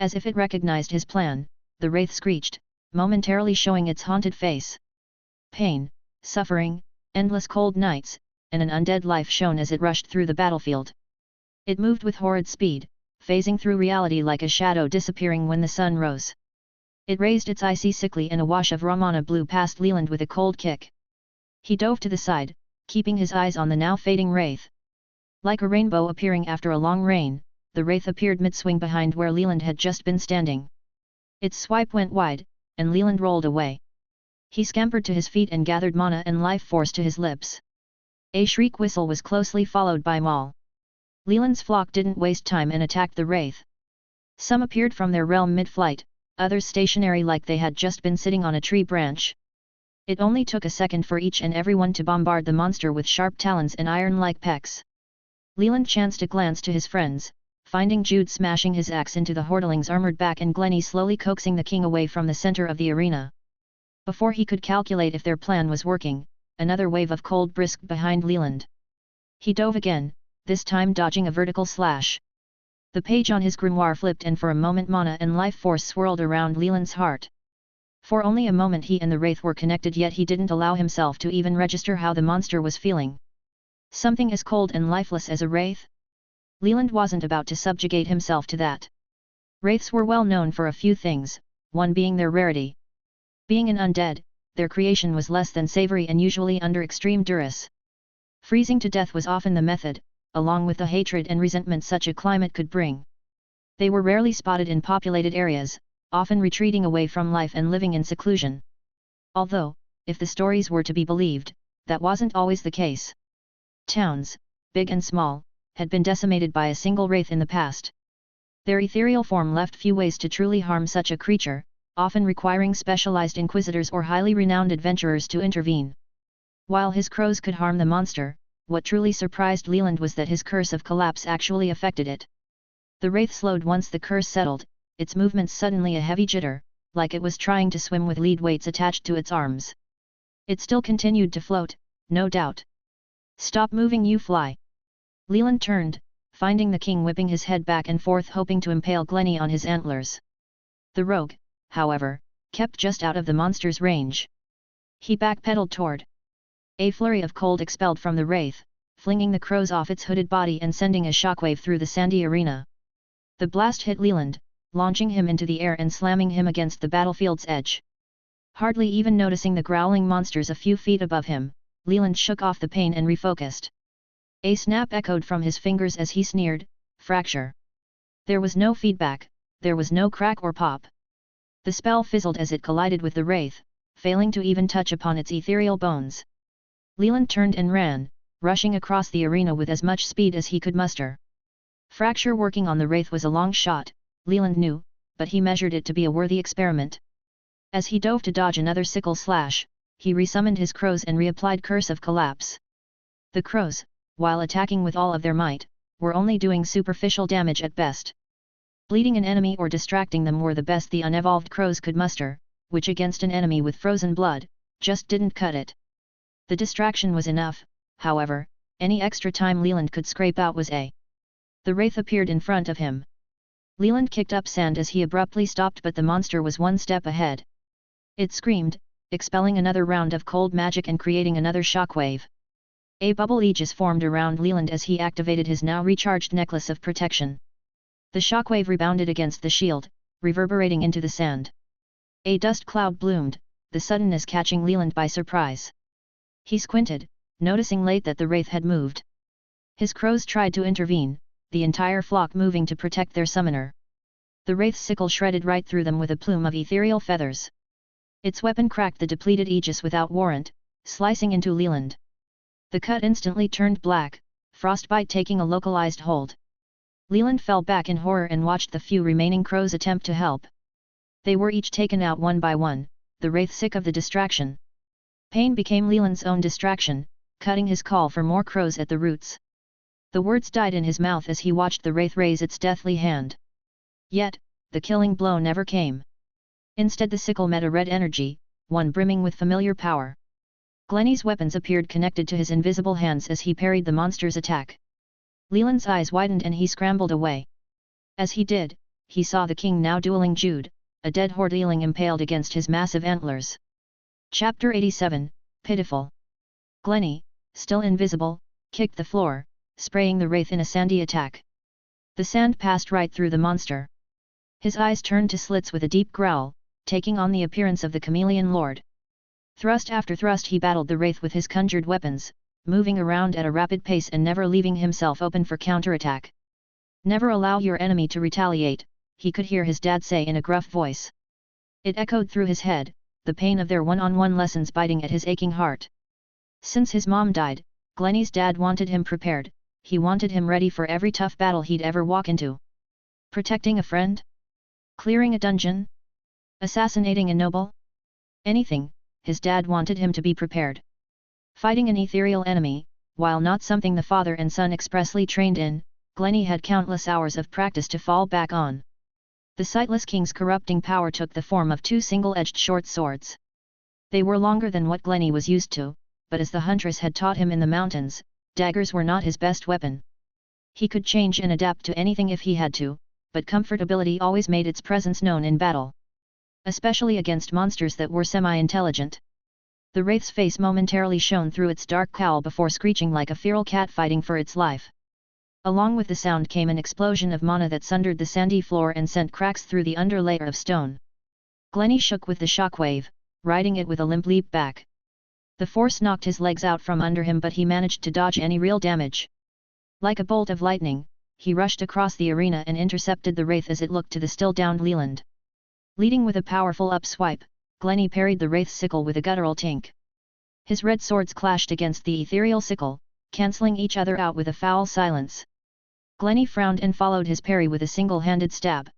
As if it recognized his plan, the wraith screeched, momentarily showing its haunted face. Pain, suffering, endless cold nights, and an undead life shone as it rushed through the battlefield. It moved with horrid speed, phasing through reality like a shadow disappearing when the sun rose. It raised its icy sickly and a wash of Ramana blew past Leland with a cold kick. He dove to the side, keeping his eyes on the now fading wraith. Like a rainbow appearing after a long rain, the wraith appeared mid-swing behind where Leland had just been standing. Its swipe went wide, and Leland rolled away. He scampered to his feet and gathered mana and life force to his lips. A shriek whistle was closely followed by Maul. Leland's flock didn't waste time and attacked the wraith. Some appeared from their realm mid-flight, others stationary like they had just been sitting on a tree branch. It only took a second for each and everyone to bombard the monster with sharp talons and iron-like pecks. Leland chanced a glance to his friends, finding Jude smashing his axe into the hordeling's armored back and Glenny slowly coaxing the king away from the center of the arena. Before he could calculate if their plan was working, another wave of cold brisked behind Leland. He dove again, this time dodging a vertical slash. The page on his grimoire flipped and for a moment mana and life force swirled around Leland's heart. For only a moment he and the wraith were connected, yet he didn't allow himself to even register how the monster was feeling. Something as cold and lifeless as a wraith? Leland wasn't about to subjugate himself to that. Wraiths were well known for a few things, one being their rarity. Being an undead, their creation was less than savory and usually under extreme duress. Freezing to death was often the method, along with the hatred and resentment such a climate could bring. They were rarely spotted in populated areas, often retreating away from life and living in seclusion. Although, if the stories were to be believed, that wasn't always the case. Towns, big and small, had been decimated by a single wraith in the past. Their ethereal form left few ways to truly harm such a creature, often requiring specialized inquisitors or highly renowned adventurers to intervene. While his crows could harm the monster, what truly surprised Leland was that his curse of collapse actually affected it. The wraith slowed once the curse settled, its movements suddenly a heavy jitter, like it was trying to swim with lead weights attached to its arms. It still continued to float, no doubt. "Stop moving, you fly!" Leland turned, finding the king whipping his head back and forth hoping to impale Glenny on his antlers. The rogue, however, kept just out of the monster's range. He backpedaled toward. A flurry of cold expelled from the wraith, flinging the crows off its hooded body and sending a shockwave through the sandy arena. The blast hit Leland, launching him into the air and slamming him against the battlefield's edge. Hardly even noticing the growling monsters a few feet above him, Leland shook off the pain and refocused. A snap echoed from his fingers as he sneered, "Fracture." There was no feedback, there was no crack or pop. The spell fizzled as it collided with the wraith, failing to even touch upon its ethereal bones. Leland turned and ran, rushing across the arena with as much speed as he could muster. Fracture working on the wraith was a long shot, Leland knew, but he measured it to be a worthy experiment. As he dove to dodge another sickle slash, he resummoned his crows and reapplied Curse of Collapse. The crows, while attacking with all of their might, were only doing superficial damage at best. Bleeding an enemy or distracting them were the best the unevolved crows could muster, which against an enemy with frozen blood, just didn't cut it. The distraction was enough, however, any extra time Leland could scrape out was a. The wraith appeared in front of him. Leland kicked up sand as he abruptly stopped, but the monster was one step ahead. It screamed, expelling another round of cold magic and creating another shockwave. A bubble aegis formed around Leland as he activated his now recharged necklace of protection. The shockwave rebounded against the shield, reverberating into the sand. A dust cloud bloomed, the suddenness catching Leland by surprise. He squinted, noticing late that the wraith had moved. His crows tried to intervene, the entire flock moving to protect their summoner. The wraith's sickle shredded right through them with a plume of ethereal feathers. Its weapon cracked the depleted aegis without warrant, slicing into Leland. The cut instantly turned black, frostbite taking a localized hold. Leland fell back in horror and watched the few remaining crows attempt to help. They were each taken out one by one, the wraith sick of the distraction. Pain became Leland's own distraction, cutting his call for more crows at the roots. The words died in his mouth as he watched the wraith raise its deathly hand. Yet, the killing blow never came. Instead the sickle met a red energy, one brimming with familiar power. Glenny's weapons appeared connected to his invisible hands as he parried the monster's attack. Leland's eyes widened and he scrambled away. As he did, he saw the king now dueling Jude, a dead horde-eling impaled against his massive antlers. Chapter 87, Pitiful. Glenny, still invisible, kicked the floor, spraying the wraith in a sandy attack. The sand passed right through the monster. His eyes turned to slits with a deep growl, taking on the appearance of the chameleon lord. Thrust after thrust he battled the wraith with his conjured weapons, moving around at a rapid pace and never leaving himself open for counterattack. "Never allow your enemy to retaliate," he could hear his dad say in a gruff voice. It echoed through his head, the pain of their one-on-one lessons biting at his aching heart. Since his mom died, Glenny's dad wanted him prepared, he wanted him ready for every tough battle he'd ever walk into. Protecting a friend? Clearing a dungeon? Assassinating a noble? Anything, his dad wanted him to be prepared. Fighting an ethereal enemy, while not something the father and son expressly trained in, Glenny had countless hours of practice to fall back on. The sightless king's corrupting power took the form of two single-edged short swords. They were longer than what Glenny was used to, but as the huntress had taught him in the mountains, daggers were not his best weapon. He could change and adapt to anything if he had to, but comfortability always made its presence known in battle. Especially against monsters that were semi-intelligent. The wraith's face momentarily shone through its dark cowl before screeching like a feral cat fighting for its life. Along with the sound came an explosion of mana that sundered the sandy floor and sent cracks through the underlayer of stone. Glenny shook with the shockwave, riding it with a limp leap back. The force knocked his legs out from under him, but he managed to dodge any real damage. Like a bolt of lightning, he rushed across the arena and intercepted the wraith as it looked to the still-downed Leland. Leading with a powerful upswipe, Glenny parried the wraith's sickle with a guttural tink. His red swords clashed against the ethereal sickle, cancelling each other out with a foul silence. Glenny frowned and followed his parry with a single-handed stab.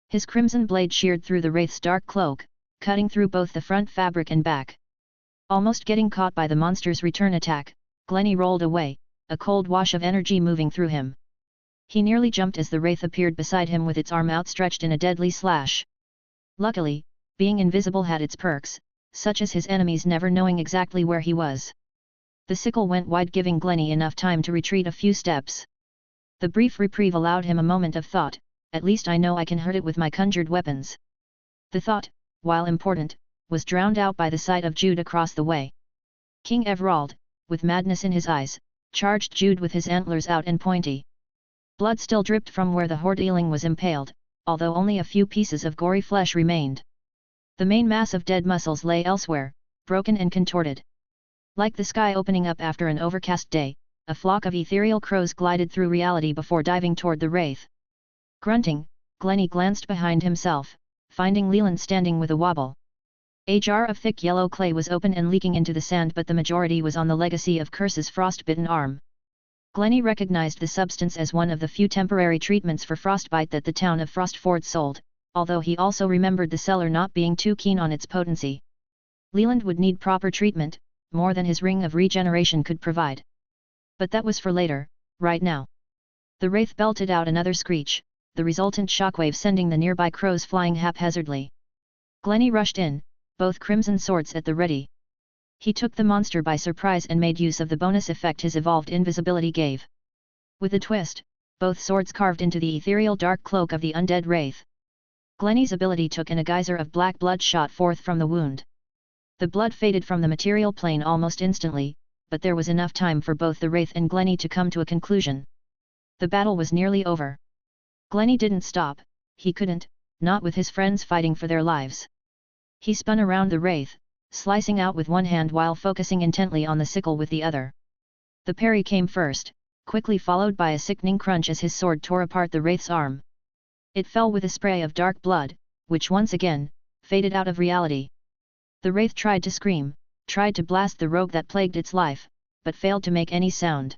His crimson blade sheared through the wraith's dark cloak, cutting through both the front fabric and back. Almost getting caught by the monster's return attack, Glenny rolled away, a cold wash of energy moving through him. He nearly jumped as the wraith appeared beside him with its arm outstretched in a deadly slash. Luckily, being invisible had its perks, such as his enemies never knowing exactly where he was. The sickle went wide, giving Glenny enough time to retreat a few steps. The brief reprieve allowed him a moment of thought. At least I know I can hurt it with my conjured weapons. The thought, while important, was drowned out by the sight of Jude across the way. King Everald, with madness in his eyes, charged Jude with his antlers out and pointy. Blood still dripped from where the horde-eling was impaled, although only a few pieces of gory flesh remained. The main mass of dead muscles lay elsewhere, broken and contorted. Like the sky opening up after an overcast day, a flock of ethereal crows glided through reality before diving toward the wraith. Grunting, Glenny glanced behind himself, finding Leland standing with a wobble. A jar of thick yellow clay was open and leaking into the sand, but the majority was on the legacy of Curse's frostbitten arm. Glenny recognized the substance as one of the few temporary treatments for frostbite that the town of Frostford sold, although he also remembered the seller not being too keen on its potency. Leland would need proper treatment, more than his ring of regeneration could provide. But that was for later. Right now. The wraith belted out another screech, the resultant shockwave sending the nearby crows flying haphazardly. Glenny rushed in, both crimson swords at the ready. He took the monster by surprise and made use of the bonus effect his evolved invisibility gave. With a twist, both swords carved into the ethereal dark cloak of the undead wraith. Glenny's ability took and a geyser of black blood shot forth from the wound. The blood faded from the material plane almost instantly, but there was enough time for both the wraith and Glenny to come to a conclusion. The battle was nearly over. Glenny didn't stop, he couldn't, not with his friends fighting for their lives. He spun around the wraith, slicing out with one hand while focusing intently on the sickle with the other. The parry came first, quickly followed by a sickening crunch as his sword tore apart the wraith's arm. It fell with a spray of dark blood, which once again, faded out of reality. The wraith tried to scream, tried to blast the rogue that plagued its life, but failed to make any sound.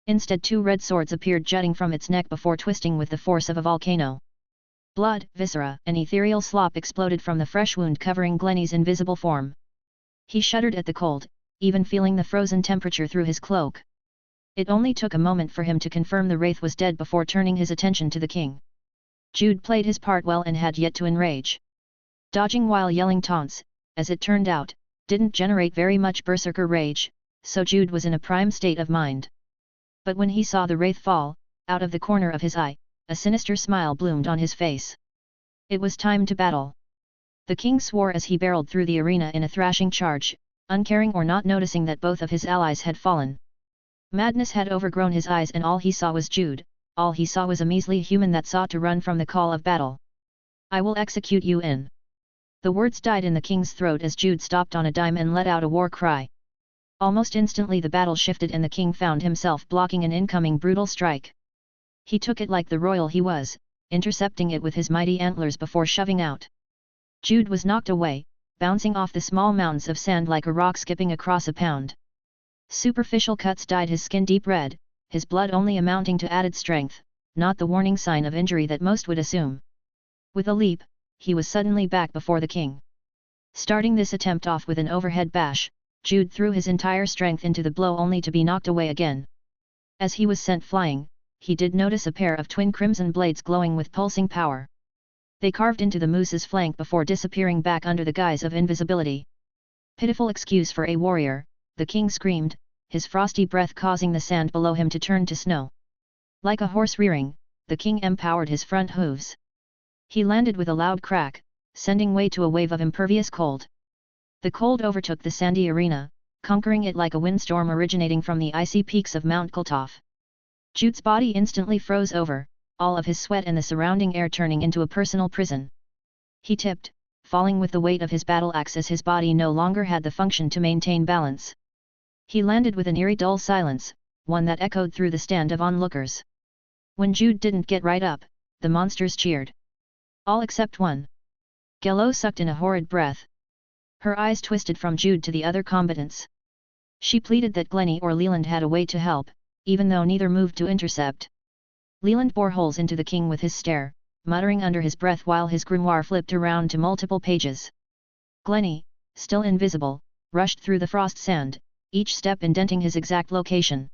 Instead 2 red swords appeared jutting from its neck before twisting with the force of a volcano. Blood, viscera, and ethereal slop exploded from the fresh wound covering Glenny's invisible form. He shuddered at the cold, even feeling the frozen temperature through his cloak. It only took a moment for him to confirm the wraith was dead before turning his attention to the king. Jude played his part well and had yet to enrage. Dodging while yelling taunts, as it turned out, didn't generate very much berserker rage, so Jude was in a prime state of mind. But when he saw the wraith fall, out of the corner of his eye, a sinister smile bloomed on his face. It was time to battle. The king swore as he barreled through the arena in a thrashing charge, uncaring or not noticing that both of his allies had fallen. Madness had overgrown his eyes and all he saw was Jude, all he saw was a measly human that sought to run from the call of battle. "I will execute you in." The words died in the king's throat as Jude stopped on a dime and let out a war cry. Almost instantly the battle shifted and the king found himself blocking an incoming brutal strike. He took it like the royal he was, intercepting it with his mighty antlers before shoving out. Jude was knocked away, bouncing off the small mounds of sand like a rock skipping across a pond. Superficial cuts dyed his skin deep red, his blood only amounting to added strength, not the warning sign of injury that most would assume. With a leap, he was suddenly back before the king. Starting this attempt off with an overhead bash, Jude threw his entire strength into the blow only to be knocked away again. As he was sent flying, he did notice a pair of twin crimson blades glowing with pulsing power. They carved into the moose's flank before disappearing back under the guise of invisibility. Pitiful excuse for a warrior, the king screamed, his frosty breath causing the sand below him to turn to snow. Like a horse rearing, the king empowered his front hooves. He landed with a loud crack, sending way to a wave of impervious cold. The cold overtook the sandy arena, conquering it like a windstorm originating from the icy peaks of Mount Kultov. Jude's body instantly froze over, all of his sweat and the surrounding air turning into a personal prison. He tipped, falling with the weight of his battle axe as his body no longer had the function to maintain balance. He landed with an eerie dull silence, one that echoed through the stand of onlookers. When Jude didn't get right up, the monsters cheered. All except one. Gello sucked in a horrid breath. Her eyes twisted from Jude to the other combatants. She pleaded that Glenny or Leland had a way to help, even though neither moved to intercept. Leland bore holes into the king with his stare, muttering under his breath while his grimoire flipped around to multiple pages. Glenny, still invisible, rushed through the frost sand, each step indenting his exact location.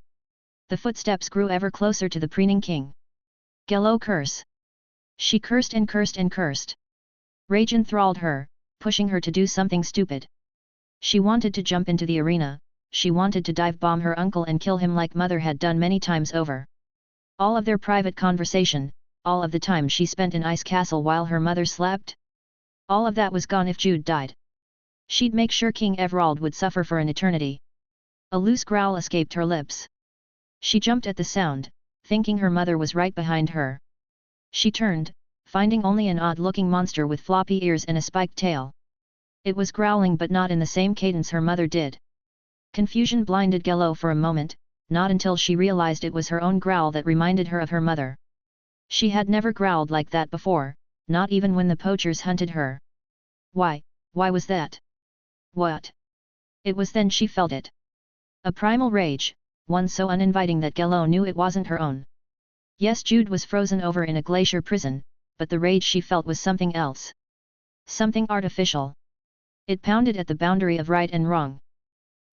The footsteps grew ever closer to the preening king. Gello curse! She cursed and cursed and cursed. Rage enthralled her, pushing her to do something stupid. She wanted to jump into the arena, she wanted to dive bomb her uncle and kill him like Mother had done many times over. All of their private conversation, all of the time she spent in Ice Castle while her mother slept. All of that was gone if Jude died. She'd make sure King Everald would suffer for an eternity. A loose growl escaped her lips. She jumped at the sound, thinking her mother was right behind her. She turned, finding only an odd-looking monster with floppy ears and a spiked tail. It was growling but not in the same cadence her mother did. Confusion blinded Gello for a moment, not until she realized it was her own growl that reminded her of her mother. She had never growled like that before, not even when the poachers hunted her. Why was that? What? It was then she felt it. A primal rage, one so uninviting that Gello knew it wasn't her own. Yes, Jude was frozen over in a glacier prison, but the rage she felt was something else. Something artificial. It pounded at the boundary of right and wrong.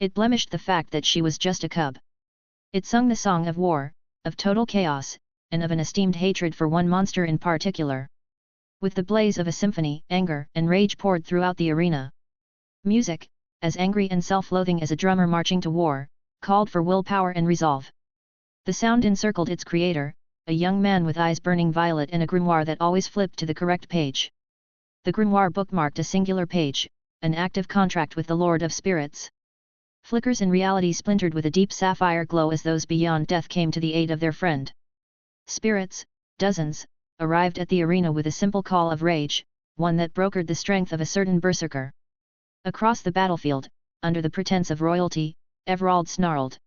It blemished the fact that she was just a cub. It sung the song of war, of total chaos, and of an esteemed hatred for one monster in particular. With the blaze of a symphony, anger and rage poured throughout the arena. Music, as angry and self-loathing as a drummer marching to war, called for willpower and resolve. The sound encircled its creator, a young man with eyes burning violet and a grimoire that always flipped to the correct page. The grimoire bookmarked a singular page, an active contract with the Lord of Spirits. Flickers in reality splintered with a deep sapphire glow as those beyond death came to the aid of their friend. Spirits, dozens, arrived at the arena with a simple call of rage, one that brokered the strength of a certain berserker. Across the battlefield, under the pretense of royalty, Everald snarled.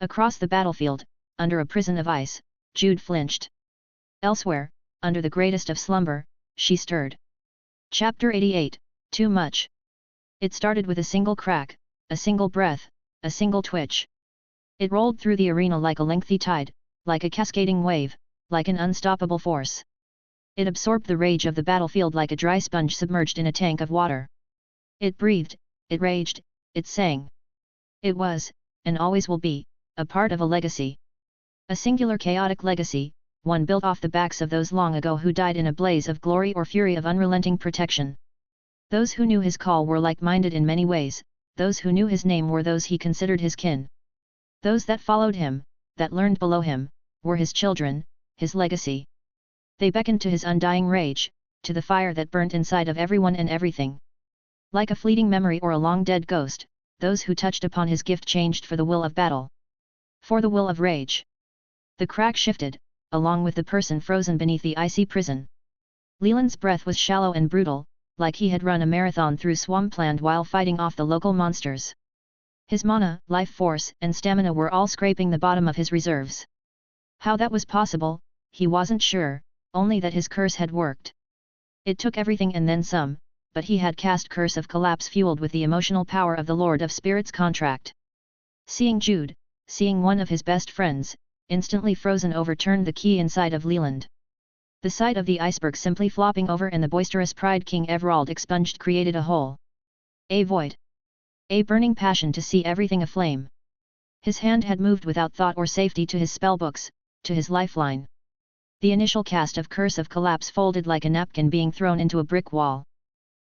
Across the battlefield, under a prison of ice, Jude flinched. Elsewhere, under the greatest of slumber, she stirred. Chapter 88, Too Much. It started with a single crack, a single breath, a single twitch. It rolled through the arena like a lengthy tide, like a cascading wave, like an unstoppable force. It absorbed the rage of the battlefield like a dry sponge submerged in a tank of water. It breathed, it raged, it sang. It was, and always will be, a part of a legacy. A singular chaotic legacy, one built off the backs of those long ago who died in a blaze of glory or fury of unrelenting protection. Those who knew his call were like-minded in many ways, those who knew his name were those he considered his kin. Those that followed him, that learned below him, were his children, his legacy. They beckoned to his undying rage, to the fire that burnt inside of everyone and everything. Like a fleeting memory or a long-dead ghost, those who touched upon his gift changed for the will of battle. For the will of rage. The crack shifted, along with the person frozen beneath the icy prison. Leland's breath was shallow and brutal, like he had run a marathon through swampland while fighting off the local monsters. His mana, life force, and stamina were all scraping the bottom of his reserves. How that was possible, he wasn't sure, only that his curse had worked. It took everything and then some, but he had cast Curse of Collapse fueled with the emotional power of the Lord of Spirits contract. Seeing Jude, seeing one of his best friends, instantly frozen overturned the key inside of Leland. The sight of the iceberg simply flopping over and the boisterous pride King Everald expunged created a hole. A void. A burning passion to see everything aflame. His hand had moved without thought or safety to his spellbooks, to his lifeline. The initial cast of Curse of Collapse folded like a napkin being thrown into a brick wall.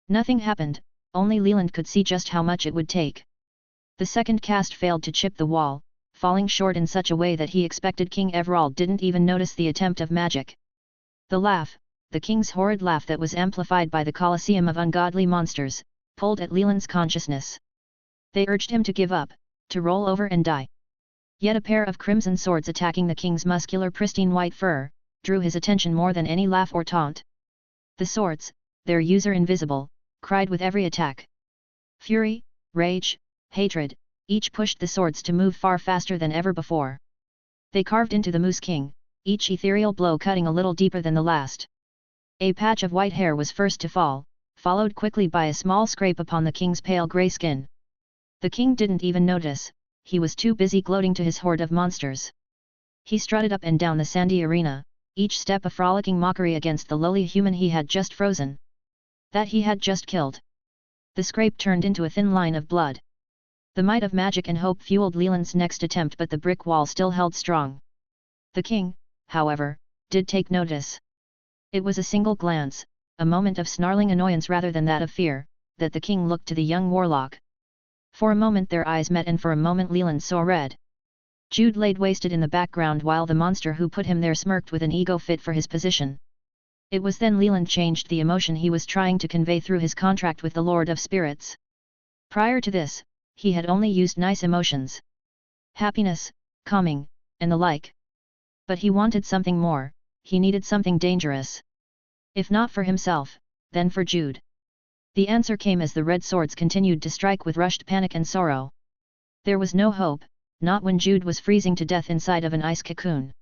Nothing happened, only Leland could see just how much it would take. The second cast failed to chip the wall, falling short in such a way that he expected King Everald didn't even notice the attempt of magic. The laugh, the king's horrid laugh that was amplified by the Colosseum of ungodly monsters, pulled at Leland's consciousness. They urged him to give up, to roll over and die. Yet a pair of crimson swords attacking the king's muscular pristine white fur, drew his attention more than any laugh or taunt. The swords, their user invisible, cried with every attack. Fury, rage, hatred, each pushed the swords to move far faster than ever before. They carved into the Moose King, each ethereal blow cutting a little deeper than the last. A patch of white hair was first to fall, followed quickly by a small scrape upon the king's pale grey skin. The king didn't even notice, he was too busy gloating to his horde of monsters. He strutted up and down the sandy arena, each step a frolicking mockery against the lowly human he had just frozen. That he had just killed. The scrape turned into a thin line of blood. The might of magic and hope fueled Leland's next attempt, but the brick wall still held strong. The king, however, did take notice. It was a single glance, a moment of snarling annoyance rather than that of fear, that the king looked to the young warlock. For a moment their eyes met, and for a moment Leland saw red. Jude laid wasted in the background while the monster who put him there smirked with an ego fit for his position. It was then Leland changed the emotion he was trying to convey through his contract with the Lord of Spirits. Prior to this, he had only used nice emotions. Happiness, calming, and the like. But he wanted something more, he needed something dangerous. If not for himself, then for Jude. The answer came as the red swords continued to strike with rushed panic and sorrow. There was no hope, not when Jude was freezing to death inside of an ice cocoon.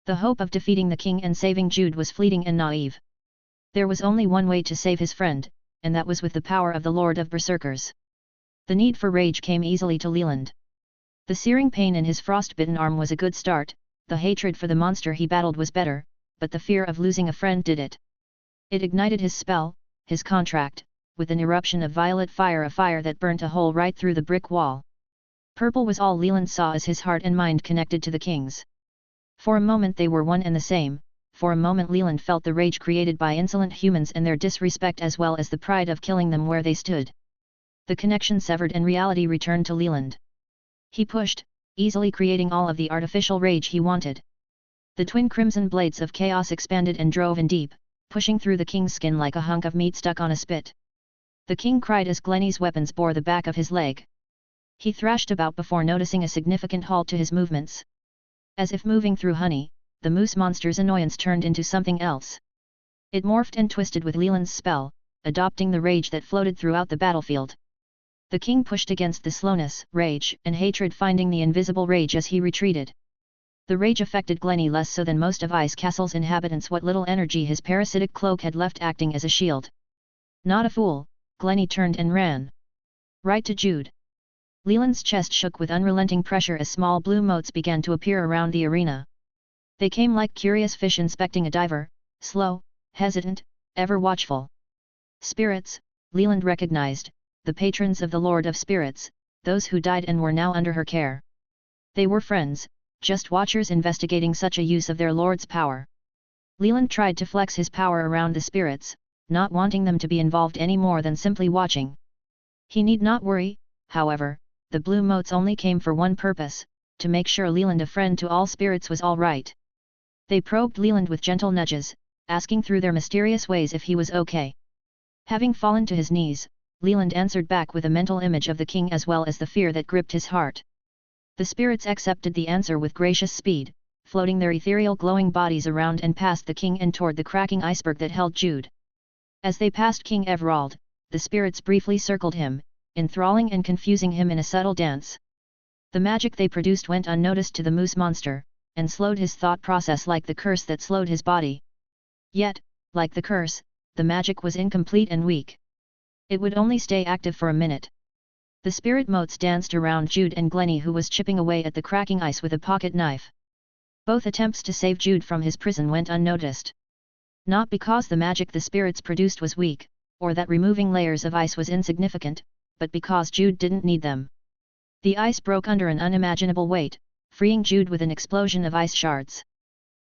The hope of defeating the king and saving Jude was fleeting and naive. There was only one way to save his friend, and that was with the power of the Lord of Berserkers. The need for rage came easily to Leland. The searing pain in his frostbitten arm was a good start, the hatred for the monster he battled was better, but the fear of losing a friend did it. It ignited his spell, his contract, with an eruption of violet fire, a fire that burnt a hole right through the brick wall. Purple was all Leland saw as his heart and mind connected to the king's. For a moment they were one and the same, for a moment Leland felt the rage created by insolent humans and their disrespect as well as the pride of killing them where they stood. The connection severed and reality returned to Leland. He pushed, easily creating all of the artificial rage he wanted. The twin crimson blades of chaos expanded and drove in deep, pushing through the king's skin like a hunk of meat stuck on a spit. The king cried as Glenny's weapons bore the back of his leg. He thrashed about before noticing a significant halt to his movements. As if moving through honey, the moose monster's annoyance turned into something else. It morphed and twisted with Leland's spell, adopting the rage that floated throughout the battlefield. The king pushed against the slowness, rage, and hatred, finding the invisible rage as he retreated. The rage affected Glenny less so than most of Ice Castle's inhabitants, what little energy his parasitic cloak had left acting as a shield. Not a fool, Glenny turned and ran. Right to Jude. Leland's chest shook with unrelenting pressure as small blue motes began to appear around the arena. They came like curious fish inspecting a diver, slow, hesitant, ever watchful. Spirits, Leland recognized, the patrons of the Lord of Spirits, those who died and were now under her care. They were friends, just watchers investigating such a use of their lord's power. Leland tried to flex his power around the spirits, not wanting them to be involved any more than simply watching. He need not worry, however, the blue motes only came for one purpose, to make sure Leland, a friend to all spirits, was all right. They probed Leland with gentle nudges, asking through their mysterious ways if he was okay. Having fallen to his knees, Leland answered back with a mental image of the king as well as the fear that gripped his heart. The spirits accepted the answer with gracious speed, floating their ethereal glowing bodies around and past the king and toward the cracking iceberg that held Jude. As they passed King Everald, the spirits briefly circled him, enthralling and confusing him in a subtle dance. The magic they produced went unnoticed to the moose monster, and slowed his thought process like the curse that slowed his body. Yet, like the curse, the magic was incomplete and weak. It would only stay active for a minute. The spirit motes danced around Jude and Glenny, who was chipping away at the cracking ice with a pocket knife. Both attempts to save Jude from his prison went unnoticed. Not because the magic the spirits produced was weak, or that removing layers of ice was insignificant, but because Jude didn't need them. The ice broke under an unimaginable weight, freeing Jude with an explosion of ice shards.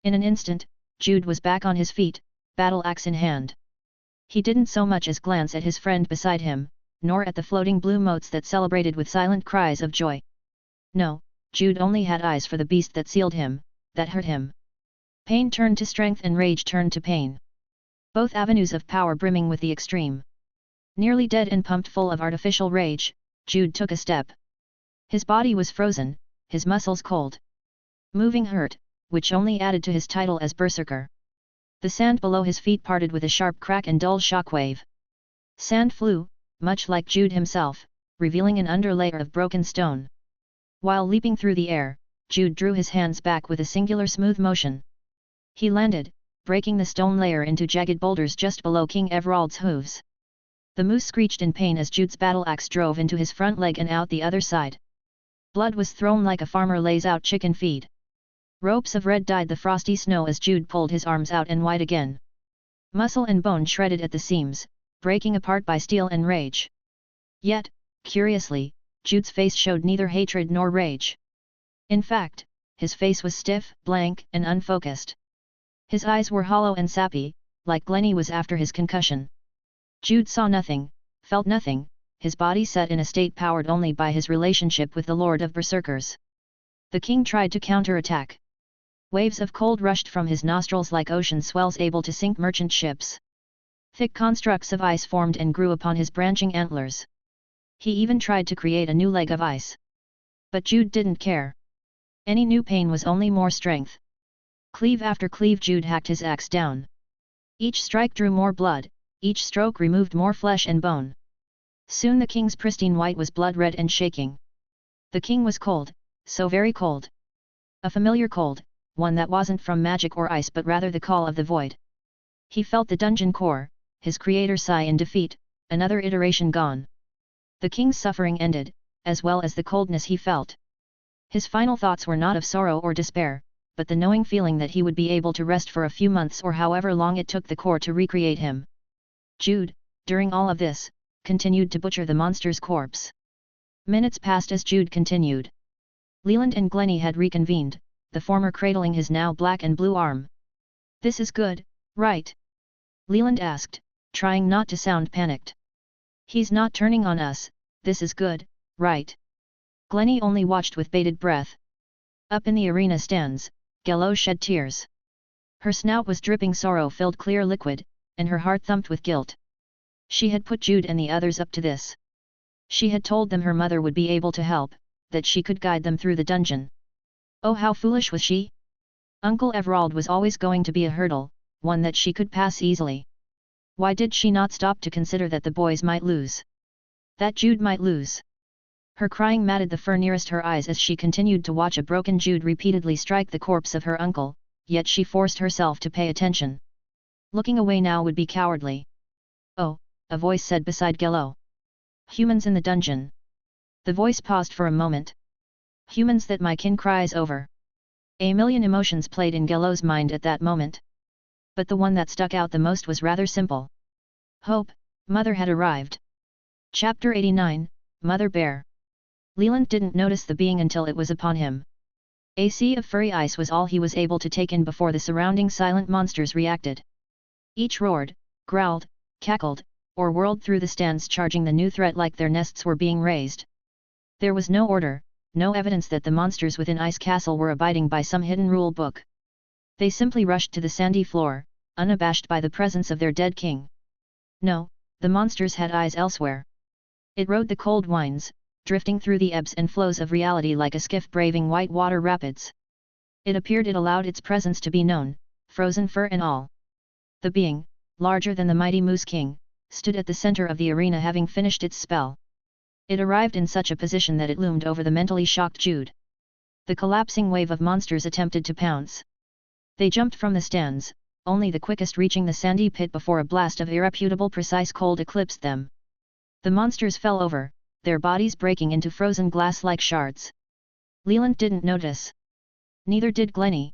In an instant, Jude was back on his feet, battle axe in hand. He didn't so much as glance at his friend beside him, nor at the floating blue motes that celebrated with silent cries of joy. No, Jude only had eyes for the beast that sealed him, that hurt him. Pain turned to strength and rage turned to pain. Both avenues of power brimming with the extreme. Nearly dead and pumped full of artificial rage, Jude took a step. His body was frozen, his muscles cold. Moving hurt, which only added to his title as berserker. The sand below his feet parted with a sharp crack and dull shockwave. Sand flew, much like Jude himself, revealing an underlayer of broken stone. While leaping through the air, Jude drew his hands back with a singular smooth motion. He landed, breaking the stone layer into jagged boulders just below King Everald's hooves. The moose screeched in pain as Jude's battle axe drove into his front leg and out the other side. Blood was thrown like a farmer lays out chicken feed. Ropes of red dyed the frosty snow as Jude pulled his arms out and wide again. Muscle and bone shredded at the seams, breaking apart by steel and rage. Yet, curiously, Jude's face showed neither hatred nor rage. In fact, his face was stiff, blank, and unfocused. His eyes were hollow and sappy, like Glenny was after his concussion. Jude saw nothing, felt nothing, his body set in a state powered only by his relationship with the Lord of Berserkers. The king tried to counterattack. Waves of cold rushed from his nostrils like ocean swells able to sink merchant ships. Thick constructs of ice formed and grew upon his branching antlers. He even tried to create a new leg of ice. But Jude didn't care. Any new pain was only more strength. Cleave after cleave Jude hacked his axe down. Each strike drew more blood, each stroke removed more flesh and bone. Soon the king's pristine white was blood red and shaking. The king was cold, so very cold. A familiar cold, one that wasn't from magic or ice but rather the call of the void. He felt the dungeon core, his creator sigh in defeat, another iteration gone. The king's suffering ended, as well as the coldness he felt. His final thoughts were not of sorrow or despair, but the knowing feeling that he would be able to rest for a few months or however long it took the core to recreate him. Jude, during all of this, continued to butcher the monster's corpse. Minutes passed as Jude continued. Leland and Glenny had reconvened, the former cradling his now black and blue arm. "This is good, right?" Leland asked, trying not to sound panicked. "He's not turning on us," this is good, right? Glennie only watched with bated breath. Up in the arena stands, Gello shed tears. Her snout was dripping sorrow-filled clear liquid, and her heart thumped with guilt. She had put Jude and the others up to this. She had told them her mother would be able to help, that she could guide them through the dungeon. Oh, how foolish was she? Uncle Everald was always going to be a hurdle, one that she could pass easily. Why did she not stop to consider that the boys might lose? That Jude might lose? Her crying matted the fur nearest her eyes as she continued to watch a broken Jude repeatedly strike the corpse of her uncle, yet she forced herself to pay attention. Looking away now would be cowardly. Oh, a voice said beside Gello. Humans in the dungeon. The voice paused for a moment. Humans that my kin cries over. A million emotions played in Gello's mind at that moment. But the one that stuck out the most was rather simple. Hope, Mother had arrived. Chapter 89, Mother Bear. Leland didn't notice the being until it was upon him. A sea of furry ice was all he was able to take in before the surrounding silent monsters reacted. Each roared, growled, cackled, or whirled through the stands charging the new threat like their nests were being raised. There was no order, no evidence that the monsters within Ice Castle were abiding by some hidden rule book. They simply rushed to the sandy floor, unabashed by the presence of their dead king. No, the monsters had eyes elsewhere. It rode the cold winds, drifting through the ebbs and flows of reality like a skiff braving white water rapids. It appeared it allowed its presence to be known, frozen fur and all. The being, larger than the mighty Moose King, stood at the center of the arena having finished its spell. It arrived in such a position that it loomed over the mentally shocked Jude. The collapsing wave of monsters attempted to pounce. They jumped from the stands, only the quickest reaching the sandy pit before a blast of irreputable precise cold eclipsed them. The monsters fell over, their bodies breaking into frozen glass like shards. Leland didn't notice. Neither did Glennie.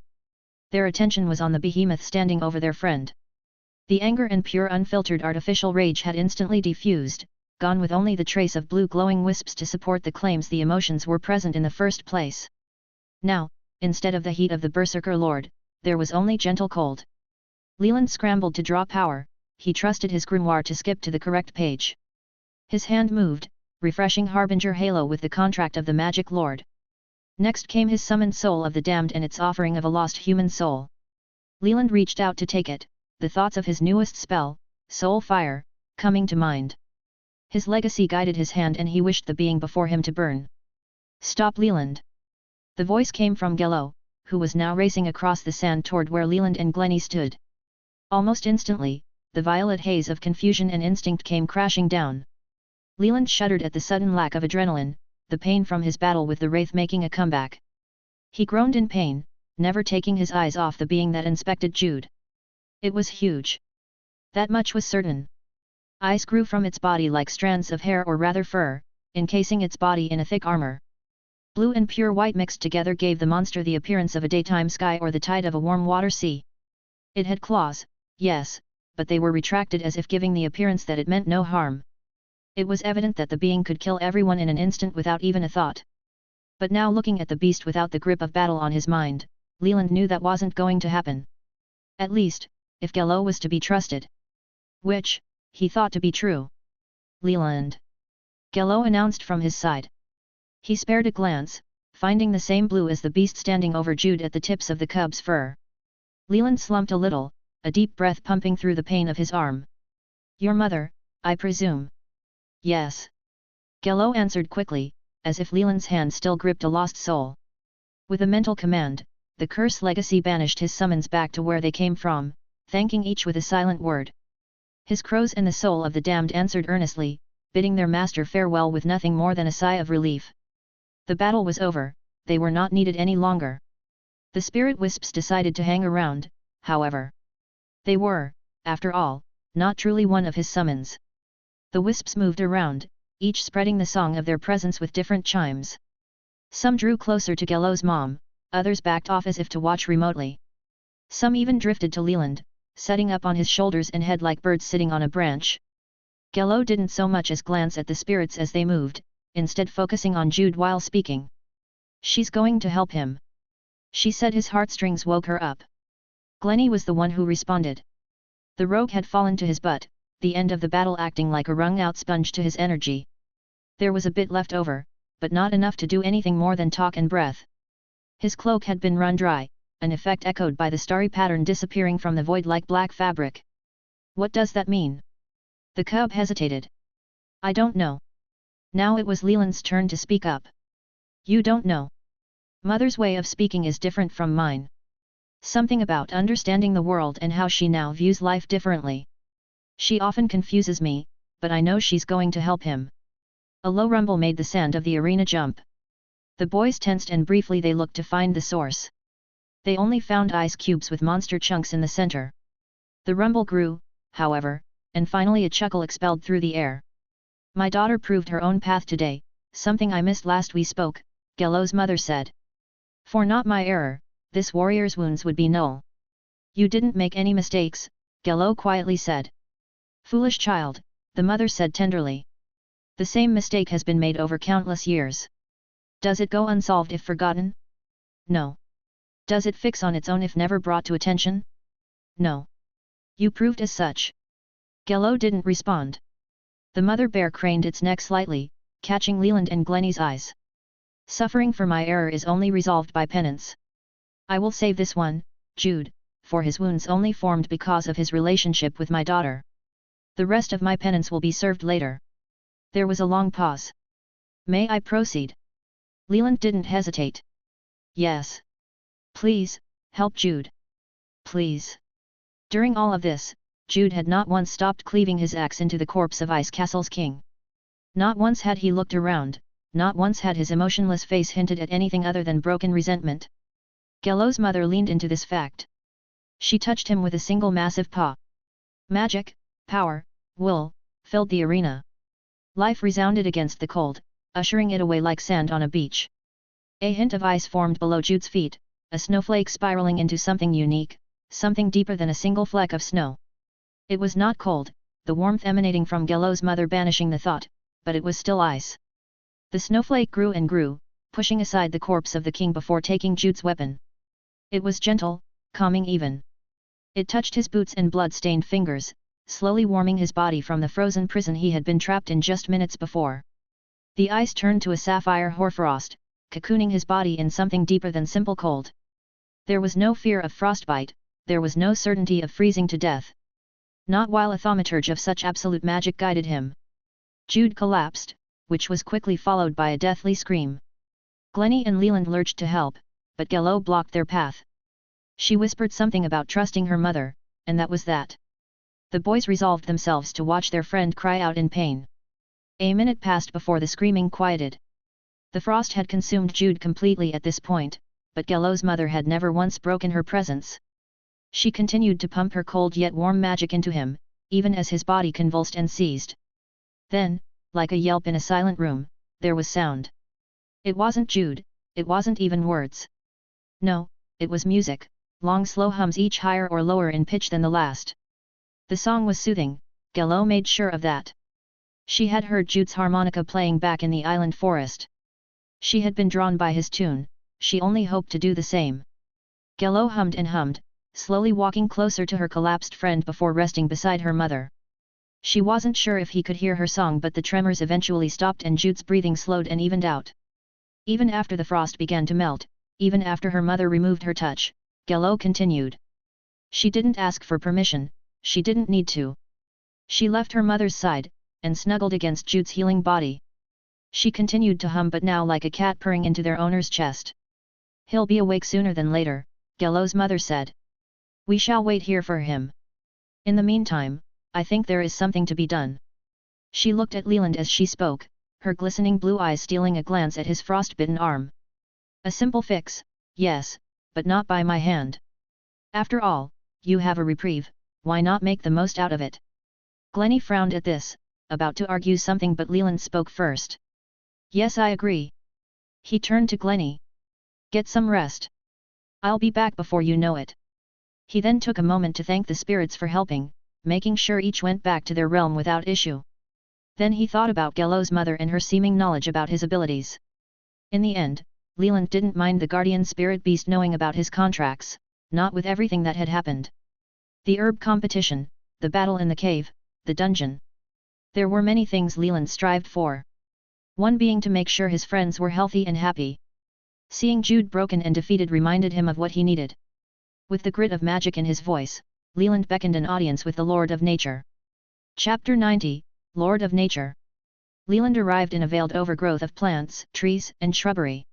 Their attention was on the behemoth standing over their friend. The anger and pure unfiltered artificial rage had instantly diffused, gone with only the trace of blue glowing wisps to support the claims the emotions were present in the first place. Now, instead of the heat of the berserker lord, there was only gentle cold. Leland scrambled to draw power, he trusted his grimoire to skip to the correct page. His hand moved, refreshing Harbinger Halo with the contract of the Magic Lord. Next came his summoned soul of the damned and its offering of a lost human soul. Leland reached out to take it, the thoughts of his newest spell, Soul Fire, coming to mind. His legacy guided his hand and he wished the being before him to burn. Stop, Leland! The voice came from Gello, who was now racing across the sand toward where Leland and Glennie stood. Almost instantly, the violet haze of confusion and instinct came crashing down. Leland shuddered at the sudden lack of adrenaline, the pain from his battle with the wraith making a comeback. He groaned in pain, never taking his eyes off the being that inspected Jude. It was huge. That much was certain. Ice grew from its body like strands of hair or rather fur, encasing its body in a thick armor. Blue and pure white mixed together gave the monster the appearance of a daytime sky or the tide of a warm water sea. It had claws, yes, but they were retracted as if giving the appearance that it meant no harm. It was evident that the being could kill everyone in an instant without even a thought. But now looking at the beast without the grip of battle on his mind, Leland knew that wasn't going to happen. At least, if Gello was to be trusted. Which, he thought to be true. Leland! Gello announced from his side. He spared a glance, finding the same blue as the beast standing over Jude at the tips of the cub's fur. Leland slumped a little, a deep breath pumping through the pain of his arm. Your mother, I presume? Yes. Gello answered quickly, as if Leland's hand still gripped a lost soul. With a mental command, the curse legacy banished his summons back to where they came from, thanking each with a silent word. His crows and the soul of the damned answered earnestly, bidding their master farewell with nothing more than a sigh of relief. The battle was over, they were not needed any longer. The spirit wisps decided to hang around, however. They were, after all, not truly one of his summons. The wisps moved around, each spreading the song of their presence with different chimes. Some drew closer to Gello's mom, others backed off as if to watch remotely. Some even drifted to Leland, setting up on his shoulders and head like birds sitting on a branch. Gello didn't so much as glance at the spirits as they moved, instead focusing on Jude while speaking. She's going to help him. She said. His heartstrings woke her up. Glennie was the one who responded. The rogue had fallen to his butt, the end of the battle acting like a wrung-out sponge to his energy. There was a bit left over, but not enough to do anything more than talk and breath. His cloak had been run dry, an effect echoed by the starry pattern disappearing from the void like black fabric. What does that mean? The cub hesitated. I don't know. Now it was Leland's turn to speak up. You don't know. Mother's way of speaking is different from mine. Something about understanding the world and how she now views life differently. She often confuses me, but I know she's going to help him. A low rumble made the sand of the arena jump. The boys tensed and briefly they looked to find the source. They only found ice cubes with monster chunks in the center. The rumble grew, however, and finally a chuckle expelled through the air. My daughter proved her own path today, something I missed last we spoke, Gello's mother said. For not my error, this warrior's wounds would be null. You didn't make any mistakes, Gello quietly said. Foolish child, the mother said tenderly. The same mistake has been made over countless years. Does it go unsolved if forgotten? No. Does it fix on its own if never brought to attention? No. You proved as such. Gello didn't respond. The mother bear craned its neck slightly, catching Leland and Glennie's eyes. Suffering for my error is only resolved by penance. I will save this one, Jude, for his wounds only formed because of his relationship with my daughter. The rest of my penance will be served later. There was a long pause. May I proceed? Leland didn't hesitate. Yes. Please, help Jude. Please. During all of this, Jude had not once stopped cleaving his axe into the corpse of Ice Castle's king. Not once had he looked around, not once had his emotionless face hinted at anything other than broken resentment. Gello's mother leaned into this fact. She touched him with a single massive paw. Magic, power, will, filled the arena. Life resounded against the cold, ushering it away like sand on a beach. A hint of ice formed below Jude's feet, a snowflake spiraling into something unique, something deeper than a single fleck of snow. It was not cold, the warmth emanating from Gello's mother banishing the thought, but it was still ice. The snowflake grew and grew, pushing aside the corpse of the king before taking Jude's weapon. It was gentle, calming even. It touched his boots and blood-stained fingers, slowly warming his body from the frozen prison he had been trapped in just minutes before. The ice turned to a sapphire hoarfrost, cocooning his body in something deeper than simple cold. There was no fear of frostbite, there was no certainty of freezing to death. Not while a thaumaturge of such absolute magic guided him. Jude collapsed, which was quickly followed by a deathly scream. Glennie and Leland lurched to help, but Gello blocked their path. She whispered something about trusting her mother, and that was that. The boys resolved themselves to watch their friend cry out in pain. A minute passed before the screaming quieted. The frost had consumed Jude completely at this point, but Gello's mother had never once broken her presence. She continued to pump her cold yet warm magic into him, even as his body convulsed and seized. Then, like a yelp in a silent room, there was sound. It wasn't Jude, it wasn't even words. No, it was music, long slow hums each higher or lower in pitch than the last. The song was soothing, Gello made sure of that. She had heard Jude's harmonica playing back in the island forest. She had been drawn by his tune, she only hoped to do the same. Gello hummed and hummed, slowly walking closer to her collapsed friend before resting beside her mother. She wasn't sure if he could hear her song, but the tremors eventually stopped and Jude's breathing slowed and evened out. Even after the frost began to melt, even after her mother removed her touch, Gello continued. She didn't ask for permission, she didn't need to. She left her mother's side, and snuggled against Jude's healing body. She continued to hum, but now like a cat purring into their owner's chest. He'll be awake sooner than later, Gello's mother said. We shall wait here for him. In the meantime, I think there is something to be done. She looked at Leland as she spoke, her glistening blue eyes stealing a glance at his frost-bitten arm. A simple fix, yes, but not by my hand. After all, you have a reprieve, why not make the most out of it? Glennie frowned at this, about to argue something, but Leland spoke first. Yes, I agree. He turned to Glennie. Get some rest. I'll be back before you know it. He then took a moment to thank the spirits for helping, making sure each went back to their realm without issue. Then he thought about Gello's mother and her seeming knowledge about his abilities. In the end, Leland didn't mind the guardian spirit beast knowing about his contracts, not with everything that had happened. The herb competition, the battle in the cave, the dungeon. There were many things Leland strived for. One being to make sure his friends were healthy and happy. Seeing Jude broken and defeated reminded him of what he needed. With the grit of magic in his voice, Leland beckoned an audience with the Lord of Nature. Chapter 90, Lord of Nature. Leland arrived in a veiled overgrowth of plants, trees, and shrubbery.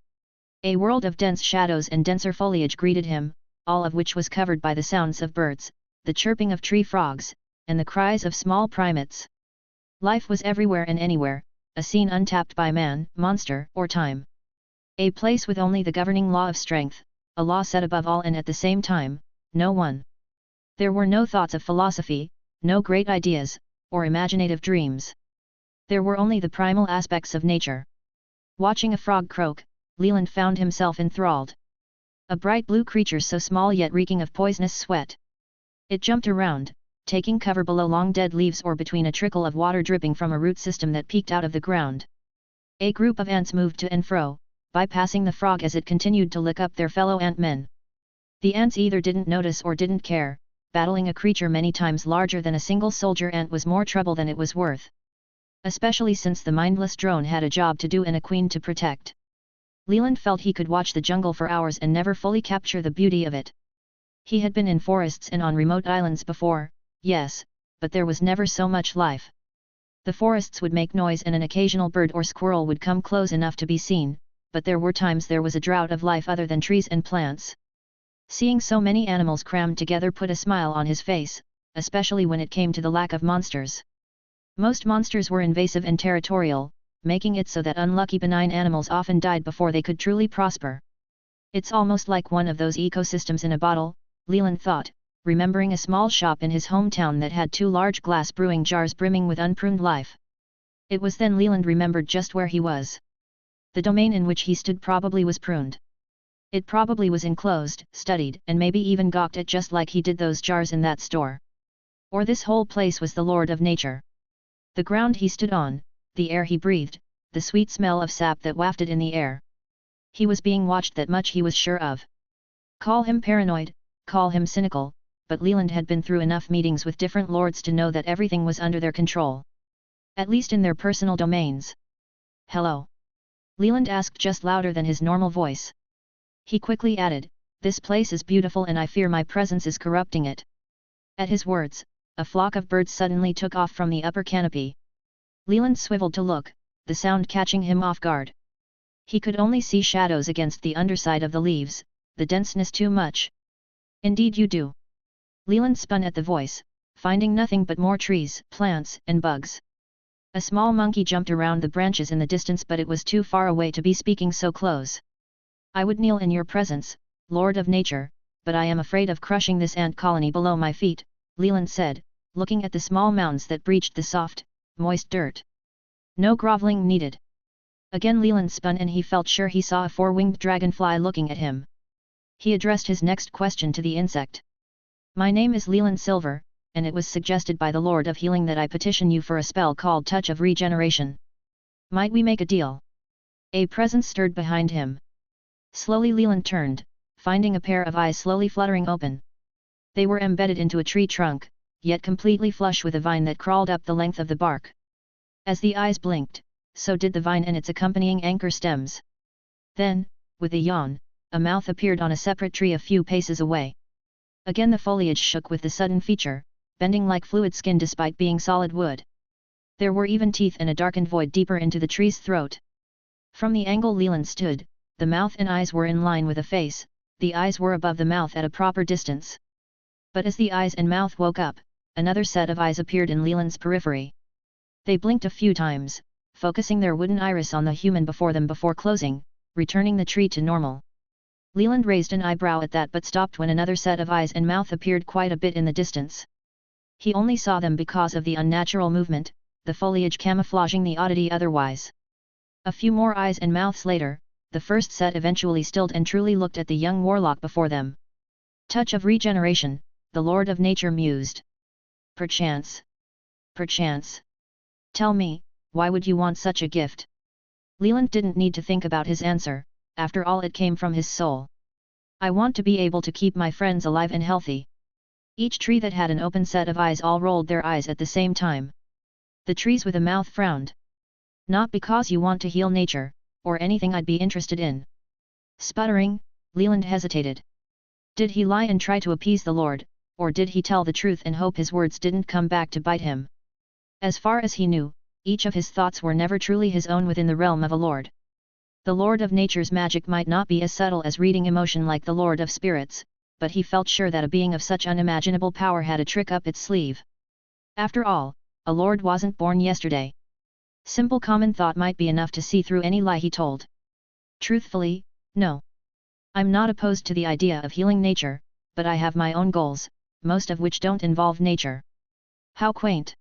A world of dense shadows and denser foliage greeted him, all of which was covered by the sounds of birds, the chirping of tree frogs, and the cries of small primates. Life was everywhere and anywhere, a scene untapped by man, monster, or time. A place with only the governing law of strength, a law set above all and at the same time, no one. There were no thoughts of philosophy, no great ideas, or imaginative dreams. There were only the primal aspects of nature. Watching a frog croak, Leland found himself enthralled. A bright blue creature so small yet reeking of poisonous sweat. It jumped around, taking cover below long dead leaves or between a trickle of water dripping from a root system that peeked out of the ground. A group of ants moved to and fro, bypassing the frog as it continued to lick up their fellow ant-men. The ants either didn't notice or didn't care. Battling a creature many times larger than a single soldier ant was more trouble than it was worth. Especially since the mindless drone had a job to do and a queen to protect. Leland felt he could watch the jungle for hours and never fully capture the beauty of it. He had been in forests and on remote islands before, yes, but there was never so much life. The forests would make noise and an occasional bird or squirrel would come close enough to be seen, but there were times there was a drought of life other than trees and plants. Seeing so many animals crammed together put a smile on his face, especially when it came to the lack of monsters. Most monsters were invasive and territorial, making it so that unlucky benign animals often died before they could truly prosper. It's almost like one of those ecosystems in a bottle, Leland thought, remembering a small shop in his hometown that had 2 large glass brewing jars brimming with unpruned life. It was then Leland remembered just where he was. The domain in which he stood probably was pruned. It probably was enclosed, studied, and maybe even gawked at just like he did those jars in that store. Or this whole place was the Lord of Nature. The ground he stood on, the air he breathed, the sweet smell of sap that wafted in the air. He was being watched, that much he was sure of. Call him paranoid, call him cynical, but Leland had been through enough meetings with different lords to know that everything was under their control. At least in their personal domains. Hello? Leland asked just louder than his normal voice. He quickly added, "This place is beautiful and I fear my presence is corrupting it." At his words, a flock of birds suddenly took off from the upper canopy. Leland swiveled to look, the sound catching him off guard. He could only see shadows against the underside of the leaves, the denseness too much. "Indeed you do." Leland spun at the voice, finding nothing but more trees, plants, and bugs. A small monkey jumped around the branches in the distance, but it was too far away to be speaking so close. "I would kneel in your presence, Lord of Nature, but I am afraid of crushing this ant colony below my feet," Leland said, looking at the small mounds that breached the soft, moist dirt. "No groveling needed." Again Leland spun and he felt sure he saw a 4-winged dragonfly looking at him. He addressed his next question to the insect. "My name is Leland Silver, and it was suggested by the Lord of Healing that I petition you for a spell called Touch of Regeneration. Might we make a deal?" A presence stirred behind him. Slowly Leland turned, finding a pair of eyes slowly fluttering open. They were embedded into a tree trunk, yet completely flush with a vine that crawled up the length of the bark. As the eyes blinked, so did the vine and its accompanying anchor stems. Then, with a yawn, a mouth appeared on a separate tree a few paces away. Again the foliage shook with the sudden feature, bending like fluid skin despite being solid wood. There were even teeth and a darkened void deeper into the tree's throat. From the angle Leland stood, the mouth and eyes were in line with the face, the eyes were above the mouth at a proper distance. But as the eyes and mouth woke up, another set of eyes appeared in Leland's periphery. They blinked a few times, focusing their wooden iris on the human before them before closing, returning the tree to normal. Leland raised an eyebrow at that but stopped when another set of eyes and mouth appeared quite a bit in the distance. He only saw them because of the unnatural movement, the foliage camouflaging the oddity otherwise. A few more eyes and mouths later, the first set eventually stilled and truly looked at the young warlock before them. "Touch of regeneration," the Lord of Nature mused. Perchance. Tell me, why would you want such a gift?" Leland didn't need to think about his answer, after all it came from his soul. "I want to be able to keep my friends alive and healthy." Each tree that had an open set of eyes all rolled their eyes at the same time. The trees with a mouth frowned. Not because you want to heal nature, or anything I'd be interested in. Sputtering, Leland hesitated. Did he lie and try to appease the Lord, or did he tell the truth and hope his words didn't come back to bite him? As far as he knew, each of his thoughts were never truly his own within the realm of a lord. The Lord of Nature's magic might not be as subtle as reading emotion like the Lord of Spirits, but he felt sure that a being of such unimaginable power had a trick up its sleeve. After all, a lord wasn't born yesterday. Simple common thought might be enough to see through any lie he told. Truthfully, no. I'm not opposed to the idea of healing nature, but I have my own goals, most of which don't involve nature. How quaint.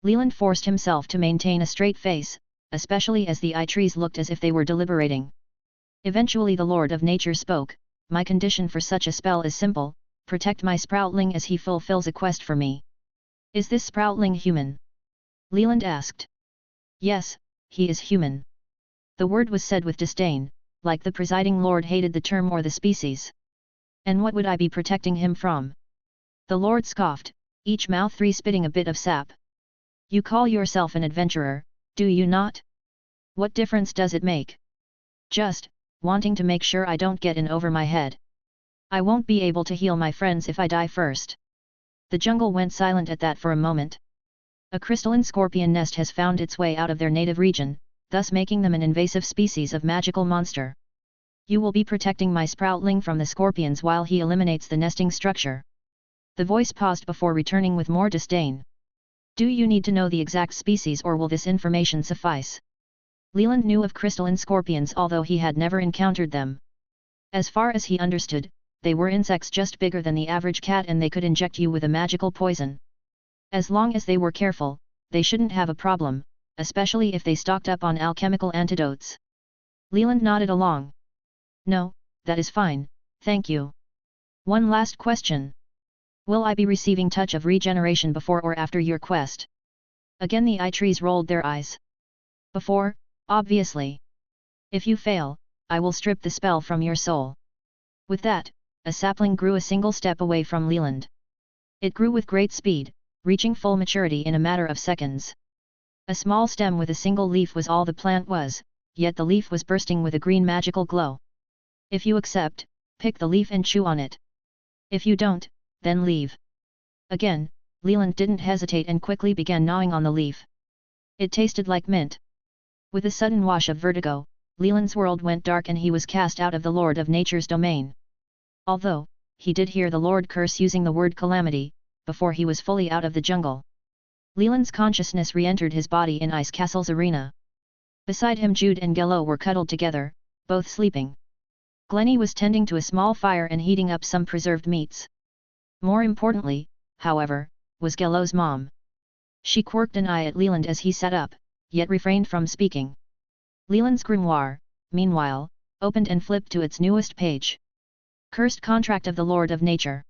Leland forced himself to maintain a straight face, especially as the trees looked as if they were deliberating. Eventually the Lord of Nature spoke, "My condition for such a spell is simple, protect my sproutling as he fulfills a quest for me." "Is this sproutling human?" Leland asked. "Yes, he is human." The word was said with disdain, like the presiding lord hated the term or the species. "And what would I be protecting him from?" The Lord scoffed, each mouth spitting a bit of sap. "You call yourself an adventurer, do you not? What difference does it make?" "Just, wanting to make sure I don't get in over my head. I won't be able to heal my friends if I die first." The jungle went silent at that for a moment. A crystalline scorpion nest has found its way out of their native region, thus making them an invasive species of magical monster. "You will be protecting my sproutling from the scorpions while he eliminates the nesting structure." The voice paused before returning with more disdain. "Do you need to know the exact species or will this information suffice?" Leland knew of crystalline scorpions although he had never encountered them. As far as he understood, they were insects just bigger than the average cat and they could inject you with a magical poison. As long as they were careful, they shouldn't have a problem, especially if they stocked up on alchemical antidotes. Leland nodded along. "No, that is fine, thank you. One last question. Will I be receiving touch of regeneration before or after your quest?" Again the trees rolled their eyes. "Before, obviously. If you fail, I will strip the spell from your soul." With that, a sapling grew a single step away from Leland. It grew with great speed, reaching full maturity in a matter of seconds. A small stem with a single leaf was all the plant was, yet the leaf was bursting with a green magical glow. "If you accept, pick the leaf and chew on it. If you don't, then leave." Again, Leland didn't hesitate and quickly began gnawing on the leaf. It tasted like mint. With a sudden wash of vertigo, Leland's world went dark and he was cast out of the Lord of Nature's domain. Although, he did hear the Lord curse using the word calamity, before he was fully out of the jungle. Leland's consciousness re-entered his body in Ice Castle's arena. Beside him Jude and Gello were cuddled together, both sleeping. Glennie was tending to a small fire and heating up some preserved meats. More importantly, however, was Gello's mom. She quirked an eye at Leland as he sat up, yet refrained from speaking. Leland's grimoire, meanwhile, opened and flipped to its newest page. Cursed Contract of the Lord of Nature.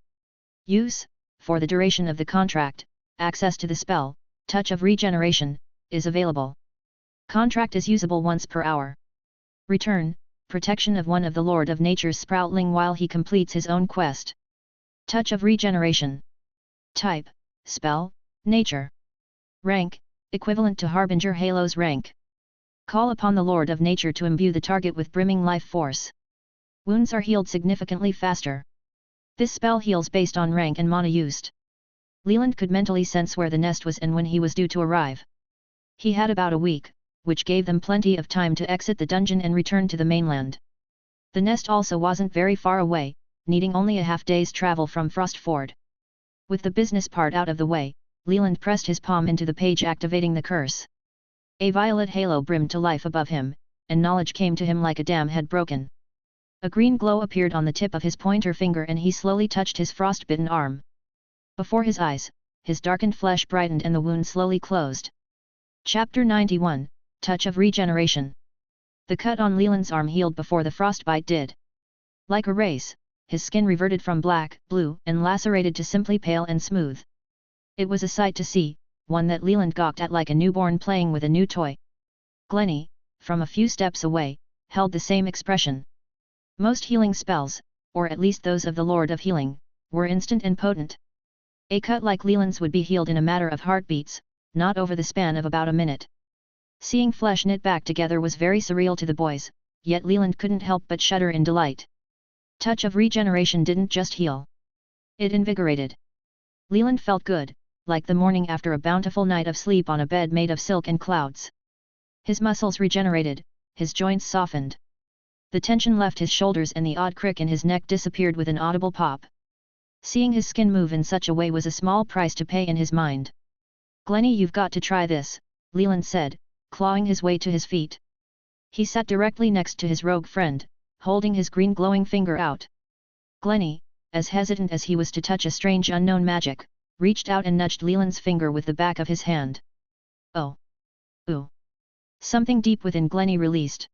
Use, for the duration of the contract, access to the spell, Touch of Regeneration, is available. Contract is usable once per hour. Return, protection of one of the Lord of Nature's sproutling while he completes his own quest. Touch of Regeneration. Type, Spell, Nature. Rank, equivalent to Harbinger Halo's rank. Call upon the Lord of Nature to imbue the target with brimming life force. Wounds are healed significantly faster. This spell heals based on rank and mana used. Leland could mentally sense where the nest was and when he was due to arrive. He had about a week, which gave them plenty of time to exit the dungeon and return to the mainland. The nest also wasn't very far away, needing only a half-day's travel from Frostford. With the business part out of the way, Leland pressed his palm into the page activating the curse. A violet halo brimmed to life above him, and knowledge came to him like a dam had broken. A green glow appeared on the tip of his pointer finger and he slowly touched his frostbitten arm. Before his eyes, his darkened flesh brightened and the wound slowly closed. Chapter 91, Touch of Regeneration. The cut on Leland's arm healed before the frostbite did. Like a race, his skin reverted from black, blue, and lacerated to simply pale and smooth. It was a sight to see, one that Leland gawked at like a newborn playing with a new toy. Glennie, from a few steps away, held the same expression. Most healing spells, or at least those of the Lord of Healing, were instant and potent. A cut like Leland's would be healed in a matter of heartbeats, not over the span of about a minute. Seeing flesh knit back together was very surreal to the boys, yet Leland couldn't help but shudder in delight. Touch of regeneration didn't just heal. It invigorated. Leland felt good, like the morning after a bountiful night of sleep on a bed made of silk and clouds. His muscles regenerated, his joints softened. The tension left his shoulders and the odd crick in his neck disappeared with an audible pop. Seeing his skin move in such a way was a small price to pay in his mind. "Glennie, you've got to try this," Leland said, clawing his way to his feet. He sat directly next to his rogue friend, holding his green glowing finger out. Glennie, as hesitant as he was to touch a strange unknown magic, reached out and nudged Leland's finger with the back of his hand. "Oh! Ooh!" Something deep within Glennie released.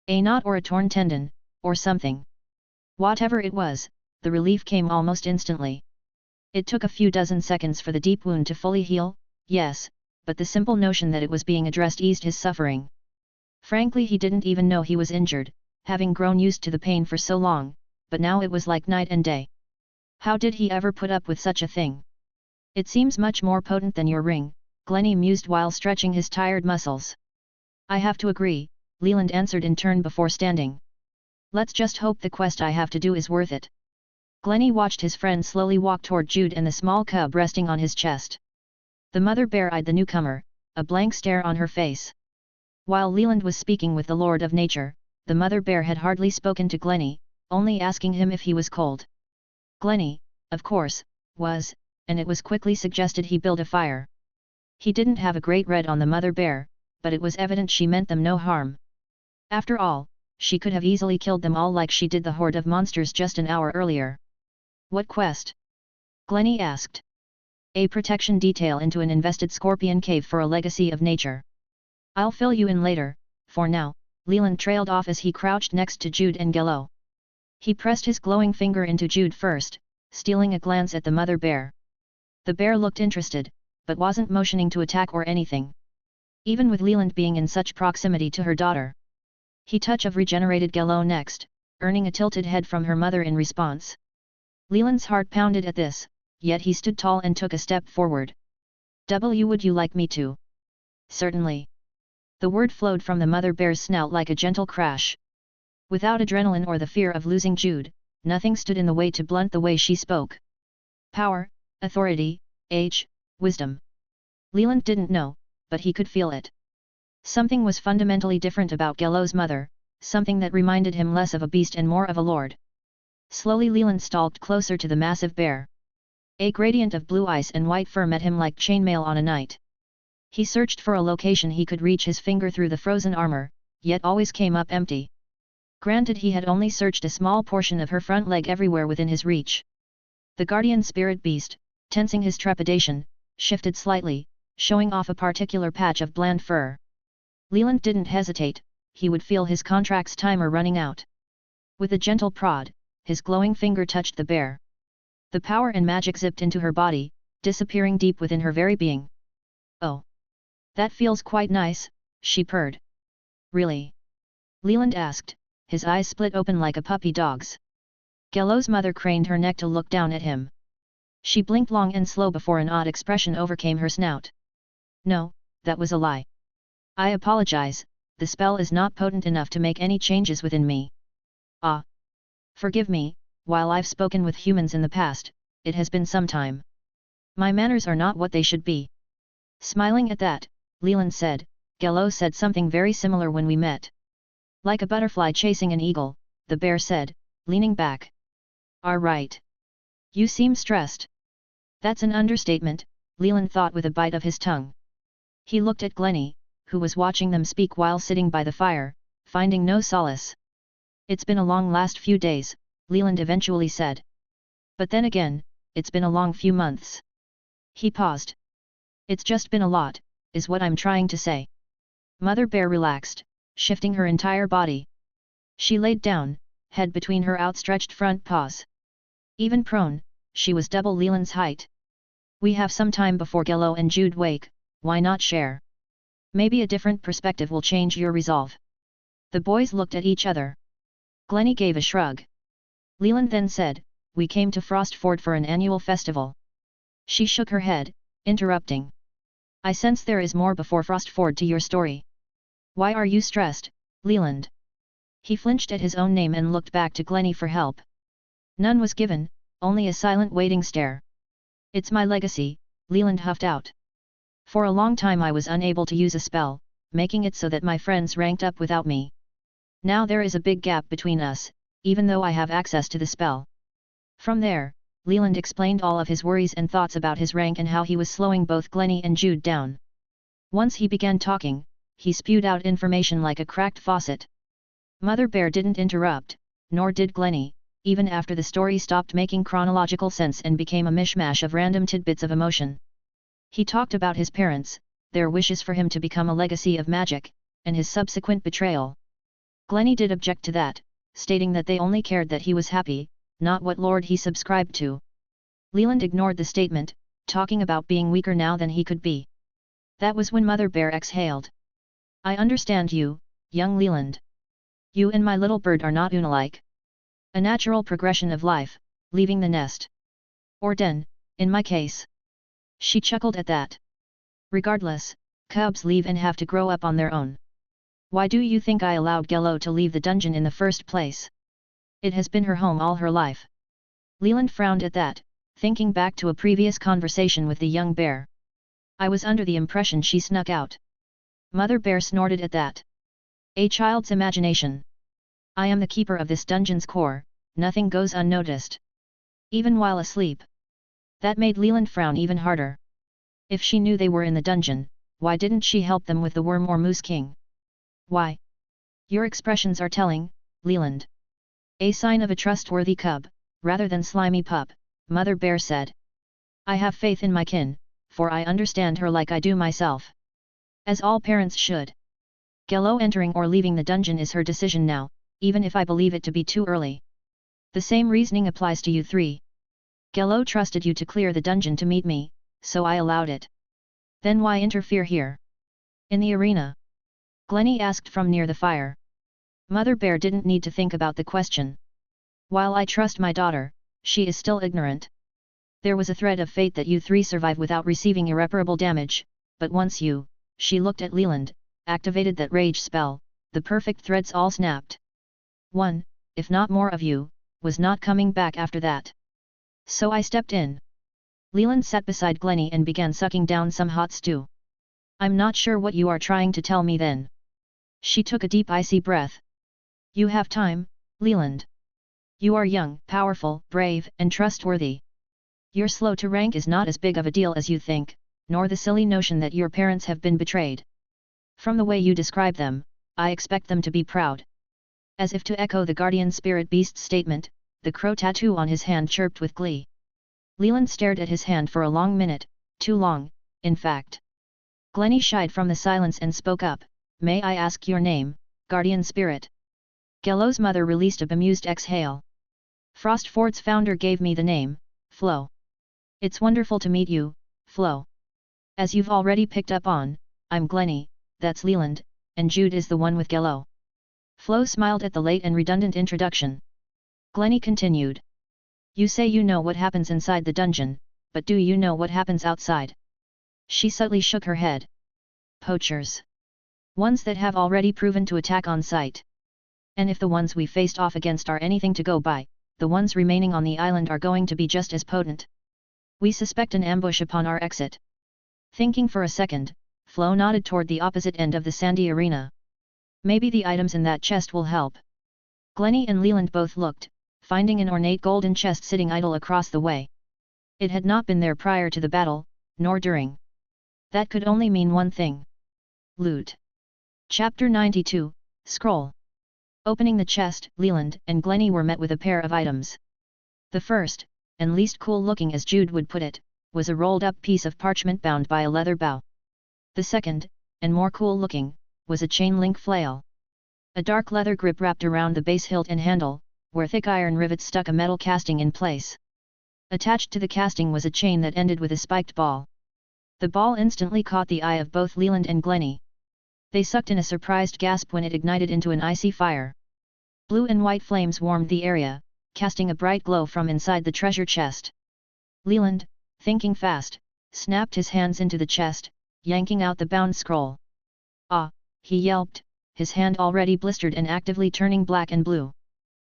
A knot or a torn tendon, or something. Whatever it was, the relief came almost instantly. It took a few dozen seconds for the deep wound to fully heal, yes, but the simple notion that it was being addressed eased his suffering. Frankly, he didn't even know he was injured, having grown used to the pain for so long, but now it was like night and day. How did he ever put up with such a thing? "It seems much more potent than your ring," Glennie mused while stretching his tired muscles. "I have to agree," Leland answered in turn before standing. "Let's just hope the quest I have to do is worth it." Glennie watched his friend slowly walk toward Jude and the small cub resting on his chest. The mother bear eyed the newcomer, a blank stare on her face. While Leland was speaking with the Lord of Nature, the mother bear had hardly spoken to Glennie, only asking him if he was cold. Glennie, of course, was, and it was quickly suggested he build a fire. He didn't have a great red on the mother bear, but it was evident she meant them no harm. After all, she could have easily killed them all like she did the horde of monsters just an hour earlier. "What quest?" Glennie asked. "A protection detail into an invested scorpion cave for a legacy of nature. I'll fill you in later, for now," Leland trailed off as he crouched next to Jude and Gello. He pressed his glowing finger into Jude first, stealing a glance at the mother bear. The bear looked interested, but wasn't motioning to attack or anything. Even with Leland being in such proximity to her daughter. He touch of regenerated Gello next, earning a tilted head from her mother in response. Leland's heart pounded at this, yet he stood tall and took a step forward. Would you like me to?" "Certainly." The word flowed from the mother bear's snout like a gentle crash. Without adrenaline or the fear of losing Jude, nothing stood in the way to blunt the way she spoke. Power, authority, age, wisdom. Leland didn't know, but he could feel it. Something was fundamentally different about Gello's mother, something that reminded him less of a beast and more of a lord. Slowly Leland stalked closer to the massive bear. A gradient of blue ice and white fur met him like chainmail on a night. He searched for a location he could reach his finger through the frozen armor, yet always came up empty. Granted, he had only searched a small portion of her front leg everywhere within his reach. The guardian spirit beast, tensing his trepidation, shifted slightly, showing off a particular patch of bland fur. Leland didn't hesitate, he would feel his contract's timer running out. With a gentle prod, his glowing finger touched the bear. The power and magic zipped into her body, disappearing deep within her very being. "Oh! That feels quite nice," she purred. "Really?" Leland asked, his eyes split open like a puppy dog's. Gello's mother craned her neck to look down at him. She blinked long and slow before an odd expression overcame her snout. "No, that was a lie. I apologize, the spell is not potent enough to make any changes within me. Ah! Forgive me, while I've spoken with humans in the past, it has been some time. My manners are not what they should be." Smiling at that, Leland said, "Gello said something very similar when we met." "Like a butterfly chasing an eagle," the bear said, leaning back. "Are right. You seem stressed." "That's an understatement," Leland thought with a bite of his tongue. He looked at Glennie, who was watching them speak while sitting by the fire, finding no solace. "It's been a long last few days," Leland eventually said. "But then again, it's been a long few months." He paused. "It's just been a lot, is what I'm trying to say." Mother Bear relaxed, shifting her entire body. She laid down, head between her outstretched front paws. Even prone, she was double Leland's height. "We have some time before Gello and Jude wake, why not share? Maybe a different perspective will change your resolve." The boys looked at each other. Glennie gave a shrug. Leland then said, "We came to Frostford for an annual festival." She shook her head, interrupting. "I sense there is more before Frostford to your story." Why are you stressed, Leland? He flinched at his own name and looked back to Glennie for help. None was given, only a silent waiting stare. It's my legacy, Leland huffed out. For a long time I was unable to use a spell, making it so that my friends ranked up without me. Now there is a big gap between us, even though I have access to the spell. From there, Leland explained all of his worries and thoughts about his rank and how he was slowing both Glennie and Jude down. Once he began talking, he spewed out information like a cracked faucet. Mother Bear didn't interrupt, nor did Glennie, even after the story stopped making chronological sense and became a mishmash of random tidbits of emotion. He talked about his parents, their wishes for him to become a legacy of magic, and his subsequent betrayal. Glennie did object to that, stating that they only cared that he was happy, not what lord he subscribed to. Leland ignored the statement, talking about being weaker now than he could be. That was when Mother Bear exhaled. I understand you, young Leland. You and my little bird are not unalike. A natural progression of life, leaving the nest. Or den, in my case. She chuckled at that. Regardless, cubs leave and have to grow up on their own. Why do you think I allowed Gello to leave the dungeon in the first place? It has been her home all her life. Leland frowned at that, thinking back to a previous conversation with the young bear. I was under the impression she snuck out. Mother Bear snorted at that. A child's imagination. I am the keeper of this dungeon's core, nothing goes unnoticed. Even while asleep. That made Leland frown even harder. If she knew they were in the dungeon, why didn't she help them with the worm or moose king? Why? Your expressions are telling, Leland. A sign of a trustworthy cub, rather than slimy pup, Mother Bear said. I have faith in my kin, for I understand her like I do myself. As all parents should. Gello entering or leaving the dungeon is her decision now, even if I believe it to be too early. The same reasoning applies to you three. Gello trusted you to clear the dungeon to meet me, so I allowed it. Then why interfere here? In the arena? Glennie asked from near the fire. Mother Bear didn't need to think about the question. While I trust my daughter, she is still ignorant. There was a thread of fate that you three survive without receiving irreparable damage, but once you, she looked at Leland, activated that rage spell, the perfect threads all snapped. One, if not more of you, was not coming back after that. So I stepped in. Leland sat beside Glennie and began sucking down some hot stew. I'm not sure what you are trying to tell me then. She took a deep icy breath. You have time, Leland. You are young, powerful, brave, and trustworthy. Your slow to rank is not as big of a deal as you think, nor the silly notion that your parents have been betrayed. From the way you describe them, I expect them to be proud. As if to echo the guardian spirit beast's statement, the crow tattoo on his hand chirped with glee. Leland stared at his hand for a long minute, too long, in fact. Glennie shied from the silence and spoke up, May I ask your name, guardian spirit? Gello's mother released a bemused exhale. Frostford's founder gave me the name, Flo. It's wonderful to meet you, Flo. As you've already picked up on, I'm Glennie, that's Leland, and Jude is the one with Gello. Flo smiled at the late and redundant introduction. Glennie continued. You say you know what happens inside the dungeon, but do you know what happens outside? She subtly shook her head. Poachers. Ones that have already proven to attack on sight. And if the ones we faced off against are anything to go by, the ones remaining on the island are going to be just as potent. We suspect an ambush upon our exit. Thinking for a second, Flo nodded toward the opposite end of the sandy arena. Maybe the items in that chest will help. Glennie and Leland both looked, finding an ornate golden chest sitting idle across the way. It had not been there prior to the battle, nor during. That could only mean one thing. Loot. Chapter 92, Scroll. Opening the chest, Leland and Glennie were met with a pair of items. The first, and least cool-looking as Jude would put it, was a rolled-up piece of parchment bound by a leather bow. The second, and more cool-looking, was a chain-link flail. A dark leather grip wrapped around the base hilt and handle, where thick iron rivets stuck a metal casting in place. Attached to the casting was a chain that ended with a spiked ball. The ball instantly caught the eye of both Leland and Glennie. They sucked in a surprised gasp when it ignited into an icy fire. Blue and white flames warmed the area, casting a bright glow from inside the treasure chest. Leland, thinking fast, snapped his hands into the chest, yanking out the bound scroll. Ah, he yelped, his hand already blistered and actively turning black and blue.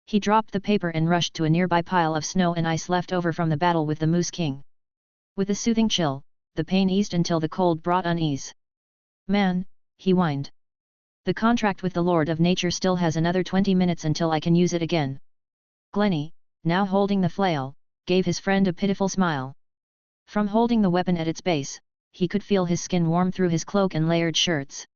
He dropped the paper and rushed to a nearby pile of snow and ice left over from the battle with the Moose King. With a soothing chill, the pain eased until the cold brought unease. "Man," he whined. "The contract with the Lord of Nature still has another 20 minutes until I can use it again." Glennie, now holding the flail, gave his friend a pitiful smile. From holding the weapon at its base, he could feel his skin warm through his cloak and layered shirts.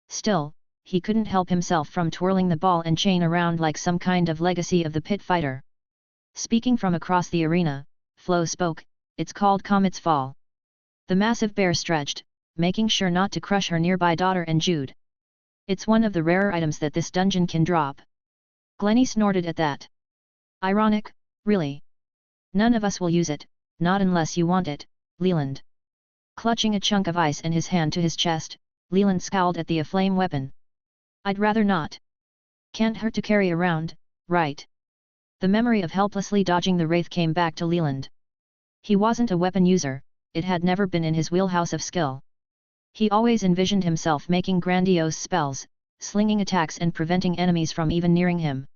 Still, he couldn't help himself from twirling the ball and chain around like some kind of legacy of the pit fighter. Speaking from across the arena, Flo spoke, "It's called Comet's Fall." The massive bear stretched, making sure not to crush her nearby daughter and Jude. "It's one of the rarer items that this dungeon can drop." Glennie snorted at that. "Ironic, really. None of us will use it, not unless you want it, Leland." Clutching a chunk of ice in his hand to his chest, Leland scowled at the aflame weapon. "I'd rather not. Can't hurt to carry around, right?" The memory of helplessly dodging the wraith came back to Leland. He wasn't a weapon user, it had never been in his wheelhouse of skill. He always envisioned himself making grandiose spells, slinging attacks and preventing enemies from even nearing him.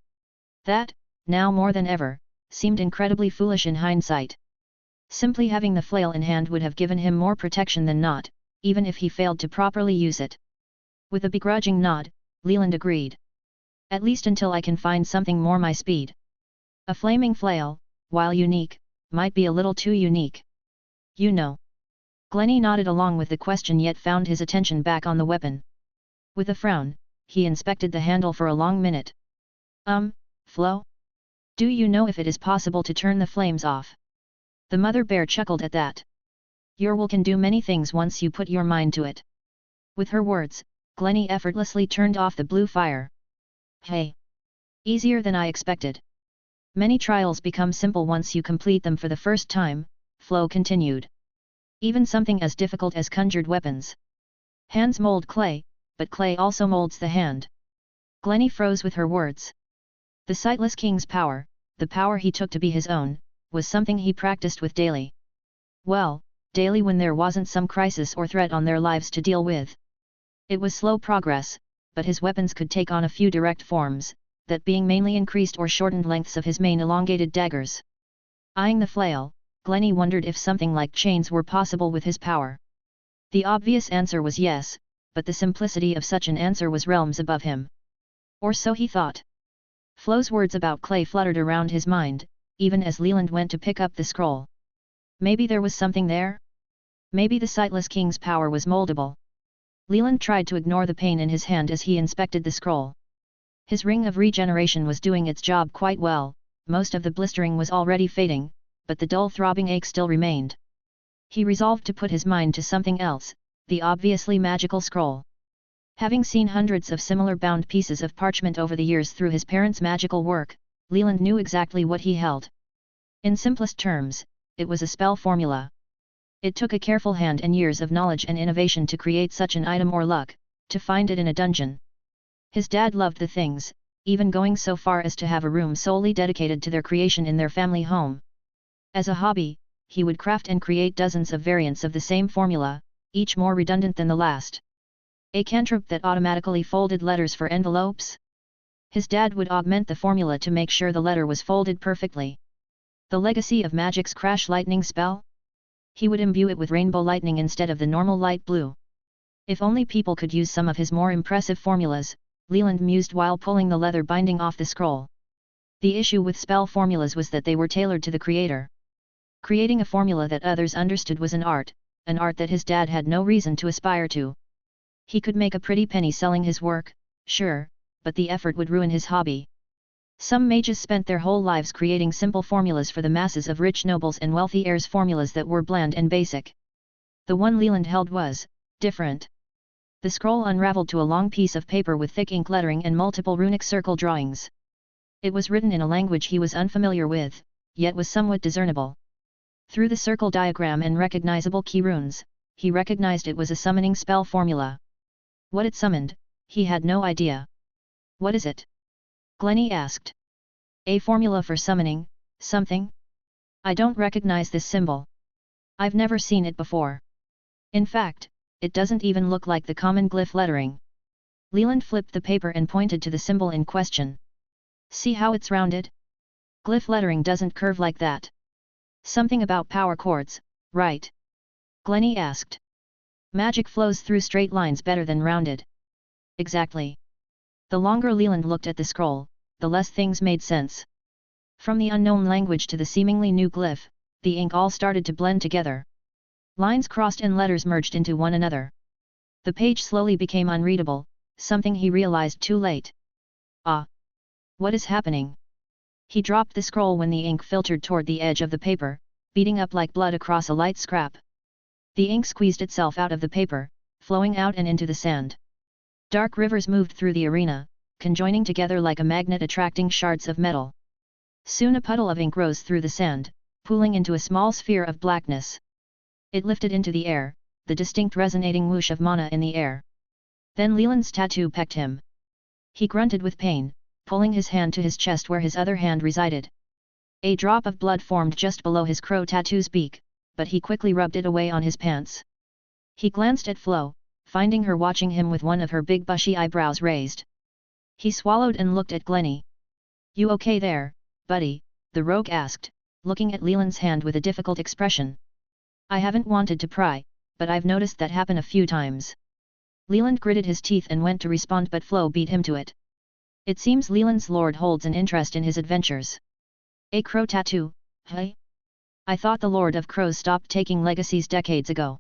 That, now more than ever, seemed incredibly foolish in hindsight. Simply having the flail in hand would have given him more protection than not, even if he failed to properly use it. With a begrudging nod, Leland agreed. "At least until I can find something more my speed. A flaming flail, while unique, might be a little too unique. You know." Glennie nodded along with the question yet found his attention back on the weapon. With a frown, he inspected the handle for a long minute. Flo? Do you know if it is possible to turn the flames off?" The mother bear chuckled at that. "Your will can do many things once you put your mind to it." With her words, Glennie effortlessly turned off the blue fire. "Hey! Easier than I expected. Many trials become simple once you complete them for the first time," Flo continued. "Even something as difficult as conjured weapons. Hands mold clay, but clay also molds the hand." Glennie froze with her words. The Sightless King's power, the power he took to be his own, was something he practiced with daily. Well, daily when there wasn't some crisis or threat on their lives to deal with. It was slow progress, but his weapons could take on a few direct forms, that being mainly increased or shortened lengths of his main elongated daggers. Eyeing the flail, Glennie wondered if something like chains were possible with his power. The obvious answer was yes, but the simplicity of such an answer was realms above him. Or so he thought. Flo's words about clay fluttered around his mind, even as Leland went to pick up the scroll. Maybe there was something there? Maybe the Sightless King's power was moldable. Leland tried to ignore the pain in his hand as he inspected the scroll. His ring of regeneration was doing its job quite well, most of the blistering was already fading, but the dull throbbing ache still remained. He resolved to put his mind to something else, the obviously magical scroll. Having seen hundreds of similar bound pieces of parchment over the years through his parents' magical work, Leland knew exactly what he held. In simplest terms, it was a spell formula. It took a careful hand and years of knowledge and innovation to create such an item or luck, to find it in a dungeon. His dad loved the things, even going so far as to have a room solely dedicated to their creation in their family home. As a hobby, he would craft and create dozens of variants of the same formula, each more redundant than the last. A cantrip that automatically folded letters for envelopes? His dad would augment the formula to make sure the letter was folded perfectly. The legacy of magic's crash lightning spell? He would imbue it with rainbow lightning instead of the normal light blue. If only people could use some of his more impressive formulas, Leland mused while pulling the leather binding off the scroll. The issue with spell formulas was that they were tailored to the creator. Creating a formula that others understood was an art that his dad had no reason to aspire to. He could make a pretty penny selling his work, sure, but the effort would ruin his hobby. Some mages spent their whole lives creating simple formulas for the masses of rich nobles and wealthy heirs, formulas that were bland and basic. The one Leland held was different. The scroll unraveled to a long piece of paper with thick ink lettering and multiple runic circle drawings. It was written in a language he was unfamiliar with, yet was somewhat discernible. Through the circle diagram and recognizable key runes, he recognized it was a summoning spell formula. What it summoned, he had no idea. "What is it?" Glennie asked. "A formula for summoning, something? I don't recognize this symbol. I've never seen it before. In fact, it doesn't even look like the common glyph lettering." Leland flipped the paper and pointed to the symbol in question. See how it's rounded? Glyph lettering doesn't curve like that. Something about power chords, right? Glennie asked. Magic flows through straight lines better than rounded. Exactly. The longer Leland looked at the scroll, the less things made sense. From the unknown language to the seemingly new glyph, the ink all started to blend together. Lines crossed and letters merged into one another. The page slowly became unreadable, something he realized too late. Ah! What is happening? He dropped the scroll when the ink filtered toward the edge of the paper, beating up like blood across a light scrap. The ink squeezed itself out of the paper, flowing out and into the sand. Dark rivers moved through the arena, conjoining together like a magnet attracting shards of metal. Soon a puddle of ink rose through the sand, pooling into a small sphere of blackness. It lifted into the air, the distinct resonating whoosh of mana in the air. Then Leland's tattoo pecked him. He grunted with pain, pulling his hand to his chest where his other hand resided. A drop of blood formed just below his crow tattoo's beak, but he quickly rubbed it away on his pants. He glanced at Flo, finding her watching him with one of her big bushy eyebrows raised. He swallowed and looked at Glennie. You okay there, buddy? The rogue asked, looking at Leland's hand with a difficult expression. I haven't wanted to pry, but I've noticed that happen a few times. Leland gritted his teeth and went to respond, but Flo beat him to it. It seems Leland's lord holds an interest in his adventures. A crow tattoo, hey? I thought the Lord of Crows stopped taking legacies decades ago.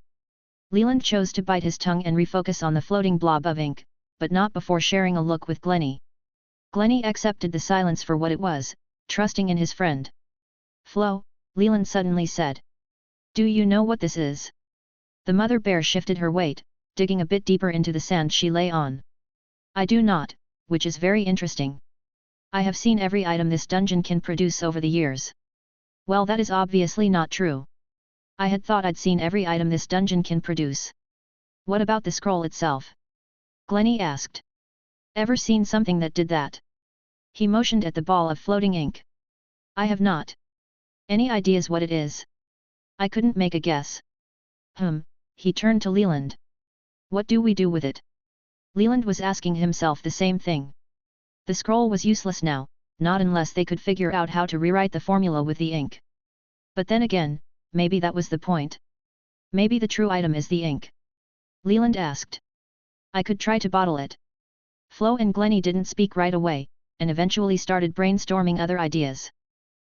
Leland chose to bite his tongue and refocus on the floating blob of ink, but not before sharing a look with Glennie. Glennie accepted the silence for what it was, trusting in his friend. Flo, Leland suddenly said. Do you know what this is? The mother bear shifted her weight, digging a bit deeper into the sand she lay on. I do not, which is very interesting. I have seen every item this dungeon can produce over the years. Well, that is obviously not true. I had thought I'd seen every item this dungeon can produce. What about the scroll itself? Glennie asked. Ever seen something that did that? He motioned at the ball of floating ink. I have not. Any ideas what it is? I couldn't make a guess. He turned to Leland. What do we do with it? Leland was asking himself the same thing. The scroll was useless now, not unless they could figure out how to rewrite the formula with the ink. But then again, maybe that was the point. Maybe the true item is the ink. Leland asked. I could try to bottle it. Flo and Glennie didn't speak right away, and eventually started brainstorming other ideas.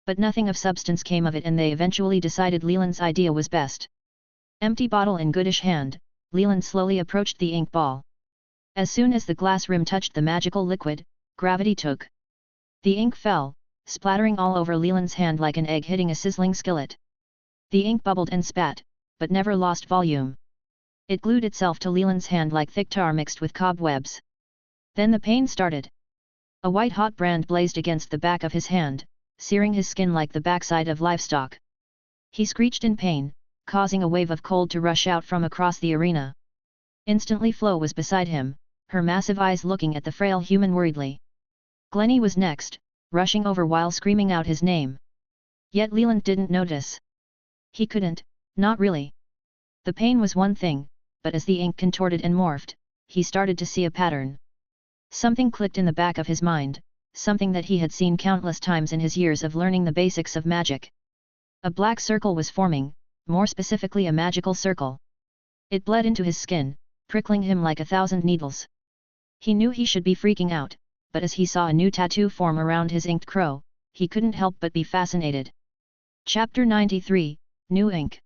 But nothing of substance came of it, and they eventually decided Leland's idea was best. Empty bottle in goodish hand, Leland slowly approached the ink ball. As soon as the glass rim touched the magical liquid, gravity took. The ink fell, splattering all over Leland's hand like an egg hitting a sizzling skillet. The ink bubbled and spat, but never lost volume. It glued itself to Leland's hand like thick tar mixed with cobwebs. Then the pain started. A white-hot brand blazed against the back of his hand, searing his skin like the backside of livestock. He screeched in pain, causing a wave of cold to rush out from across the arena. Instantly Flo was beside him, her massive eyes looking at the frail human worriedly. Glennie was next, rushing over while screaming out his name. Yet Leland didn't notice. He couldn't, not really. The pain was one thing, but as the ink contorted and morphed, he started to see a pattern. Something clicked in the back of his mind, something that he had seen countless times in his years of learning the basics of magic. A black circle was forming, more specifically a magical circle. It bled into his skin, prickling him like 1,000 needles. He knew he should be freaking out, but as he saw a new tattoo form around his inked crow, he couldn't help but be fascinated. Chapter 93, New Ink.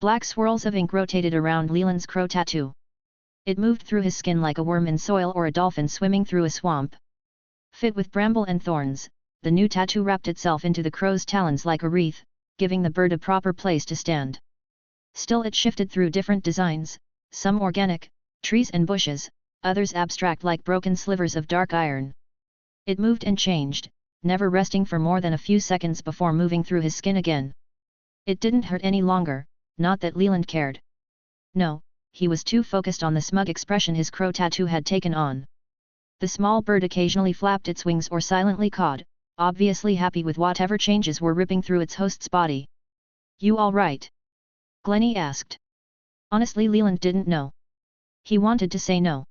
Black swirls of ink rotated around Leland's crow tattoo. It moved through his skin like a worm in soil or a dolphin swimming through a swamp. Fit with bramble and thorns, the new tattoo wrapped itself into the crow's talons like a wreath, giving the bird a proper place to stand. Still it shifted through different designs, some organic, trees and bushes, others abstract like broken slivers of dark iron. It moved and changed, never resting for more than a few seconds before moving through his skin again. It didn't hurt any longer, not that Leland cared. No, he was too focused on the smug expression his crow tattoo had taken on. The small bird occasionally flapped its wings or silently cawed, obviously happy with whatever changes were ripping through its host's body. You all right? Glennie asked. Honestly, Leland didn't know. He wanted to say no.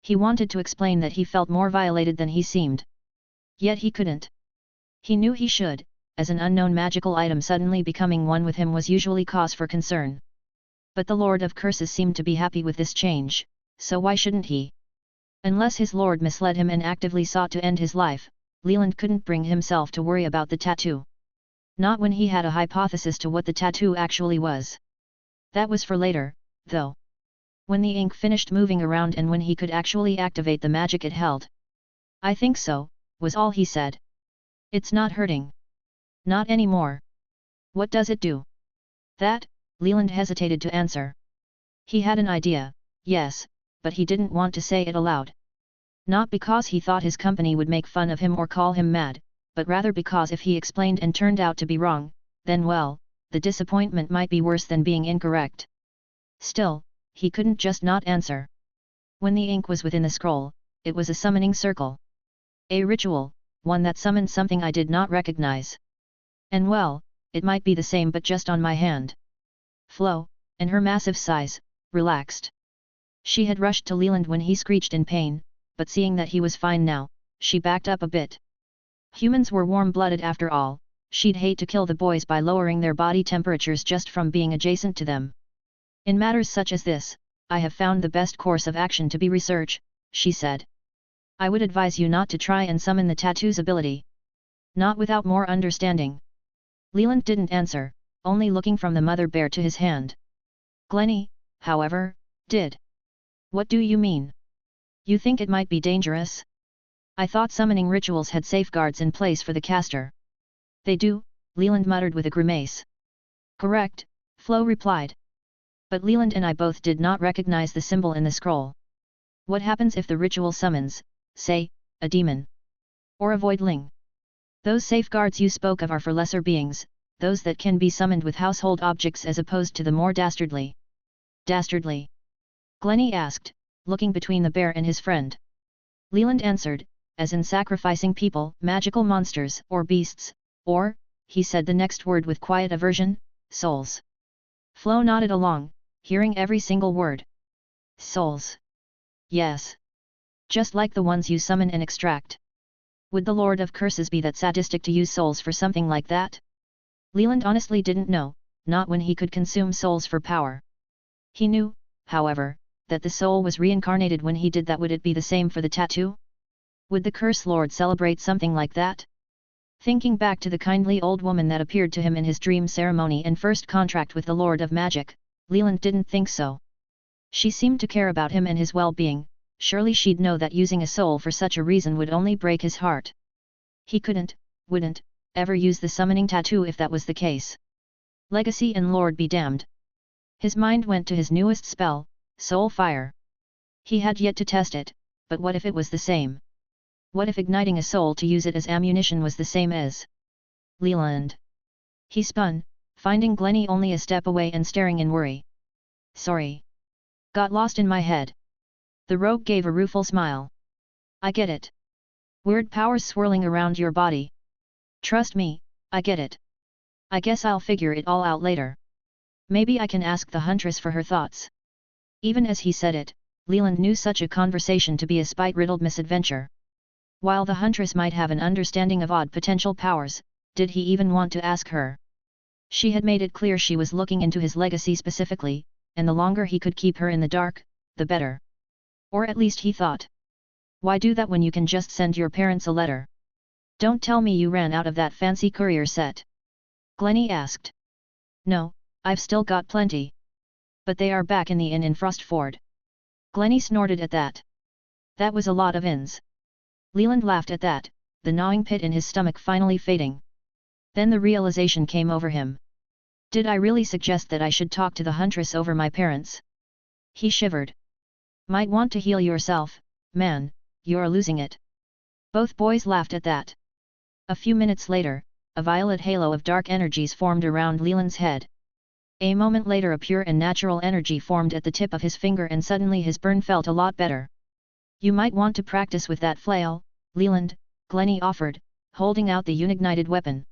He wanted to explain that he felt more violated than he seemed. Yet he couldn't. He knew he should, as an unknown magical item suddenly becoming one with him was usually cause for concern. But the Lord of Curses seemed to be happy with this change, so why shouldn't he? Unless his lord misled him and actively sought to end his life, Leland couldn't bring himself to worry about the tattoo. Not when he had a hypothesis to what the tattoo actually was. That was for later, though. When the ink finished moving around and when he could actually activate the magic it held. "I think so," was all he said. "It's not hurting." "Not anymore." "What does it do?" "That," Leland hesitated to answer. He had an idea, yes, but he didn't want to say it aloud. Not because he thought his company would make fun of him or call him mad, but rather because if he explained and turned out to be wrong, then well, the disappointment might be worse than being incorrect. Still, he couldn't just not answer. When the ink was within the scroll, it was a summoning circle. A ritual, one that summoned something I did not recognize. And well, it might be the same but just on my hand. Flo, and her massive size, relaxed. She had rushed to Leland when he screeched in pain, but seeing that he was fine now, she backed up a bit. Humans were warm-blooded after all, she'd hate to kill the boys by lowering their body temperatures just from being adjacent to them. "In matters such as this, I have found the best course of action to be research," she said. "I would advise you not to try and summon the tattoo's ability. Not without more understanding." Leland didn't answer, only looking from the mother bear to his hand. Glennie, however, did. "What do you mean? You think it might be dangerous? I thought summoning rituals had safeguards in place for the caster." "They do," Leland muttered with a grimace. "Correct," Flo replied. "But Leland and I both did not recognize the symbol in the scroll. What happens if the ritual summons, say, a demon? Or a voidling? Those safeguards you spoke of are for lesser beings, those that can be summoned with household objects as opposed to the more dastardly." "Dastardly?" Glennie asked, looking between the bear and his friend. Leland answered, "As in sacrificing people, magical monsters, or beasts, or," he said the next word with quiet aversion, "souls." Flo nodded along, hearing every single word. "Souls? Yes. Just like the ones you summon and extract. Would the Lord of Curses be that sadistic to use souls for something like that?" Leland honestly didn't know, not when he could consume souls for power. He knew, however, that the soul was reincarnated when he did that. Would it be the same for the tattoo? Would the Curse Lord celebrate something like that? Thinking back to the kindly old woman that appeared to him in his dream ceremony and first contract with the Lord of Magic, Leland didn't think so. She seemed to care about him and his well-being, surely she'd know that using a soul for such a reason would only break his heart. He wouldn't, ever use the summoning tattoo if that was the case. Legacy and Lord be damned. His mind went to his newest spell, Soul Fire. He had yet to test it, but what if it was the same? What if igniting a soul to use it as ammunition was the same as Leland? He spun, finding Glennie only a step away and staring in worry. "Sorry. Got lost in my head." The rogue gave a rueful smile. "I get it. Weird powers swirling around your body. Trust me, I get it. I guess I'll figure it all out later. Maybe I can ask the huntress for her thoughts." Even as he said it, Leland knew such a conversation to be a spite-riddled misadventure. While the huntress might have an understanding of odd potential powers, did he even want to ask her? She had made it clear she was looking into his legacy specifically, and the longer he could keep her in the dark, the better. Or at least he thought. Why do that when you can just send your parents a letter? "Don't tell me you ran out of that fancy courier set?" Glennie asked. "No, I've still got plenty. But they are back in the inn in Frostford." Glennie snorted at that. That was a lot of inns. Leland laughed at that, the gnawing pit in his stomach finally fading. Then the realization came over him. Did I really suggest that I should talk to the huntress over my parents? He shivered. "Might want to heal yourself, man, you're losing it." Both boys laughed at that. A few minutes later, a violet halo of dark energies formed around Leland's head. A moment later a pure and natural energy formed at the tip of his finger and suddenly his burn felt a lot better. "You might want to practice with that flail, Leland," Glennie offered, holding out the unignited weapon.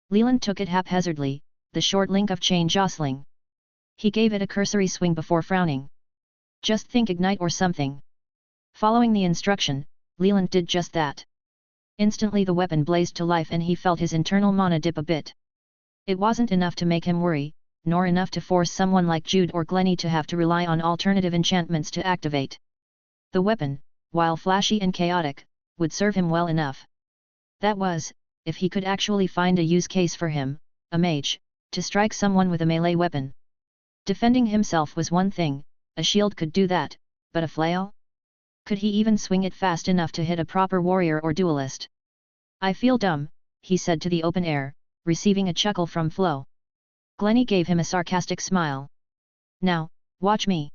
Leland took it haphazardly, the short link of chain jostling. He gave it a cursory swing before frowning. "Just think ignite or something." Following the instruction, Leland did just that. Instantly the weapon blazed to life and he felt his internal mana dip a bit. It wasn't enough to make him worry, nor enough to force someone like Jude or Glennie to have to rely on alternative enchantments to activate. The weapon, while flashy and chaotic, would serve him well enough. That was, if he could actually find a use case for him, a mage, to strike someone with a melee weapon. Defending himself was one thing, a shield could do that, but a flail? Could he even swing it fast enough to hit a proper warrior or duelist? I feel dumb, he said to the open air, receiving a chuckle from Flo. Glennie gave him a sarcastic smile. Now, watch me.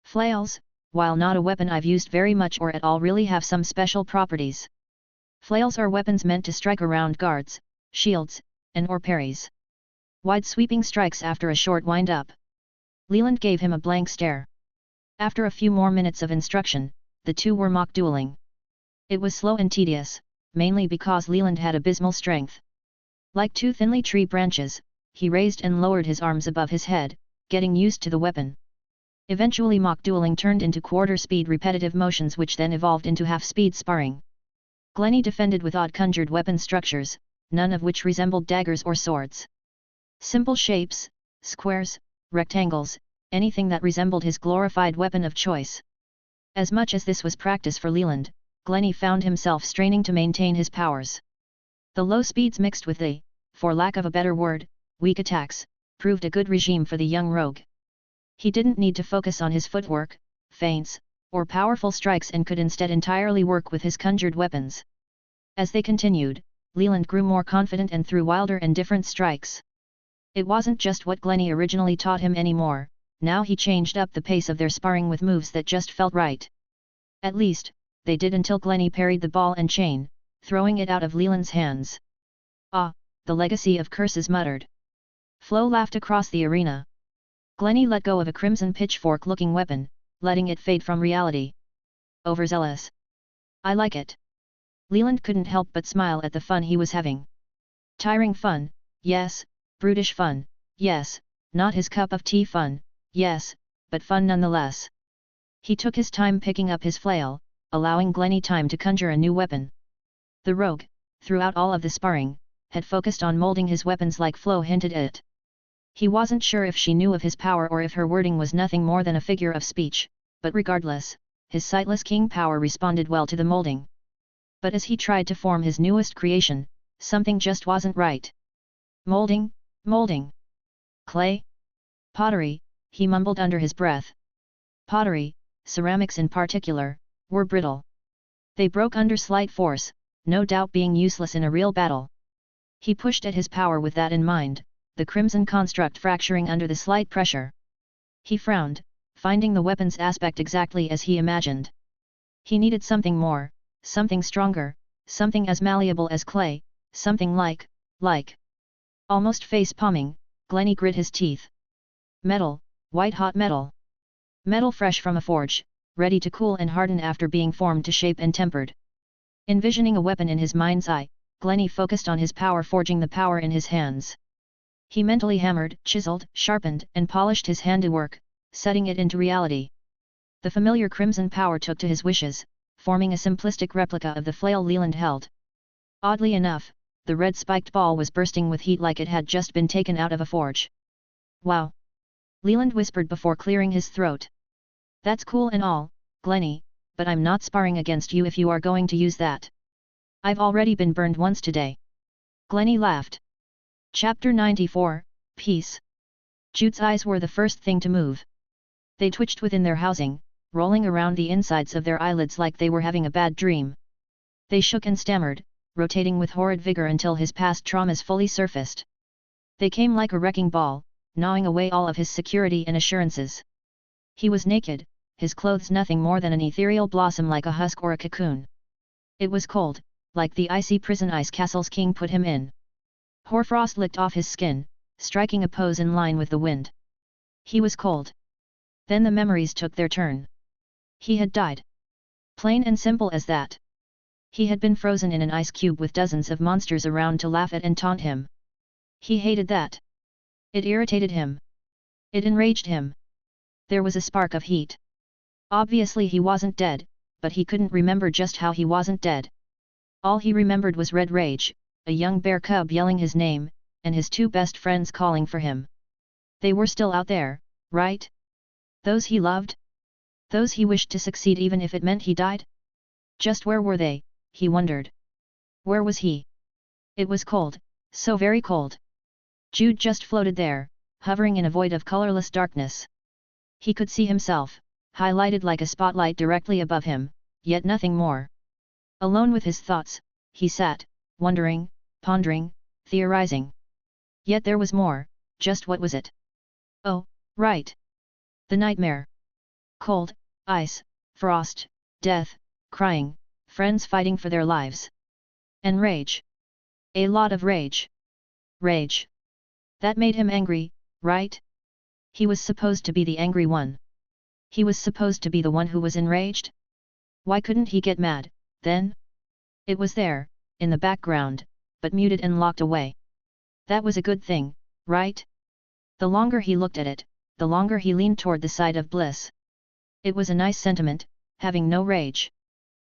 Flails, while not a weapon I've used very much or at all, really have some special properties. Flails are weapons meant to strike around guards, shields, and or parries. Wide sweeping strikes after a short wind-up. Leland gave him a blank stare. After a few more minutes of instruction, the two were mock dueling. It was slow and tedious, mainly because Leland had abysmal strength. Like two thinly tree branches, he raised and lowered his arms above his head, getting used to the weapon. Eventually mock dueling turned into quarter-speed repetitive motions which then evolved into half-speed sparring. Glennie defended with odd conjured weapon structures, none of which resembled daggers or swords. Simple shapes, squares, rectangles, anything that resembled his glorified weapon of choice. As much as this was practice for Leland, Glennie found himself straining to maintain his powers. The low speeds mixed with the, for lack of a better word, weak attacks, proved a good regime for the young rogue. He didn't need to focus on his footwork, feints, or powerful strikes and could instead entirely work with his conjured weapons. As they continued, Leland grew more confident and threw wilder and different strikes. It wasn't just what Glennie originally taught him anymore, now he changed up the pace of their sparring with moves that just felt right. At least, they did until Glennie parried the ball and chain, throwing it out of Leland's hands. Ah, the legacy of curses muttered. Flo laughed across the arena. Glennie let go of a crimson pitchfork-looking weapon, letting it fade from reality. Overzealous. I like it. Leland couldn't help but smile at the fun he was having. Tiring fun, yes, brutish fun, yes, not his cup of tea fun, yes, but fun nonetheless. He took his time picking up his flail, allowing Glennie time to conjure a new weapon. The rogue, throughout all of the sparring, had focused on molding his weapons like Flo hinted at. He wasn't sure if she knew of his power or if her wording was nothing more than a figure of speech, but regardless, his sightless king power responded well to the molding. But as he tried to form his newest creation, something just wasn't right. Molding, molding. Clay? Pottery, he mumbled under his breath. Pottery, ceramics in particular, were brittle. They broke under slight force, no doubt being useless in a real battle. He pushed at his power with that in mind, the crimson construct fracturing under the slight pressure. He frowned, finding the weapon's aspect exactly as he imagined. He needed something more, something stronger, something as malleable as clay, something like. Almost face-palming, Glennie grit his teeth. Metal, white-hot metal. Metal fresh from a forge, ready to cool and harden after being formed to shape and tempered. Envisioning a weapon in his mind's eye, Glennie focused on his power, forging the power in his hands. He mentally hammered, chiseled, sharpened, and polished his handiwork, setting it into reality. The familiar crimson power took to his wishes, forming a simplistic replica of the flail Leland held. Oddly enough, the red spiked ball was bursting with heat like it had just been taken out of a forge. Wow! Leland whispered before clearing his throat. That's cool and all, Glennie, but I'm not sparring against you if you are going to use that. I've already been burned once today. Glennie laughed. Chapter 94, Peace. Jude's eyes were the first thing to move. They twitched within their housing, rolling around the insides of their eyelids like they were having a bad dream. They shook and stammered, rotating with horrid vigor until his past traumas fully surfaced. They came like a wrecking ball, gnawing away all of his security and assurances. He was naked, his clothes nothing more than an ethereal blossom like a husk or a cocoon. It was cold, like the icy prison ice castle's king put him in. Hoarfrost licked off his skin, striking a pose in line with the wind. He was cold. Then the memories took their turn. He had died. Plain and simple as that. He had been frozen in an ice cube with dozens of monsters around to laugh at and taunt him. He hated that. It irritated him. It enraged him. There was a spark of heat. Obviously he wasn't dead, but he couldn't remember just how he wasn't dead. All he remembered was red rage, a young bear cub yelling his name, and his two best friends calling for him. They were still out there, right? Those he loved? Those he wished to succeed even if it meant he died? Just where were they, he wondered. Where was he? It was cold, so very cold. Jude just floated there, hovering in a void of colorless darkness. He could see himself, highlighted like a spotlight directly above him, yet nothing more. Alone with his thoughts, he sat, wondering, pondering, theorizing. Yet there was more, just what was it? Oh, right. The nightmare. Cold, ice, frost, death, crying, friends fighting for their lives. And rage. A lot of rage. Rage. That made him angry, right? He was supposed to be the angry one. He was supposed to be the one who was enraged? Why couldn't he get mad, then? It was there, in the background, but muted and locked away. That was a good thing, right? The longer he looked at it, the longer he leaned toward the side of bliss. It was a nice sentiment, having no rage.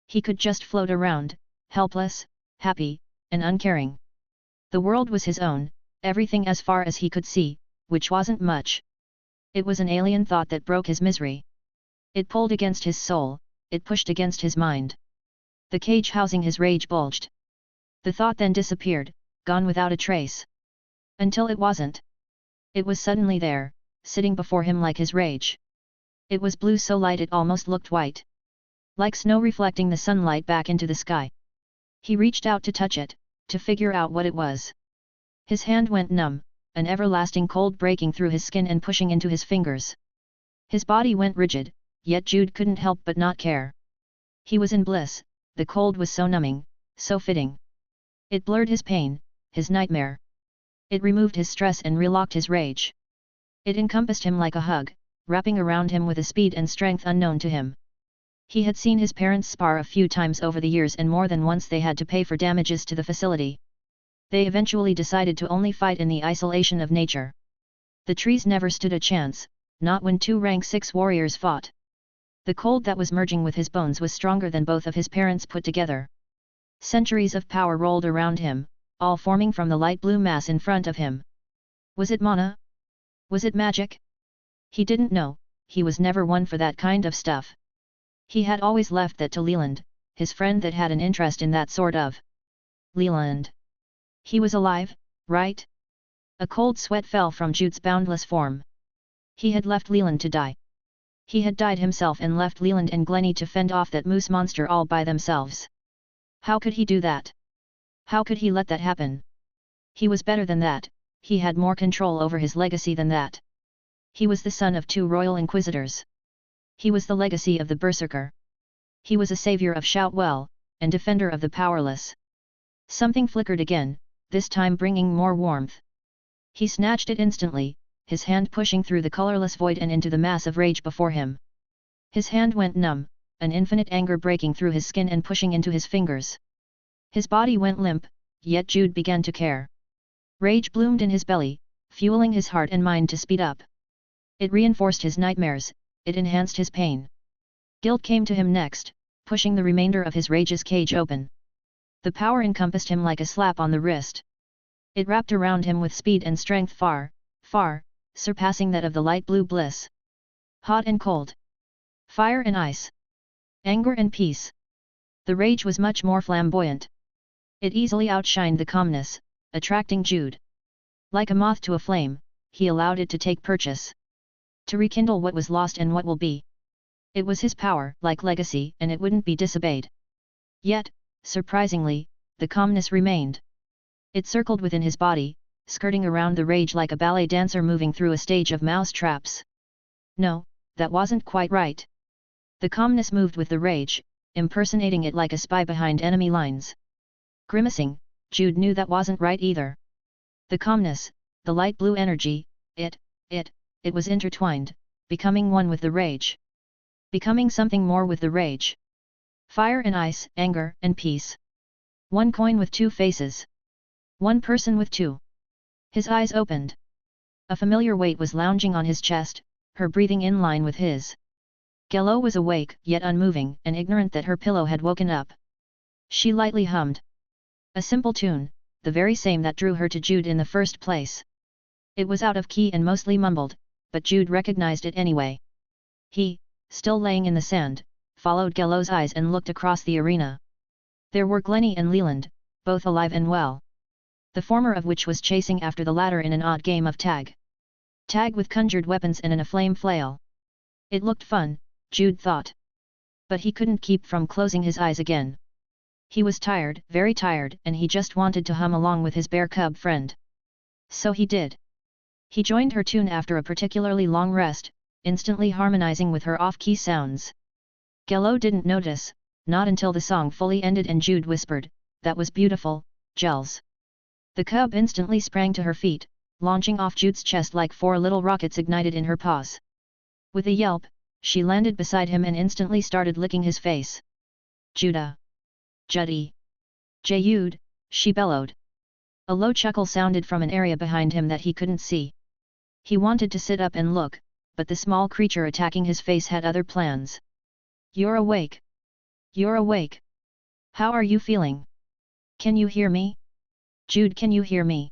He could just float around, helpless, happy, and uncaring. The world was his own, everything as far as he could see, which wasn't much. It was an alien thought that broke his misery. It pulled against his soul, it pushed against his mind. The cage housing his rage bulged. The thought then disappeared, gone without a trace. Until it wasn't. It was suddenly there, sitting before him like his rage. It was blue so light it almost looked white. Like snow reflecting the sunlight back into the sky. He reached out to touch it, to figure out what it was. His hand went numb, an everlasting cold breaking through his skin and pushing into his fingers. His body went rigid, yet Jude couldn't help but not care. He was in bliss, the cold was so numbing, so fitting. It blurred his pain, his nightmare. It removed his stress and relocked his rage. It encompassed him like a hug, wrapping around him with a speed and strength unknown to him. He had seen his parents spar a few times over the years and more than once they had to pay for damages to the facility. They eventually decided to only fight in the isolation of nature. The trees never stood a chance, not when two rank 6 warriors fought. The cold that was merging with his bones was stronger than both of his parents put together. Centuries of power rolled around him, all forming from the light blue mass in front of him. Was it mana? Was it magic? He didn't know, he was never one for that kind of stuff. He had always left that to Leland, his friend that had an interest in that sort of. Leland. He was alive, right? A cold sweat fell from Jude's boundless form. He had left Leland to die. He had died himself and left Leland and Glennie to fend off that moose monster all by themselves. How could he do that? How could he let that happen? He was better than that, he had more control over his legacy than that. He was the son of 2 royal inquisitors. He was the legacy of the berserker. He was a savior of Shoutwell, and defender of the powerless. Something flickered again, this time bringing more warmth. He snatched it instantly, his hand pushing through the colorless void and into the mass of rage before him. His hand went numb, an infinite anger breaking through his skin and pushing into his fingers. His body went limp, yet Jude began to care. Rage bloomed in his belly, fueling his heart and mind to speed up. It reinforced his nightmares, it enhanced his pain. Guilt came to him next, pushing the remainder of his rage's cage open. The power encompassed him like a slap on the wrist. It wrapped around him with speed and strength far, far, surpassing that of the light blue bliss. Hot and cold. Fire and ice. Anger and peace. The rage was much more flamboyant. It easily outshined the calmness, attracting Jude. Like a moth to a flame, he allowed it to take purchase. To rekindle what was lost and what will be. It was his power, like legacy, and it wouldn't be disobeyed. Yet, surprisingly, the calmness remained. It circled within his body, skirting around the rage like a ballet dancer moving through a stage of mouse traps. No, that wasn't quite right. The calmness moved with the rage, impersonating it like a spy behind enemy lines. Grimacing, Jude knew that wasn't right either. The calmness, the light blue energy, it was intertwined, becoming one with the rage. Becoming something more with the rage. Fire and ice, anger and peace. One coin with 2 faces. One person with 2. His eyes opened. A familiar weight was lounging on his chest, her breathing in line with his. Gello was awake, yet unmoving, and ignorant that her pillow had woken up. She lightly hummed a simple tune, the very same that drew her to Jude in the first place. It was out of key and mostly mumbled, but Jude recognized it anyway. He, still laying in the sand, followed Gello's eyes and looked across the arena. There were Glennie and Leland, both alive and well. The former of which was chasing after the latter in an odd game of tag. Tag with conjured weapons and a flame flail. It looked fun, Jude thought. But he couldn't keep from closing his eyes again. He was tired, very tired, and he just wanted to hum along with his bear cub friend. So he did. He joined her tune after a particularly long rest, instantly harmonizing with her off-key sounds. Gello didn't notice, not until the song fully ended and Jude whispered, "That was beautiful, Gels." The cub instantly sprang to her feet, launching off Jude's chest like 4 little rockets ignited in her paws. With a yelp, she landed beside him and instantly started licking his face. "Judah! Judy! Jude!" she bellowed. A low chuckle sounded from an area behind him that he couldn't see. He wanted to sit up and look, but the small creature attacking his face had other plans. "You're awake! You're awake! How are you feeling? Can you hear me? Jude, can you hear me?"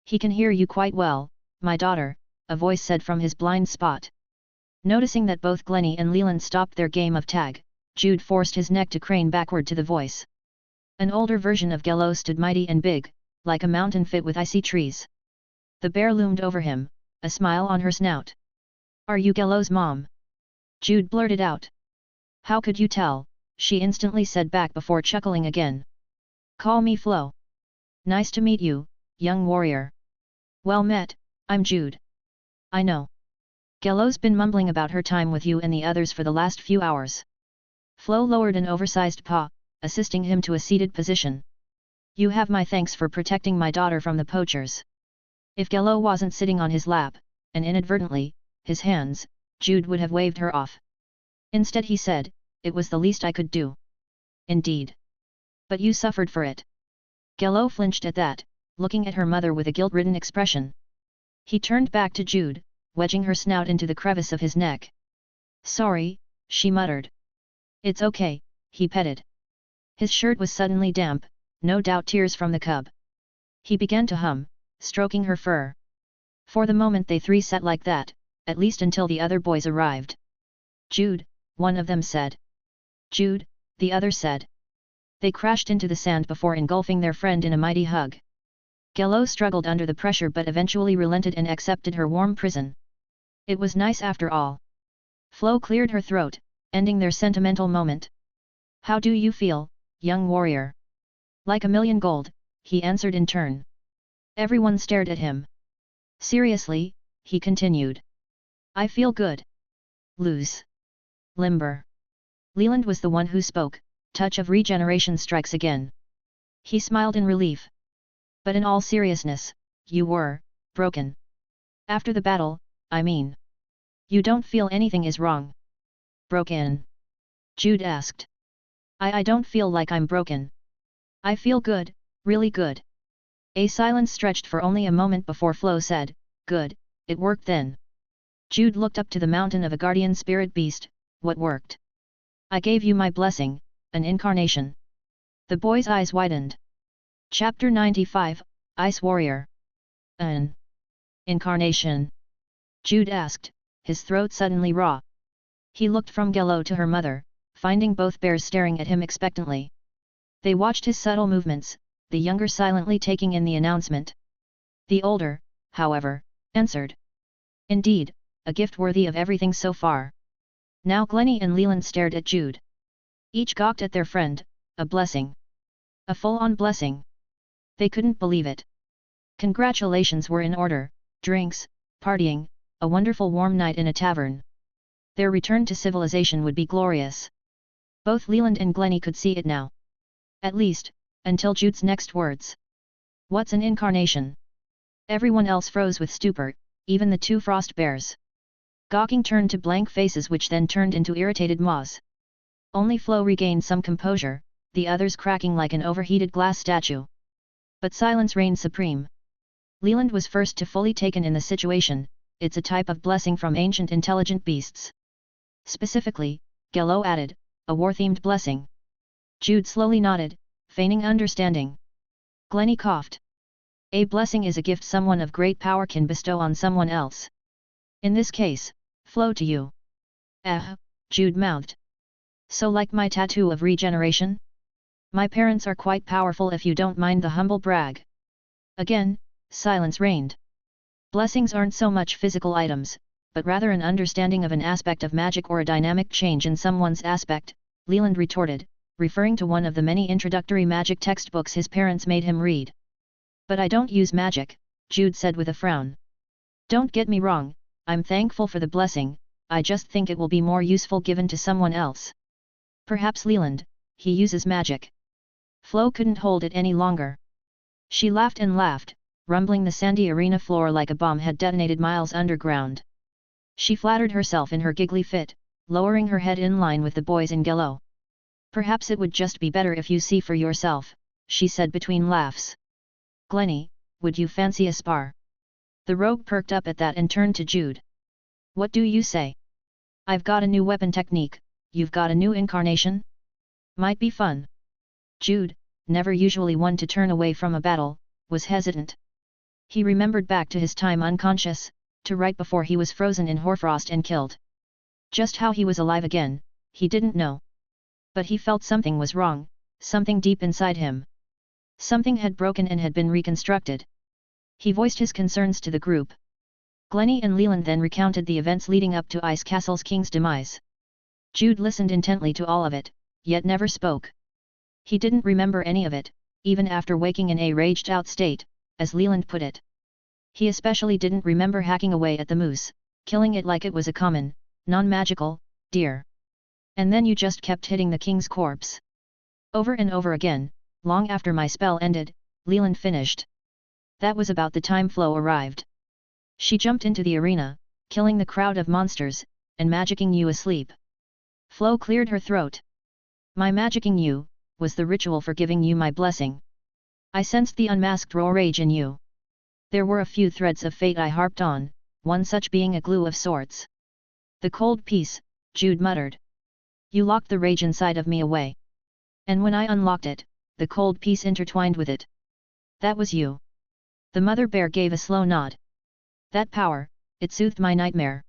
"He can hear you quite well, my daughter," a voice said from his blind spot. Noticing that both Glennie and Leland stopped their game of tag, Jude forced his neck to crane backward to the voice. An older version of Gello stood mighty and big, like a mountain fit with icy trees. The bear loomed over him, a smile on her snout. "Are you Gello's mom?" Jude blurted out. "How could you tell?" she instantly said back before chuckling again. "Call me Flo. Nice to meet you, young warrior." "Well met, I'm Jude." "I know. Gello's been mumbling about her time with you and the others for the last few hours." Flo lowered an oversized paw, assisting him to a seated position. "You have my thanks for protecting my daughter from the poachers." If Gello wasn't sitting on his lap, and inadvertently, his hands, Jude would have waved her off. Instead he said, "It was the least I could do." "Indeed. But you suffered for it." Gello flinched at that, looking at her mother with a guilt-ridden expression. He turned back to Jude, wedging her snout into the crevice of his neck. "Sorry," she muttered. "It's okay," he petted. His shirt was suddenly damp, no doubt tears from the cub. He began to hum, stroking her fur. For the moment they three sat like that, at least until the other boys arrived. "Jude," one of them said. "Jude," the other said. They crashed into the sand before engulfing their friend in a mighty hug. Gello struggled under the pressure but eventually relented and accepted her warm prison. It was nice after all. Flo cleared her throat, ending their sentimental moment. "How do you feel, young warrior?" "Like a million gold," he answered in turn. Everyone stared at him. "Seriously," he continued. "I feel good. Loose. Limber." Leland was the one who spoke, touch of regeneration strikes again. He smiled in relief. "But in all seriousness, you were broken. After the battle, I mean. You don't feel anything is wrong?" "Broken?" Jude asked. I don't feel like I'm broken. I feel good, really good." A silence stretched for only a moment before Flo said, "Good, it worked then." Jude looked up to the mountain of a guardian spirit beast. "What worked?" "I gave you my blessing, an incarnation." The boy's eyes widened. Chapter 95, Ice Warrior. "An incarnation?" Jude asked, his throat suddenly raw. He looked from Gello to her mother, finding both bears staring at him expectantly. They watched his subtle movements, the younger silently taking in the announcement. The older, however, answered. "Indeed, a gift worthy of everything so far." Now Glennie and Leland stared at Jude. Each gawked at their friend, a blessing. A full-on blessing. They couldn't believe it. Congratulations were in order, drinks, partying, a wonderful warm night in a tavern. Their return to civilization would be glorious. Both Leland and Glennie could see it now. At least, until Jude's next words. "What's an incarnation?" Everyone else froze with stupor, even the two frost bears. Gawking turned to blank faces which then turned into irritated maws. Only Flo regained some composure, the others cracking like an overheated glass statue. But silence reigned supreme. Leland was first to fully taken in the situation. "It's a type of blessing from ancient intelligent beasts. Specifically, Gello added, a war-themed blessing. Jude slowly nodded, feigning understanding. Glennie coughed. A blessing is a gift someone of great power can bestow on someone else. In this case, flow to you. Jude mouthed. So like my tattoo of regeneration? My parents are quite powerful if you don't mind the humble brag. Again, silence reigned. Blessings aren't so much physical items, but rather an understanding of an aspect of magic or a dynamic change in someone's aspect, Leland retorted, referring to one of the many introductory magic textbooks his parents made him read. But I don't use magic, Jude said with a frown. Don't get me wrong, I'm thankful for the blessing, I just think it will be more useful given to someone else. Perhaps Leland, he uses magic. Flo couldn't hold it any longer. She laughed and laughed, rumbling the sandy arena floor like a bomb had detonated miles underground. She flattered herself in her giggly fit, lowering her head in line with the boys in Gello. Perhaps it would just be better if you see for yourself, she said between laughs. Glennie, would you fancy a spar? The rogue perked up at that and turned to Jude. What do you say? I've got a new weapon technique, you've got a new incarnation? Might be fun. Jude, never usually one to turn away from a battle, was hesitant. He remembered back to his time unconscious, to right before he was frozen in hoarfrost and killed. Just how he was alive again, he didn't know. But he felt something was wrong, something deep inside him. Something had broken and had been reconstructed. He voiced his concerns to the group. Glennie and Leland then recounted the events leading up to Ice Castle's king's demise. Jude listened intently to all of it, yet never spoke. He didn't remember any of it, even after waking in a raged-out state, as Leland put it. He especially didn't remember hacking away at the moose, killing it like it was a common, non-magical, deer. And then you just kept hitting the king's corpse. Over and over again, long after my spell ended, Leland finished. That was about the time Flo arrived. She jumped into the arena, killing the crowd of monsters, and magicking you asleep. Flo cleared her throat. My magicking you, was the ritual for giving you my blessing. I sensed the unmasked raw rage in you. There were a few threads of fate I harped on, one such being a glue of sorts. The cold piece, Jude muttered. You locked the rage inside of me away. And when I unlocked it, the cold piece intertwined with it. That was you. The mother bear gave a slow nod. That power, it soothed my nightmare.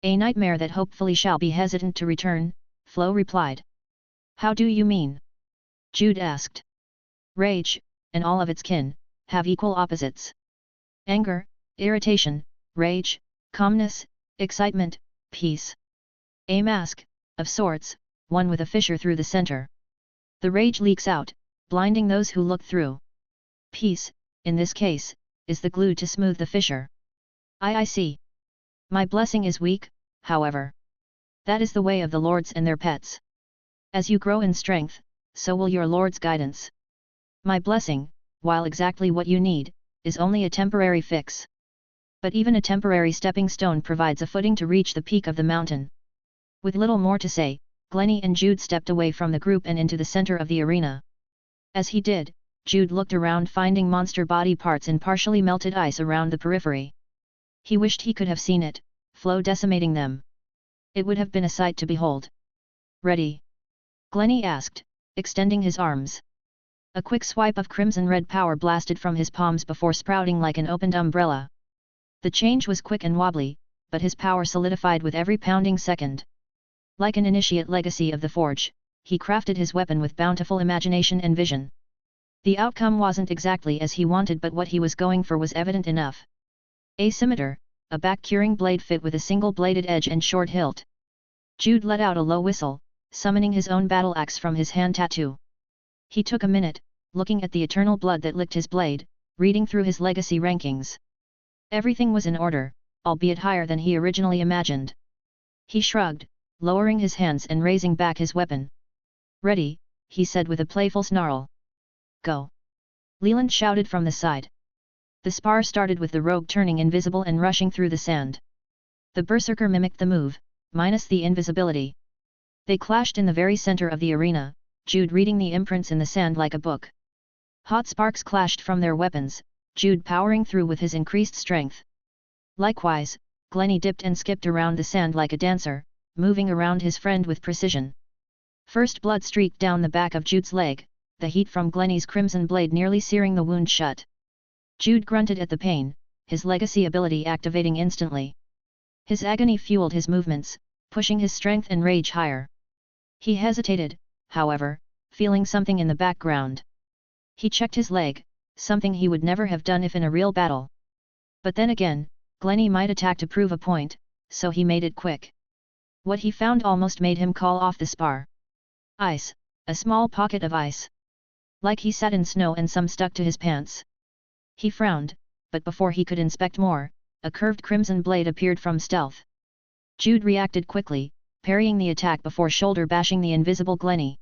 A nightmare that hopefully shall be hesitant to return, Flo replied. How do you mean? Jude asked. Rage, and all of its kin, have equal opposites. Anger, irritation, rage, calmness, excitement, peace. A mask, of sorts, one with a fissure through the center. The rage leaks out, blinding those who look through. Peace, in this case, is the glue to smooth the fissure. I see. My blessing is weak, however. That is the way of the lords and their pets. As you grow in strength, so will your lord's guidance. My blessing, while exactly what you need, is only a temporary fix. But even a temporary stepping stone provides a footing to reach the peak of the mountain. With little more to say, Glennie and Jude stepped away from the group and into the center of the arena. As he did, Jude looked around, finding monster body parts in partially melted ice around the periphery. He wished he could have seen it, Flo decimating them. It would have been a sight to behold. Ready? Glennie asked, extending his arms. A quick swipe of crimson-red power blasted from his palms before sprouting like an opened umbrella. The change was quick and wobbly, but his power solidified with every pounding second. Like an initiate legacy of the forge, he crafted his weapon with bountiful imagination and vision. The outcome wasn't exactly as he wanted, but what he was going for was evident enough. A scimitar, a back-curing blade fit with a single-bladed edge and short hilt. Jude let out a low whistle, summoning his own battle axe from his hand tattoo. He took a minute, looking at the eternal blood that licked his blade, reading through his legacy rankings. Everything was in order, albeit higher than he originally imagined. He shrugged, lowering his hands and raising back his weapon. Ready, he said with a playful snarl. Go! Leland shouted from the side. The spar started with the rogue turning invisible and rushing through the sand. The berserker mimicked the move, minus the invisibility. They clashed in the very center of the arena, Jude reading the imprints in the sand like a book. Hot sparks clashed from their weapons, Jude powering through with his increased strength. Likewise, Glennie dipped and skipped around the sand like a dancer, moving around his friend with precision. First blood streaked down the back of Jude's leg, the heat from Glennie's crimson blade nearly searing the wound shut. Jude grunted at the pain, his legacy ability activating instantly. His agony fueled his movements, pushing his strength and rage higher. He hesitated, however, feeling something in the background. He checked his leg, something he would never have done if in a real battle. But then again, Glennie might attack to prove a point, so he made it quick. What he found almost made him call off the spar. Ice, a small pocket of ice. Like he sat in snow and some stuck to his pants. He frowned, but before he could inspect more, a curved crimson blade appeared from stealth. Jude reacted quickly, parrying the attack before shoulder bashing the invisible Glennie.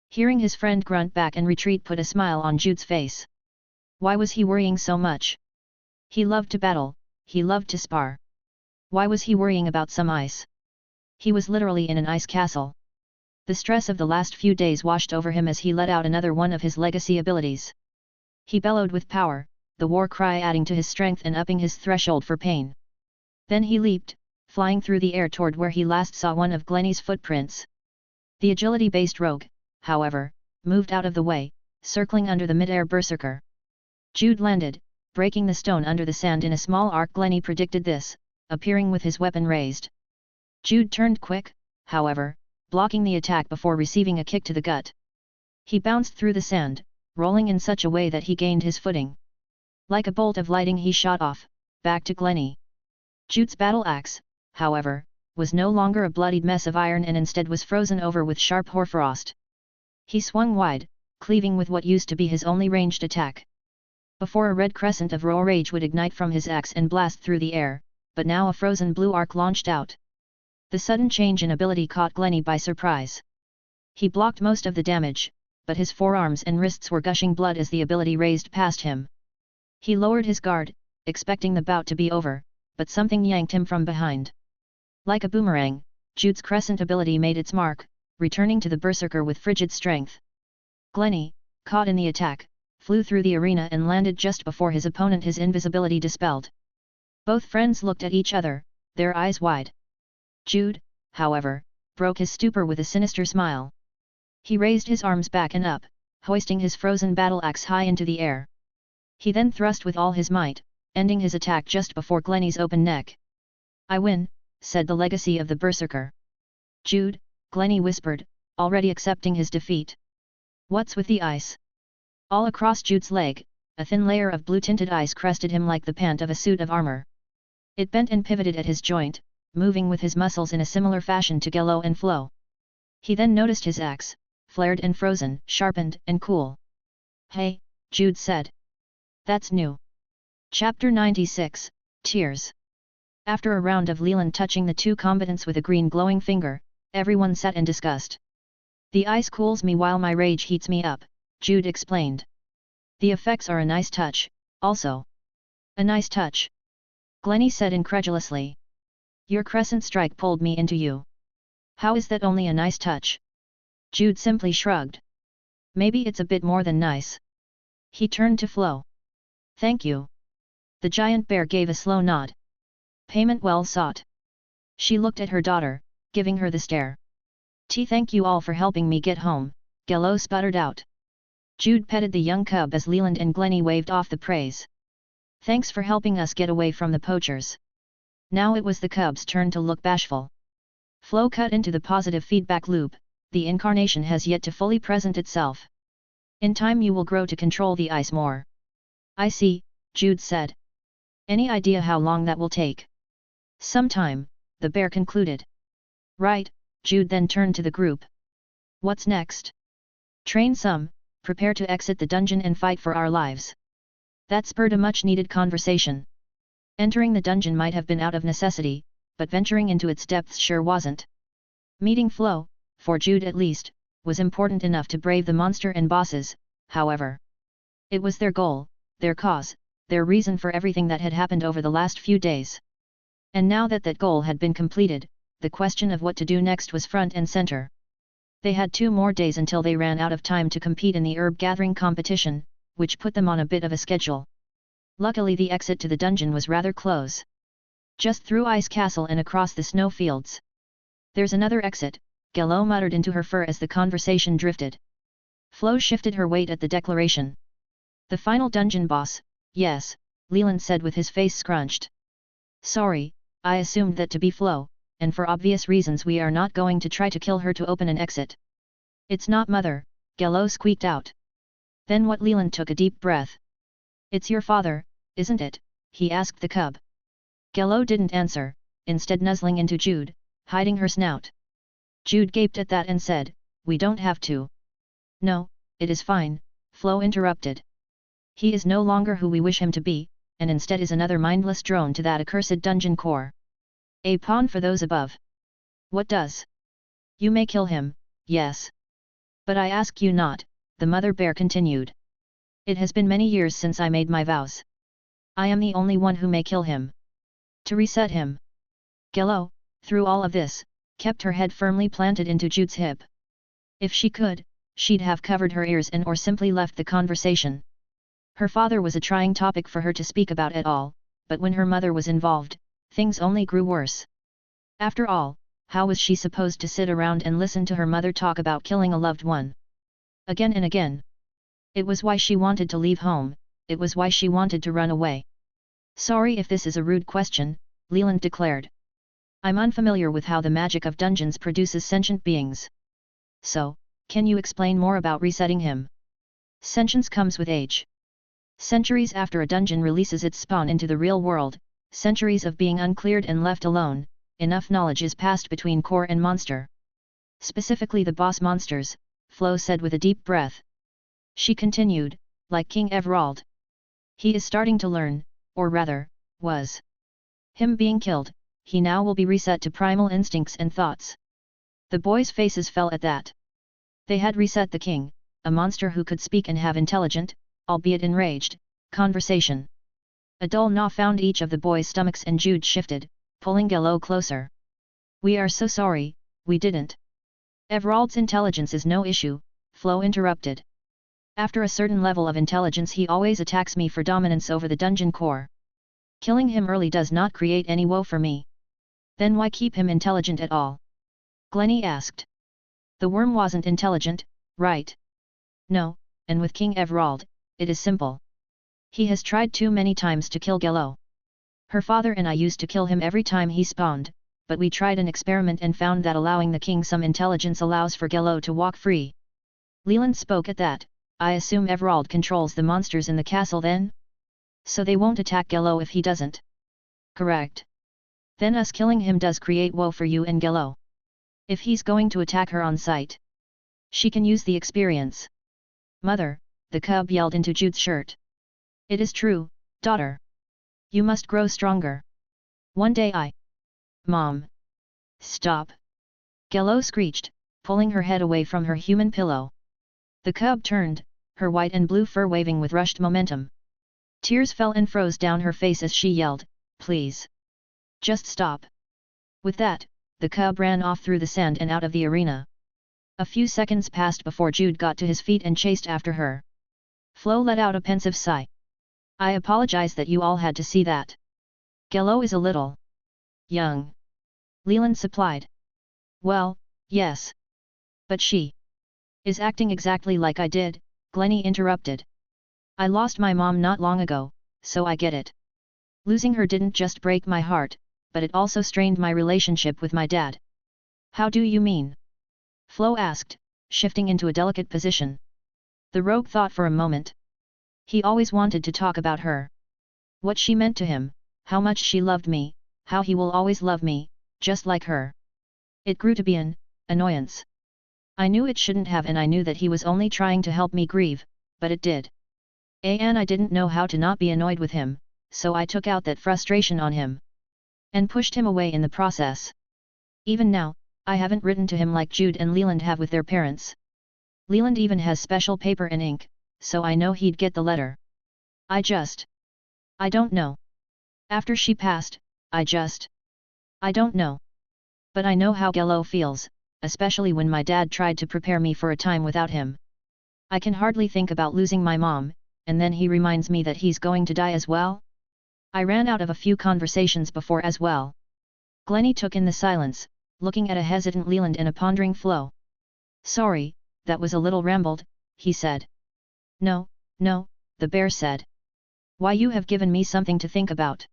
Hearing his friend grunt back and retreat put a smile on Jude's face. Why was he worrying so much? He loved to battle, he loved to spar. Why was he worrying about some ice? He was literally in an ice castle. The stress of the last few days washed over him as he let out another one of his legacy abilities. He bellowed with power, the war cry adding to his strength and upping his threshold for pain. Then he leaped, flying through the air toward where he last saw one of Glennie's footprints. The agility-based rogue, however, moved out of the way, circling under the mid-air berserker. Jude landed, breaking the stone under the sand in a small arc. Glennie predicted this, appearing with his weapon raised. Jude turned quick, however, blocking the attack before receiving a kick to the gut. He bounced through the sand, rolling in such a way that he gained his footing. Like a bolt of lightning he shot off, back to Glennie. Jude's battle axe, however, was no longer a bloodied mess of iron and instead was frozen over with sharp hoarfrost. He swung wide, cleaving with what used to be his only ranged attack. Before a red crescent of raw rage would ignite from his axe and blast through the air, but now a frozen blue arc launched out. The sudden change in ability caught Glennie by surprise. He blocked most of the damage, but his forearms and wrists were gushing blood as the ability raised past him. He lowered his guard, expecting the bout to be over, but something yanked him from behind. Like a boomerang, Jude's crescent ability made its mark, returning to the berserker with frigid strength. Glennie, caught in the attack, flew through the arena and landed just before his opponent, his invisibility dispelled. Both friends looked at each other, their eyes wide. Jude, however, broke his stupor with a sinister smile. He raised his arms back and up, hoisting his frozen battle axe high into the air. He then thrust with all his might, ending his attack just before Glennie's open neck. "I win," said the legacy of the berserker. "Jude," Glennie whispered, already accepting his defeat. "What's with the ice?" All across Jude's leg, a thin layer of blue-tinted ice crested him like the pant of a suit of armor. It bent and pivoted at his joint, moving with his muscles in a similar fashion to Gello and Flo. He then noticed his axe, flared and frozen, sharpened and cool. "Hey," Jude said. "That's new." Chapter 96, Tears. After a round of Leland touching the two combatants with a green glowing finger, everyone sat in disgust. "The ice cools me while my rage heats me up," Jude explained. "The effects are a nice touch, also." "A nice touch?" Glennie said incredulously. "Your crescent strike pulled me into you. How is that only a nice touch?" Jude simply shrugged. "Maybe it's a bit more than nice." He turned to Flo. "Thank you." The giant bear gave a slow nod. "Payment well sought." She looked at her daughter, giving her the stare. Thank you all for helping me get home," Gello sputtered out. Jude petted the young cub as Leland and Glennie waved off the praise. "Thanks for helping us get away from the poachers." Now it was the cub's turn to look bashful. Flo cut into the positive feedback loop, "The incarnation has yet to fully present itself. In time you will grow to control the ice more." "I see," Jude said. "Any idea how long that will take?" "Some time," the bear concluded. "Right," Jude then turned to the group. "What's next?" "Train some, prepare to exit the dungeon and fight for our lives." That spurred a much-needed conversation. Entering the dungeon might have been out of necessity, but venturing into its depths sure wasn't. Meeting Flo, for Jude at least, was important enough to brave the monster and bosses, however. It was their goal, their cause, their reason for everything that had happened over the last few days. And now that that goal had been completed, the question of what to do next was front and center. They had 2 more days until they ran out of time to compete in the herb gathering competition, which put them on a bit of a schedule. Luckily the exit to the dungeon was rather close. Just through Ice Castle and across the snow fields. There's another exit, Gelo muttered into her fur as the conversation drifted. Flo shifted her weight at the declaration. The final dungeon boss, yes, Leland said with his face scrunched. Sorry, I assumed that to be Flo, and for obvious reasons we are not going to try to kill her to open an exit. It's not mother, Gelo squeaked out. Then what? Leland took a deep breath. It's your father, isn't it? He asked the cub. Gelo didn't answer, instead nuzzling into Jude, hiding her snout. Jude gaped at that and said, we don't have to. No, it is fine, Flo interrupted. He is no longer who we wish him to be, and instead is another mindless drone to that accursed dungeon core. A pawn for those above. What does? You may kill him, yes. But I ask you not, the mother bear continued. It has been many years since I made my vows. I am the only one who may kill him. To reset him. Gelo, through all of this, kept her head firmly planted into Jude's hip. If she could, she'd have covered her ears and or simply left the conversation. Her father was a trying topic for her to speak about at all, but when her mother was involved, things only grew worse. After all, how was she supposed to sit around and listen to her mother talk about killing a loved one? Again and again. It was why she wanted to leave home, it was why she wanted to run away. Sorry if this is a rude question, Leland declared. I'm unfamiliar with how the magic of dungeons produces sentient beings. So, can you explain more about resetting him? Sentience comes with age. Centuries after a dungeon releases its spawn into the real world, centuries of being uncleared and left alone, enough knowledge is passed between core and monster. Specifically the boss monsters, Flo said with a deep breath. She continued, like King Everald. He is starting to learn, or rather, was. Him being killed, he now will be reset to primal instincts and thoughts. The boys' faces fell at that. They had reset the king, a monster who could speak and have intelligent, albeit enraged, conversation. A dull gnaw found each of the boys' stomachs and Jude shifted, pulling Gelo closer. We are so sorry, we didn't. Everald's intelligence is no issue, Flo interrupted. After a certain level of intelligence he always attacks me for dominance over the dungeon core. Killing him early does not create any woe for me. Then why keep him intelligent at all? Glennie asked. The worm wasn't intelligent, right? No, and with King Everald, it is simple. He has tried too many times to kill Gelo. Her father and I used to kill him every time he spawned, but we tried an experiment and found that allowing the king some intelligence allows for Gelo to walk free. Leland spoke at that. I assume Everald controls the monsters in the castle then? So they won't attack Gelo if he doesn't. Correct. Then us killing him does create woe for you and Gelo. If he's going to attack her on sight, she can use the experience. Mother, the cub yelled into Jude's shirt. It is true, daughter. You must grow stronger. One day Mom. Stop. Gelo screeched, pulling her head away from her human pillow. The cub turned, her white and blue fur waving with rushed momentum. Tears fell and froze down her face as she yelled, please. Just stop. With that, the cub ran off through the sand and out of the arena. A few seconds passed before Jude got to his feet and chased after her. Flo let out a pensive sigh. I apologize that you all had to see that. Gelo is a little young. Leland supplied. Well, yes. But she is acting exactly like I did, Glennie interrupted. I lost my mom not long ago, so I get it. Losing her didn't just break my heart, but it also strained my relationship with my dad. How do you mean? Flo asked, shifting into a delicate position. The rogue thought for a moment. He always wanted to talk about her. What she meant to him, how much she loved me, how he will always love me, just like her. It grew to be an annoyance. I knew it shouldn't have, and I knew that he was only trying to help me grieve, but it did. And I didn't know how to not be annoyed with him, so I took out that frustration on him. And pushed him away in the process. Even now, I haven't written to him like Jude and Leland have with their parents. Leland even has special paper and ink, so I know he'd get the letter. I don't know. After she passed, I don't know. But I know how Gelo feels, especially when my dad tried to prepare me for a time without him. I can hardly think about losing my mom, and then he reminds me that he's going to die as well. I ran out of a few conversations before as well. Glennie took in the silence, looking at a hesitant Leland and a pondering Flo. "Sorry, that was a little rambled," he said. "No, no," the bear said. "Why, you have given me something to think about."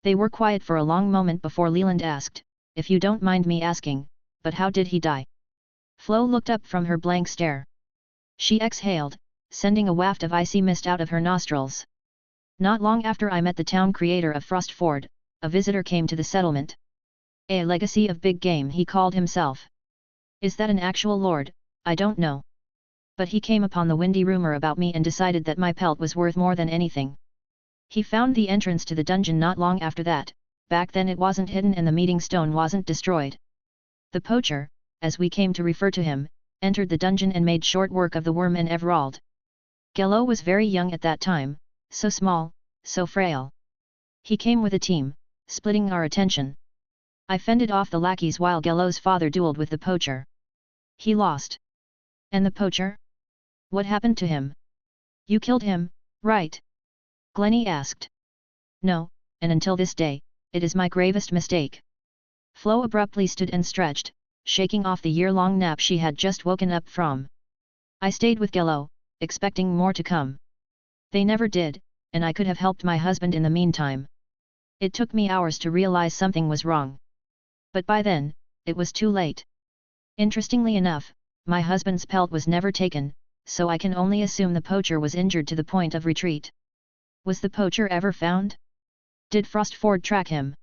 They were quiet for a long moment before Leland asked, "If you don't mind me asking, but how did he die?" Flo looked up from her blank stare. She exhaled, sending a waft of icy mist out of her nostrils. "Not long after I met the town creator of Frostford, a visitor came to the settlement. A legacy of big game, he called himself. Is that an actual lord? I don't know. But he came upon the windy rumor about me and decided that my pelt was worth more than anything. He found the entrance to the dungeon not long after that. Back then it wasn't hidden and the meeting stone wasn't destroyed. The poacher, as we came to refer to him, entered the dungeon and made short work of the worm and Everald. Gello was very young at that time, so small, so frail. He came with a team, splitting our attention. I fended off the lackeys while Gello's father dueled with the poacher. He lost. And the poacher? What happened to him? You killed him, right? Glennie asked. No, and until this day, it is my gravest mistake. Flo abruptly stood and stretched, shaking off the year-long nap she had just woken up from. I stayed with Gello, expecting more to come. They never did, and I could have helped my husband in the meantime. It took me hours to realize something was wrong. But by then, it was too late. Interestingly enough, my husband's pelt was never taken, so I can only assume the poacher was injured to the point of retreat. Was the poacher ever found? Did Frostford track him?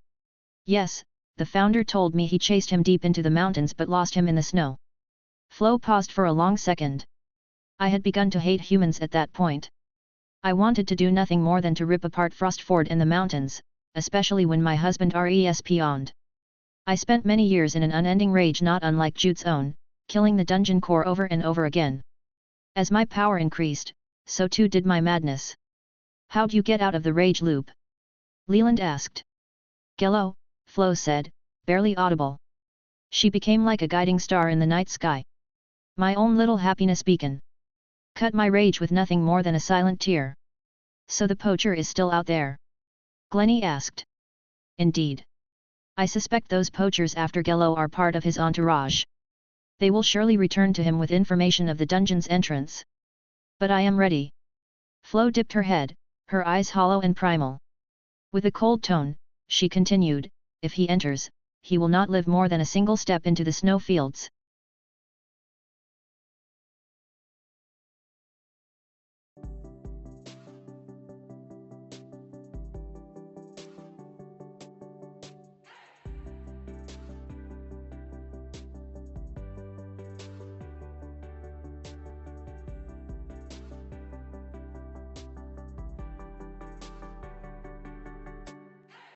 Yes, the founder told me he chased him deep into the mountains but lost him in the snow. Flo paused for a long second. I had begun to hate humans at that point. I wanted to do nothing more than to rip apart Frostford and the mountains, especially when my husband respawned. I spent many years in an unending rage not unlike Jute's own, killing the dungeon core over and over again. As my power increased, so too did my madness. How'd you get out of the rage loop? Leland asked. Gello, Flo said, barely audible. She became like a guiding star in the night sky. My own little happiness beacon. Cut my rage with nothing more than a silent tear. So the poacher is still out there? Glennie asked. Indeed. I suspect those poachers after Gello are part of his entourage. They will surely return to him with information of the dungeon's entrance. But I am ready. Flo dipped her head, her eyes hollow and primal. With a cold tone, she continued, if he enters, he will not live more than a single step into the snowfields.